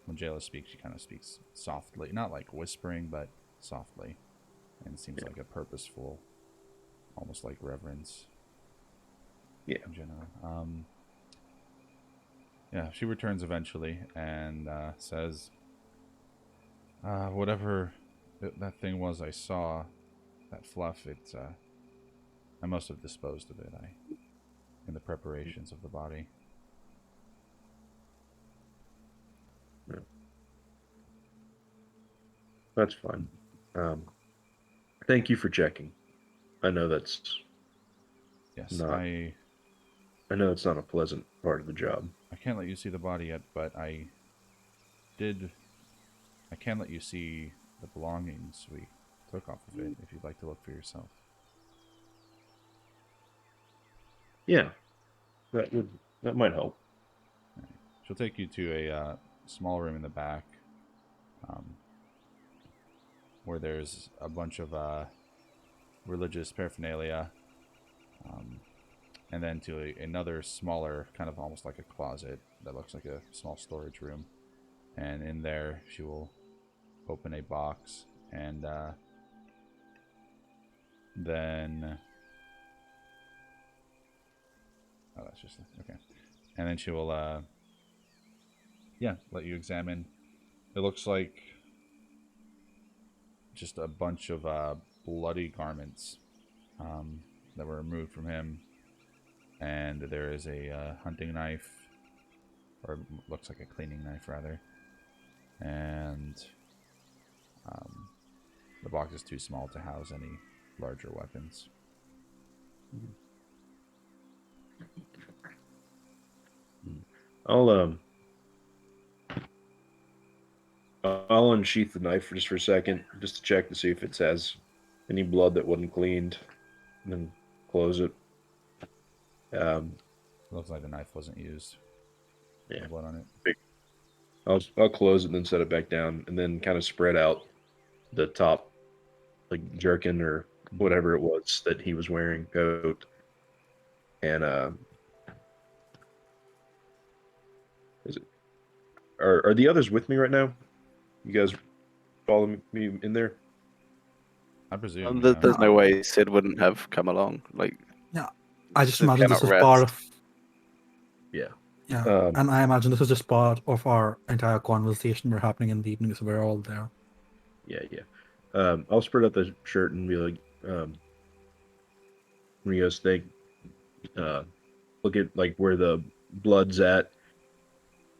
When Jayla speaks, she kind of speaks softly, not like whispering, but softly, and it seems like a purposeful, almost like reverence. Yeah. In general. Yeah, she returns eventually and says, "Whatever that thing was I saw, that fluff, I must have disposed of it. In the preparations of the body." That's fine. Thank you for checking. I know that's Yes, not. I know it's not a pleasant part of the job. I can't let you see the body yet, but I can let you see the belongings we took off of it if you'd like to look for yourself. Yeah, that might help. She'll take you to a small room in the back, where there's a bunch of religious paraphernalia, and then to another smaller, kind of almost like a closet that looks like a small storage room. And in there, she will open a box, and then... Oh, that's just... Okay. And then she will, let you examine. It looks like just a bunch of bloody garments that were removed from him. And there is a hunting knife, or it looks like a cleaning knife, rather. And the box is too small to house any larger weapons. I'll unsheath the knife just for a second, just to check to see if it has any blood that wasn't cleaned, and then close it. Looks like the knife wasn't used. Yeah. No blood on it. I'll close it and then set it back down, and then kind of spread out the top, like jerkin or whatever it was that he was wearing, coat, and is it? Are the others with me right now? You guys follow me in there? I presume. There's no way Sid wouldn't have come along. Like, I just Sid imagine this cannot was part rest. of. Yeah. Yeah, Um, and I imagine this is just part of our entire conversation we're happening in the evening, so we're all there. Yeah. I'll spread out the shirt and be like, when you guys think, look at like where the blood's at,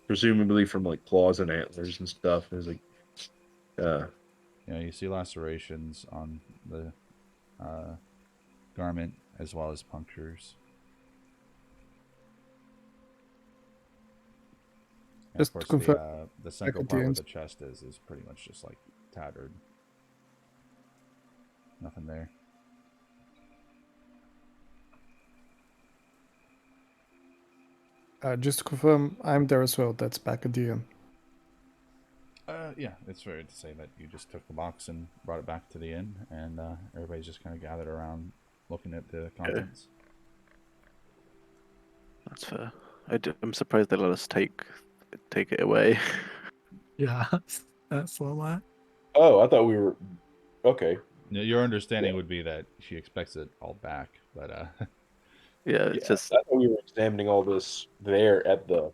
presumably from like claws and antlers and stuff. And it's like, You see lacerations on the garment as well as punctures. And Just of to course, confirm, the central part where Acadians. the chest is pretty much just like tattered. Nothing there. Just to confirm, I'm there as well. That's Bacadian. Yeah, it's fair to say that you just took the box and brought it back to the inn, and everybody's just kind of gathered around looking at the contents. That's fair. I'm surprised they let us take it away. Yeah, that's all that. oh, I thought we were okay. Now, your understanding would be that she expects it all back, but Yeah, it's Yeah, just I thought we were examining all this there at the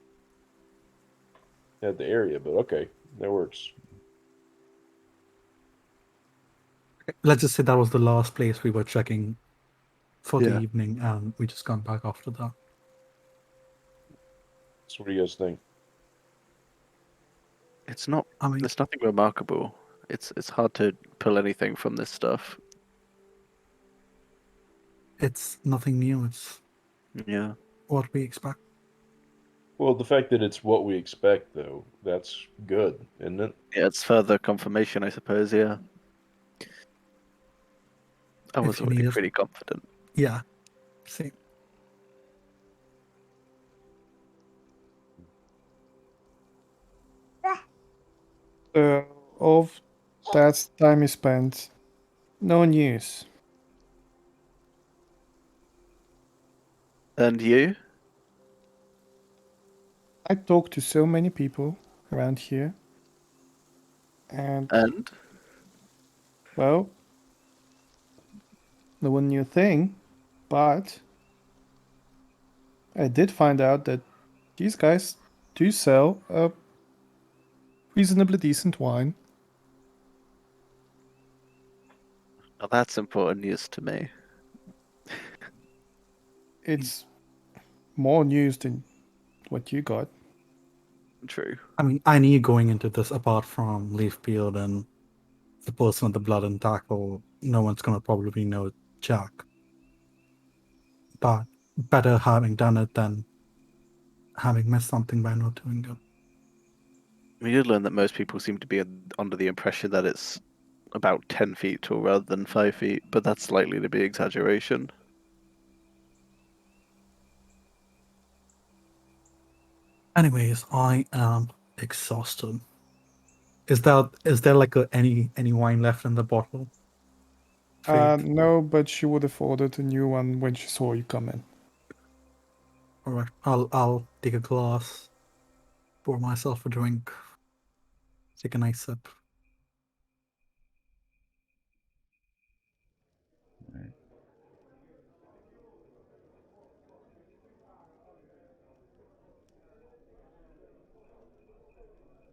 area, but okay, that works. Let's just say that was the last place we were checking for the Yeah. evening, and we just got back after that. So what do you guys think? it's not. I mean, There's nothing remarkable. It's hard to pull anything from this stuff. it's nothing new. It's Yeah. what we expect. Well, the fact that it's what we expect, though, that's good, isn't it? Yeah, it's further confirmation, I suppose. Yeah. I If was you already need us- pretty confident. Yeah, same. Of that time is spent, no news. And you? I talk to so many people around here, and And well, no one knew a thing, but I did find out that these guys do sell a reasonably decent wine. well, that's important news to me. It's more news than what you got. True. I mean, I knew going into this, apart from Leaffield and the person with the blood and tackle, no one's gonna probably know Jack. But better having done it than having missed something by not doing it. We did learn that most people seem to be under the impression that it's about 10 feet tall rather than 5 feet, but that's likely to be exaggeration. Anyways, I am exhausted. Is there like any wine left in the bottle? Faith? No, but she would have ordered a new one when she saw you come in. All right, I'll take a glass, pour myself a drink, take a nice sip. Right.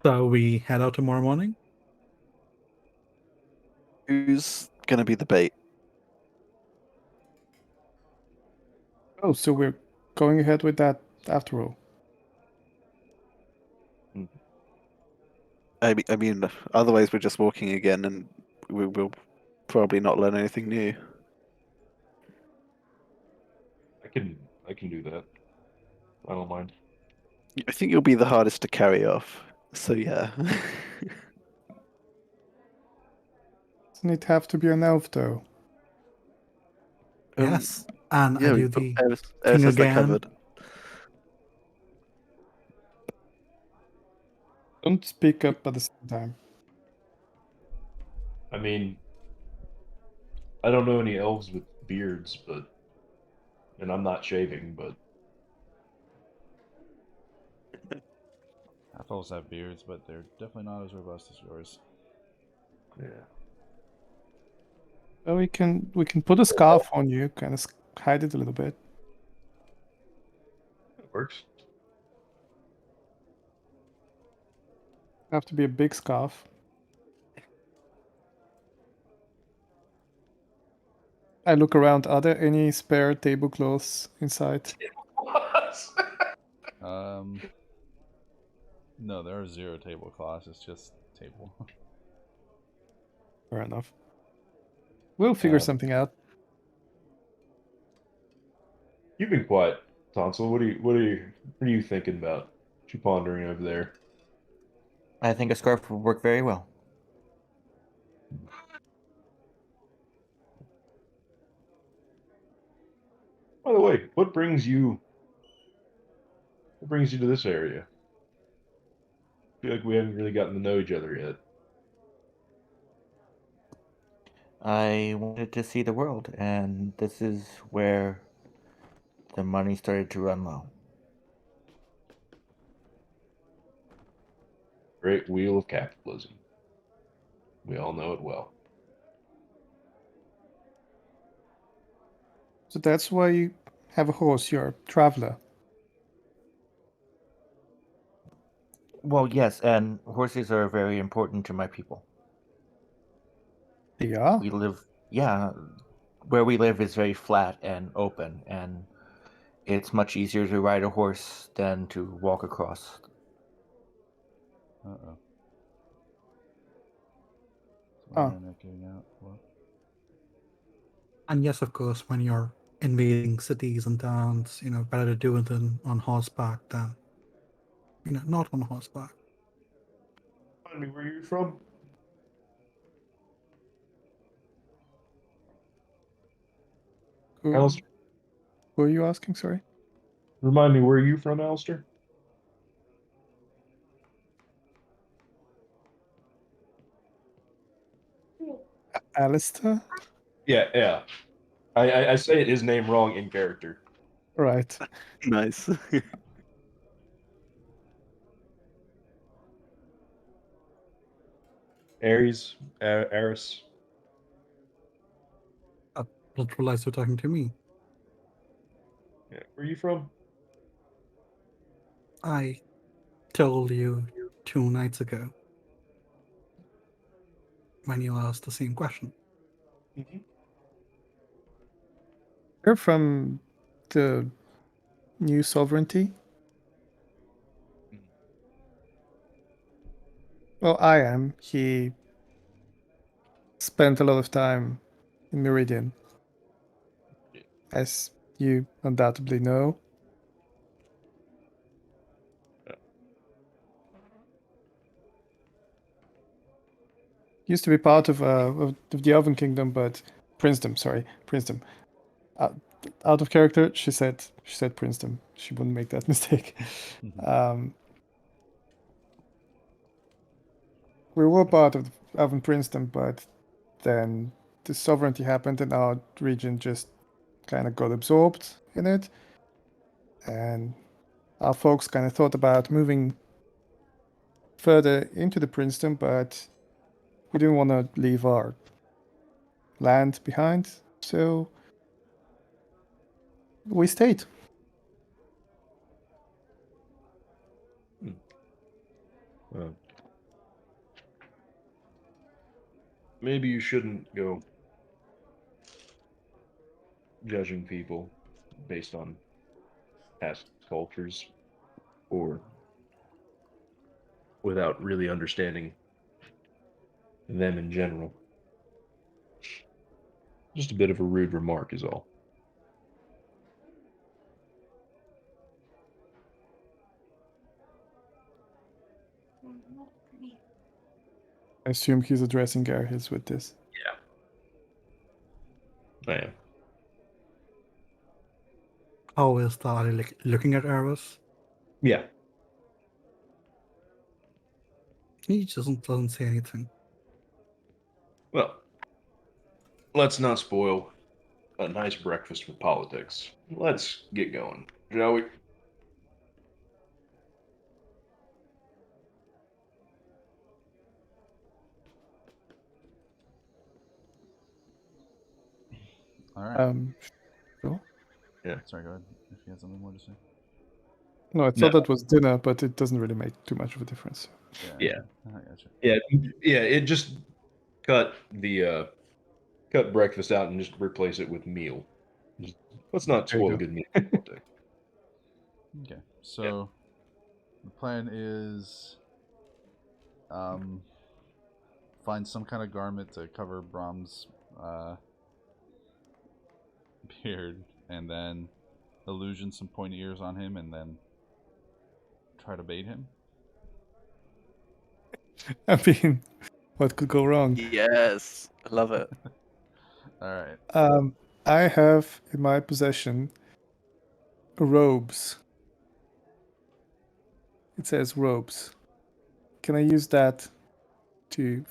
So we head out tomorrow morning. Who's gonna be the bait? Oh, so we're going ahead with that after all. I mean, otherwise we're just walking again, and we will probably not learn anything new. I can do that. I don't mind. I think you'll be the hardest to carry off. So yeah. Doesn't it have to be an elf, though? Yes, and Yeah, I we do put the Eris thing has that again. covered. Don't speak up at the same time. I mean, I don't know any elves with beards, and I'm not shaving, but Half elves have beards, but they're definitely not as robust as yours. yeah. Well, we can put a scarf on you, kind of hide it a little bit. It works. Have to be a big scarf. I look around. Are there any spare tablecloths inside? No, there are 0 tablecloths. It's just table. Fair enough. We'll figure Uh, something out. You've been quiet, Tonsil. What are you thinking about? What you pondering over there? I think a scarf would work very well. By the way, what brings you to this area? I feel like we haven't really gotten to know each other yet. I wanted to see the world, and this is where the money started to run low. Great wheel of capitalism. We all know it well. So that's why you have a horse. You're a traveler. Well, yes, and horses are very important to my people. They are. We live, yeah, where we live is very flat and open, and it's much easier to ride a horse than to walk across. Uh-oh. Is my Oh. internet getting out? What? And yes, of course, when you're invading cities and towns, better to do it on horseback than, not on horseback. Remind me where you're from? Who, Alistair? who are you asking? Sorry. Remind me where are you from, Alistair? Alistair? Yeah. I say his name wrong in character. Right. Nice. Ares, Aris. I didn't realize you're talking to me. Yeah. Where are you from? I told you 2 nights ago when you asked the same question. Mm-hmm. You're from the New Sovereignty? Well, I am. He spent a lot of time in Meridian, as you undoubtedly know. Used to be part of the Elven Kingdom, but Princedom. Sorry, Princedom. Out of character, she said Princedom. She wouldn't make that mistake. We were part of Elven Princedom, but then the sovereignty happened, and our region just kind of got absorbed in it. And our folks kind of thought about moving further into the princedom, but we didn't want to leave our land behind, so we stayed. Maybe you shouldn't go judging people based on past cultures or without really understanding them in general. Just a bit of a rude remark is all. I assume he's addressing Garhis with this. I am. How is that? Are you looking at Eris? Yeah. He doesn't say anything. Well, let's not spoil a nice breakfast with politics. Let's get going, shall we? All right. Sure. Sorry, go ahead. If you had something more to say. No, I thought that was dinner, but it doesn't really make too much of a difference. Yeah. I gotcha. Yeah. It just cut the cut breakfast out and just replace it with meal. Let's not There you spoil a go. good meal. Okay, so the plan is find some kind of garment to cover Brahm's beard, and then illusion some pointy ears on him, and then try to bait him. I mean, what could go wrong? Yes, I love it. All right. I have in my possession robes. It says robes. Can I use that to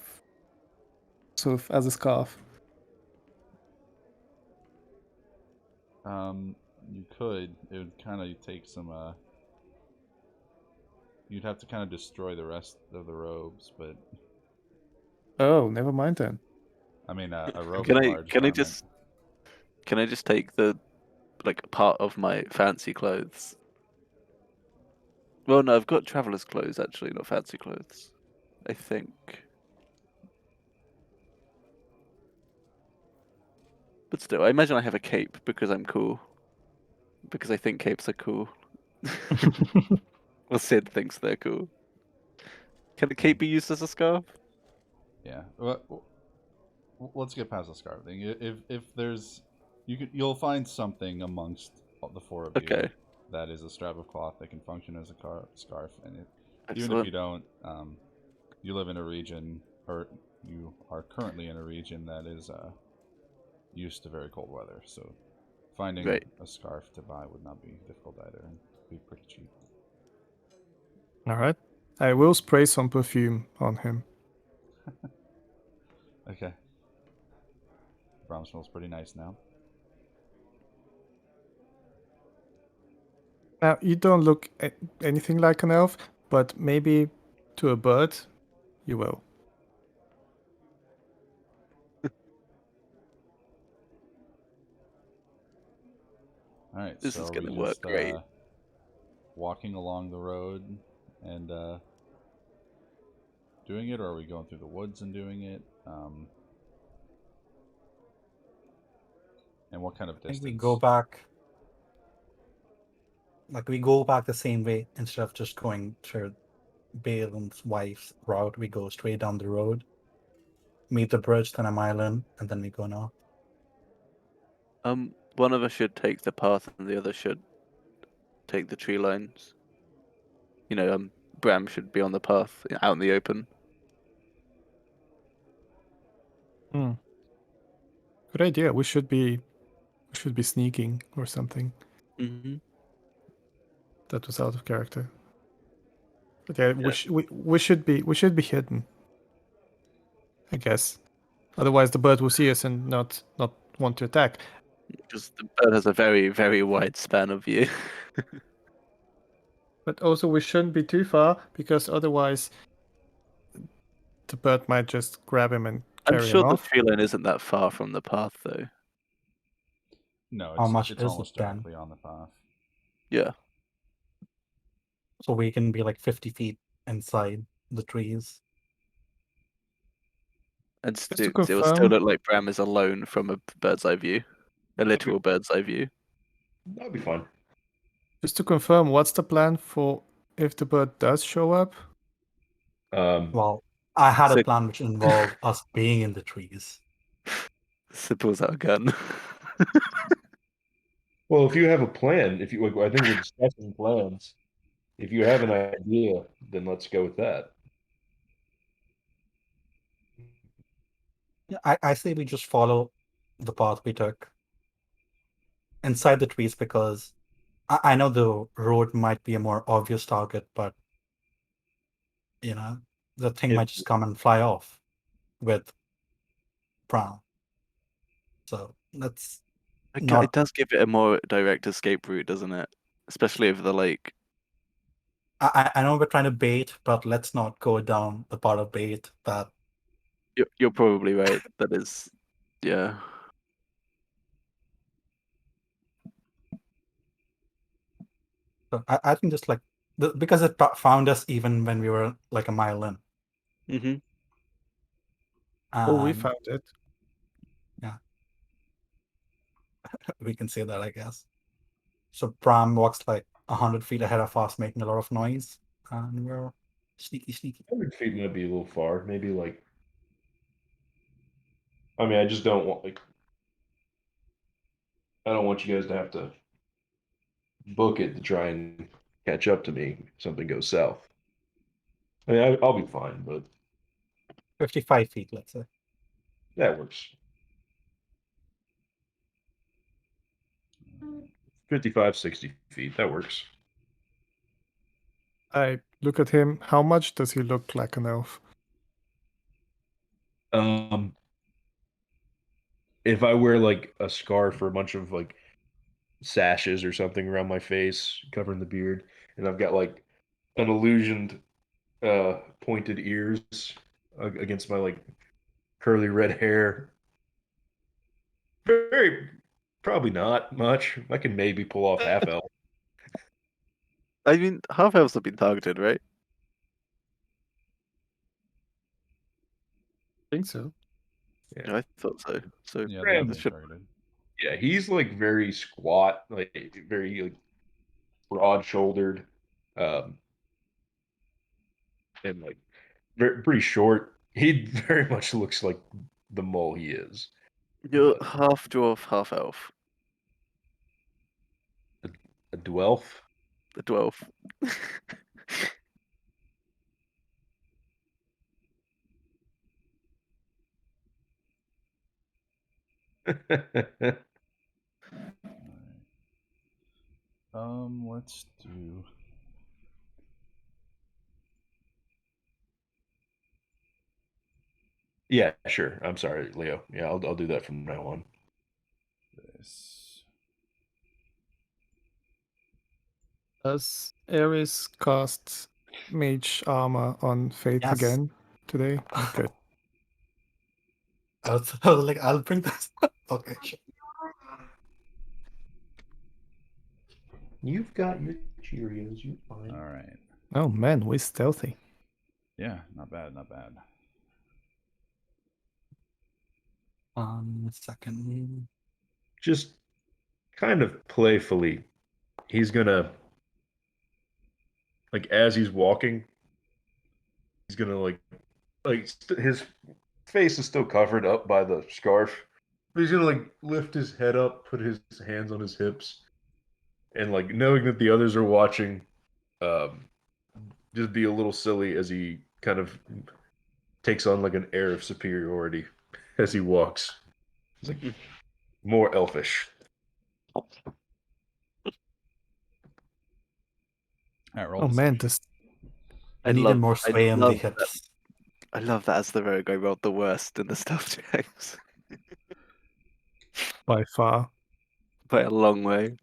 sort of as a scarf? You could. It would kind of take some. You'd have to kind of destroy the rest of the robes, but Oh, never mind then. I mean, a robe Can is a I large can I garment. just take the part of my fancy clothes? Well, no, I've got traveler's clothes actually, not fancy clothes. I think. But still, I imagine I have a cape because I'm cool. Because I think capes are cool. Well, Sid thinks they're cool. Can the cape be used as a scarf? Yeah. Let's get past the scarf thing. If there's, you'll find something amongst the four of you Okay. that is a strap of cloth that can function as a scarf, and even if Excellent. you don't, you live in a region, or you are currently in a region that is used to very cold weather, so finding Right. a scarf to buy would not be difficult either, and be pretty cheap. All right. I will spray some perfume on him. Okay. Brom smells pretty nice now. Now, you don't look anything like an elf, but maybe to a bird, you will. All right, This so is are we gonna work just great. walking along the road and doing it, or are we going through the woods and doing it? And what kind of I think distance? we go back. Like we go back the same way instead of just going through Balin's wife's route. We go straight down the road, meet the bridge, then a mile in, and then we go north. One of us should take the path, and the other should take the tree lines. You know, Bram should be on the path, out in the open. Good idea. We should be sneaking or something. Mm-hmm. That was out of character. But yeah, Yeah. we should be hidden. I guess. Otherwise, the bird will see us and not want to attack. Because the bird has a very, very wide span of view. But also, we shouldn't be too far because otherwise, the bird might just grab him and I'm carry sure him the off. tree line isn't that far from the path, though. No, How much it's is almost it then? directly on the path. Yeah. So we can be like 50 feet inside the trees. And Just to it will still confirm, look like Bram is alone from a bird's eye view. A literal bird's eye view. That'd be fine. what's the plan for if the bird does show up? Well, I had a So- plan which involved us being in the trees. Sid pulls out a gun. Well, if you have a plan, if you, I think we're discussing plans. If you have an idea, then let's go with that. Yeah, I say we just follow the path we took inside the trees because I know the road might be a more obvious target, but you know, the thing If- might just come and fly off with Prom. So that's not. It does give it a more direct escape route, doesn't it? Especially over the lake. I know we're trying to bait, but let's not go down the part of bait that. You're probably right. That is, yeah. So I think just like because it found us even when we were like a mile in. Mm-hmm. Oh, we And found it. we can say that, I guess. So Pram walks like 100 feet ahead of us, making a lot of noise, and we're sneaky. 100 feet might be a little far. Maybe like. I mean, I just don't want like. I don't want you guys to have to book it to try and catch up to me if something goes south. I mean, I'll be fine, but 55 feet, let's say. that works. 55, 60 feet. That works. I look at him. How much does he look like an elf? If I wear like a scarf or a bunch of like sashes or something around my face, covering the beard, and I've got like an illusioned pointed ears against my like curly red hair. Very probably not much. I can maybe pull off half elf. I mean, half elves have been targeted, right? I think so. Yeah. I thought so. So Yeah, Yeah, they've this been should. targeted. Yeah, he's like very squat, like very like broad shouldered, and like pretty short. He very much looks like the mole he is. You're But half dwarf, half elf. a dwelf. The dwarf. Let's do. Yeah, sure. I'm sorry, Leo. Yeah, I'll do that from now on. This. Does Ares cast mage armor on Faith Yes. again today? Good. I was like, I'll bring this. Okay, sure. You've got your Cheerios. You fine. All right. Oh man, we're stealthy. Yeah, not bad, not bad. A second. Just kind of playfully, he's gonna like as he's walking, he's gonna his face is still covered up by the scarf, but he's gonna like lift his head up, put his hands on his hips, and like knowing that the others are watching, just be a little silly as he kind of takes on like an air of superiority as he walks. It's like more elfish. All right, roll. Oh man, deception. this I needed more sway in the love that. hips. I love that as the rogue. I rolled the worst in the stealth checks by far. by a long way.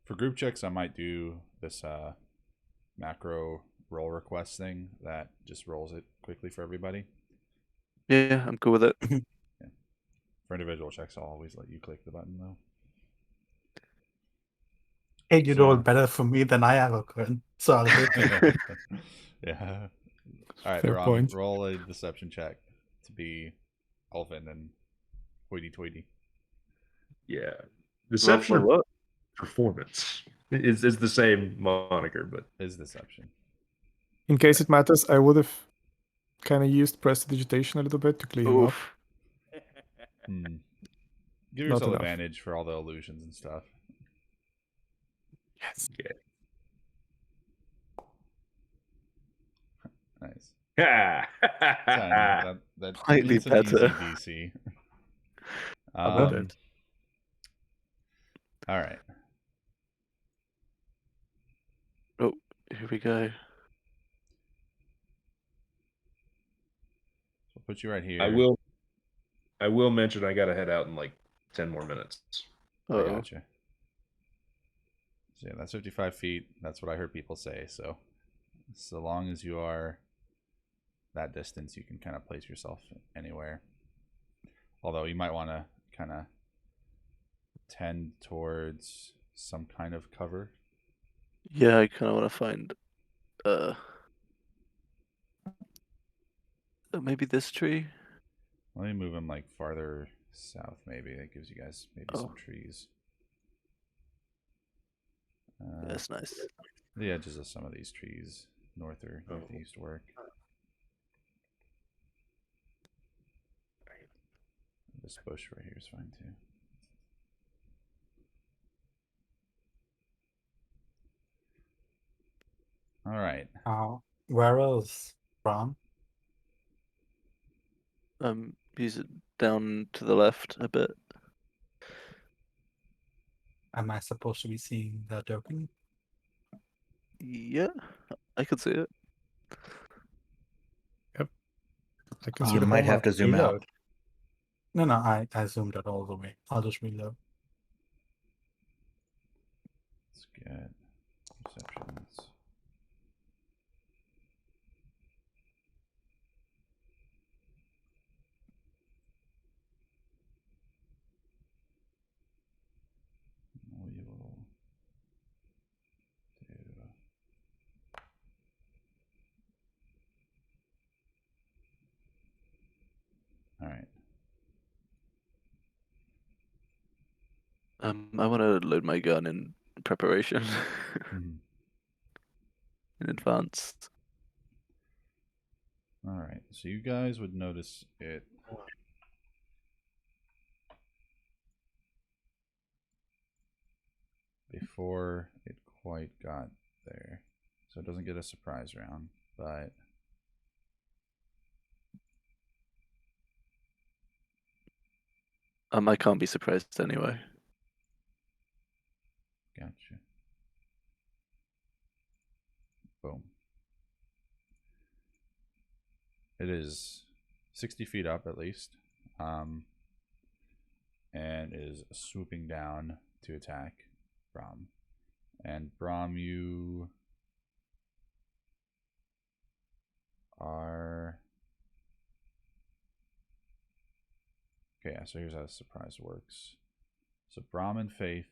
For group checks, I might do this macro roll request thing that just rolls it quickly for everybody. Yeah, I'm cool with it. For individual checks, I'll always let you click the button though. Hey, you So- rolled better for me than I ever could. So I'll take it. Yeah. All right, Fair Ron, point. roll a deception check to be Elvin and hoity-toity. Yeah, deception Roll or what? performance is the same moniker, but Is deception. In case it matters, I would have kind of used prestidigitation a little bit to clean him up. Oof. Give Not yourself enough. advantage for all the illusions and stuff. Yes. Nice. yeah. 10. That Slightly it's an easy better. DC. About it. All right. Here we go. So I'll put you right here. I will mention I gotta head out in like 10 more minutes. I Oh, gotcha. So yeah, that's 55 feet. That's what I heard people say. So long as you are that distance, you can kind of place yourself anywhere. Although you might want to kind of tend towards some kind of cover. yeah. I kind of want to find maybe this tree. Let me move him like farther south. Maybe that gives you guys maybe some Oh. trees. That's nice. The edges of some of these trees, north or northeast, work. This bush right here is fine too. All right. Where is Bron? Use it down to the left a bit. Am I supposed to be seeing the token? Yeah, I could see it. I can see You the might have to zoom out. Reload. No, I zoomed it all the way. I'll just reload. Let's get perceptions. We will do. All right. I want to load my gun in preparation Mhm. in advance. All right. So you guys would notice it. Before it quite got there. So it doesn't get a surprise round, but I can't be surprised anyway. gotcha. Boom. It is 60 feet up at least. And is swooping down to attack Brahm. And Brahm, you are... Okay, so here's how surprise works. So Brahm and Faith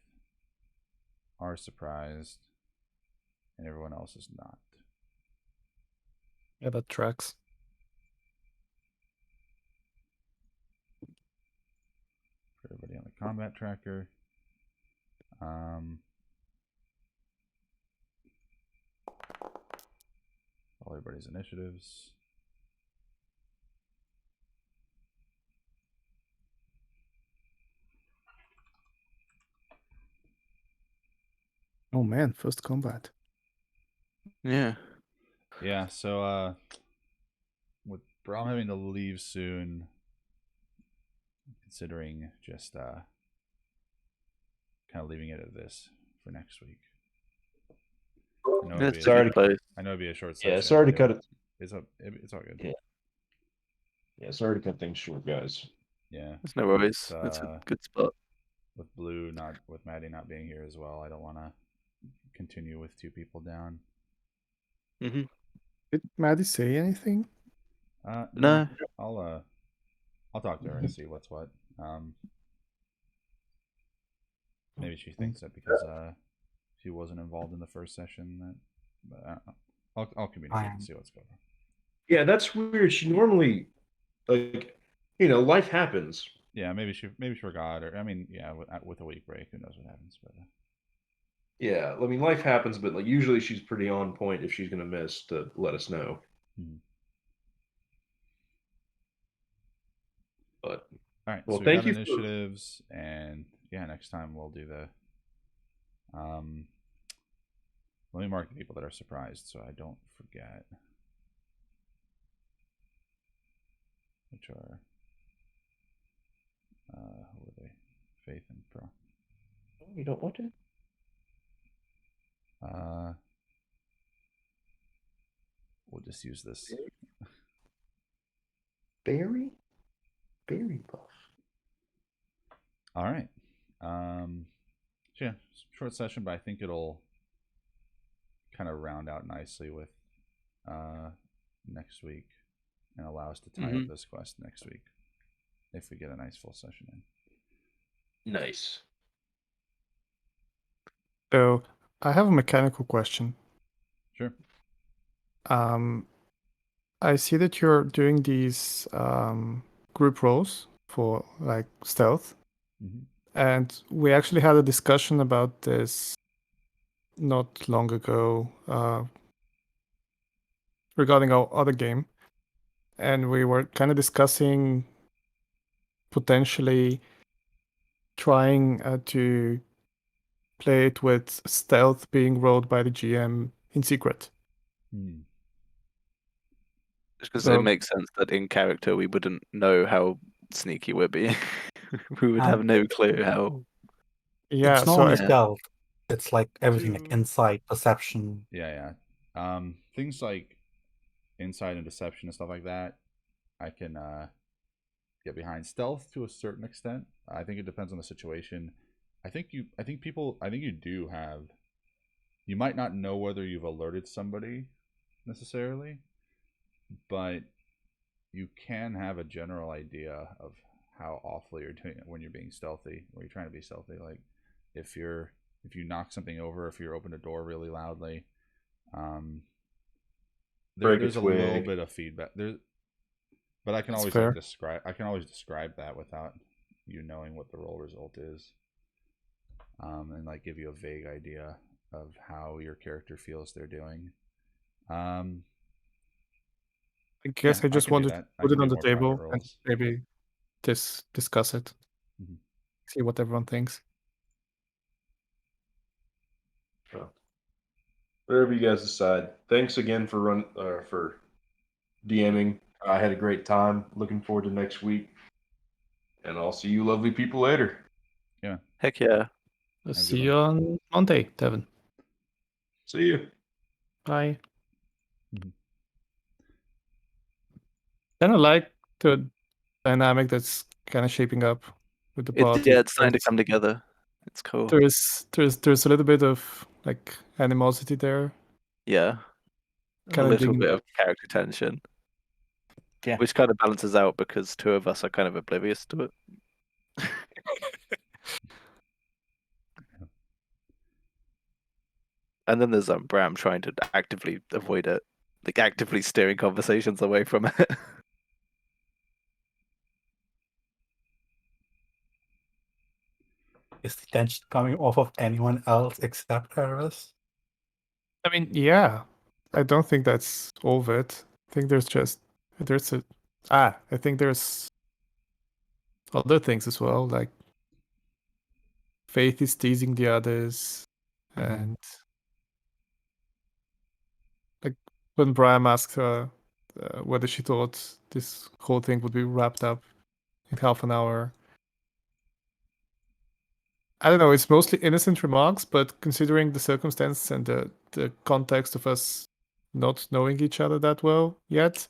are surprised, and everyone else is not. Yeah, that tracks. For everybody on the combat tracker. All everybody's initiatives. Oh man, first combat. Yeah. Yeah, so with Brahm having to leave soon, considering just kind of leaving it at this for next week. I know That's it'd pretty close. I know it'd be a short session. Yeah, sorry to but cut it. It's all good. Yeah. Yeah, sorry to cut things short, guys. Yeah. There's no worries. With, That's a good spot. with Blue with Maddie not being here as well, I don't want to continue with two people down. Mm-hmm. Did Maddie say anything? No. I'll talk to her and see what's what. Maybe she thinks that because she wasn't involved in the first session that, but I'll communicate and see what's going on. Yeah, that's weird. She normally, like, life happens. Yeah, maybe she forgot, or I mean, yeah, with a week break, who knows what happens, but. Yeah, I mean, life happens, but like usually she's pretty on point if she's gonna miss to let us know. But all right, well, so we thank got you initiatives, and yeah, next time we'll do the. Let me mark the people that are surprised so I don't forget. Which are who are they? Faith and Pro. You don't want to? We'll just use this. Berry buff. All right. So yeah, short session, but I think it'll kind of round out nicely with next week and allow us to tie up this quest next week if we get a nice full session in. Nice. So I have a mechanical question. Sure. I see that you're doing these group roles for like stealth, Mhm. and we actually had a discussion about this not long ago regarding our other game, and we were kind of discussing potentially trying to play it with stealth being rolled by the GM in secret. Hmm. Because So- it makes sense that in character we wouldn't know how sneaky we're being. We would have no clue how. Yeah, It's not so only I, stealth. It's like everything, like insight, perception. Yeah. Things like insight and deception and stuff like that, I can get behind. Stealth to a certain extent. I think it depends on the situation. I think you do have. You might not know whether you've alerted somebody necessarily, but you can have a general idea of how awfully you're doing it when you're being stealthy, when you're trying to be stealthy. Like if you knock something over, if you open a door really loudly, Break a there's a little twig. bit of feedback there, but I can That's always fair. describe that without you knowing what the roll result is, and like give you a vague idea of how your character feels they're doing. I guess Yeah, I just can do wanted to that. I put can it on do the more private table and rolls. maybe discuss it, Mhm. see what everyone thinks. Well, whatever you guys decide. Thanks again for DMing. I had a great time. Looking forward to next week. And I'll see you lovely people later. Heck yeah. I'll Have a see good you on Monday, Devin. See you. Bye. Mhm. Kind of like the dynamic that's kind of shaping up with the party. It's starting to come together. It's cool. There's a little bit of like animosity there. Yeah. A Kinda little digging bit that. of character tension. Yeah. Which kind of balances out because two of us are kind of oblivious to it. And then there's Bram trying to actively avoid it, like actively steering conversations away from it. Is the tension coming off of anyone else except Eris? I mean, yeah. I don't think that's all of it. I think I think there's other things as well, like Faith is teasing the others, and like when Bram asked her whether she thought this whole thing would be wrapped up in half an hour. I don't know, it's mostly innocent remarks, but considering the circumstance and the context of us not knowing each other that well yet,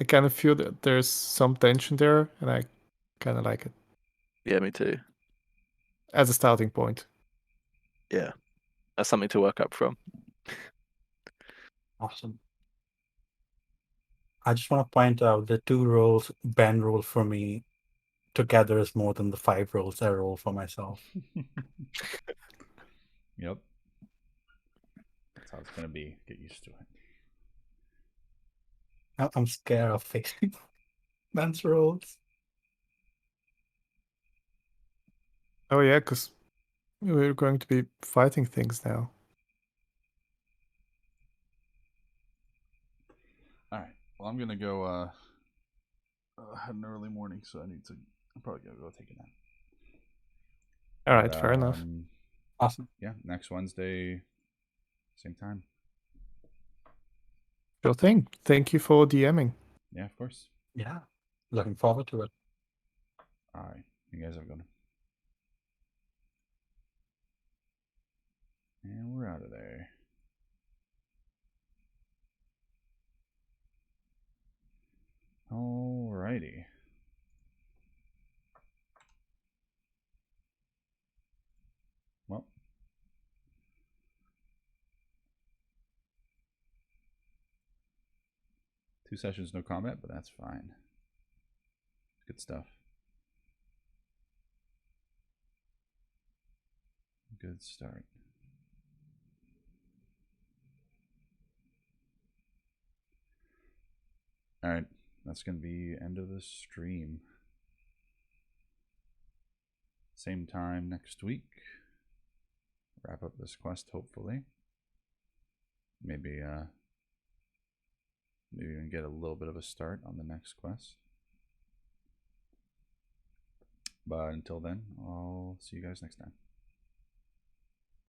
I kind of feel that there's some tension there, and I kind of like it Yeah, me too. as a starting point. Yeah. That's something to work up from. Awesome. I just want to point out the 2 rolls Ben rolled for me together is more than the 5 rolls I roll for myself. Yep. That's how it's gonna be. Get used to it. I'm scared of facing Ben's rolls. Oh yeah, because we're going to be fighting things now. All right. Well, I'm gonna go. Had an early morning, so I'm probably gonna go take a nap. All right, fair enough. Awesome. Yeah, next Wednesday, same time. Sure thing. Thank you for DMing. Yeah, of course. Yeah. Looking forward to it. All right. You guys have a good one. And we're out of there. 2 sessions, no combat, but that's fine. Good stuff. Good start. Alright, that's going to be end of the stream. Same time next week. Wrap up this quest, hopefully. Maybe even get a little bit of a start on the next quest. But until then, I'll see you guys next time.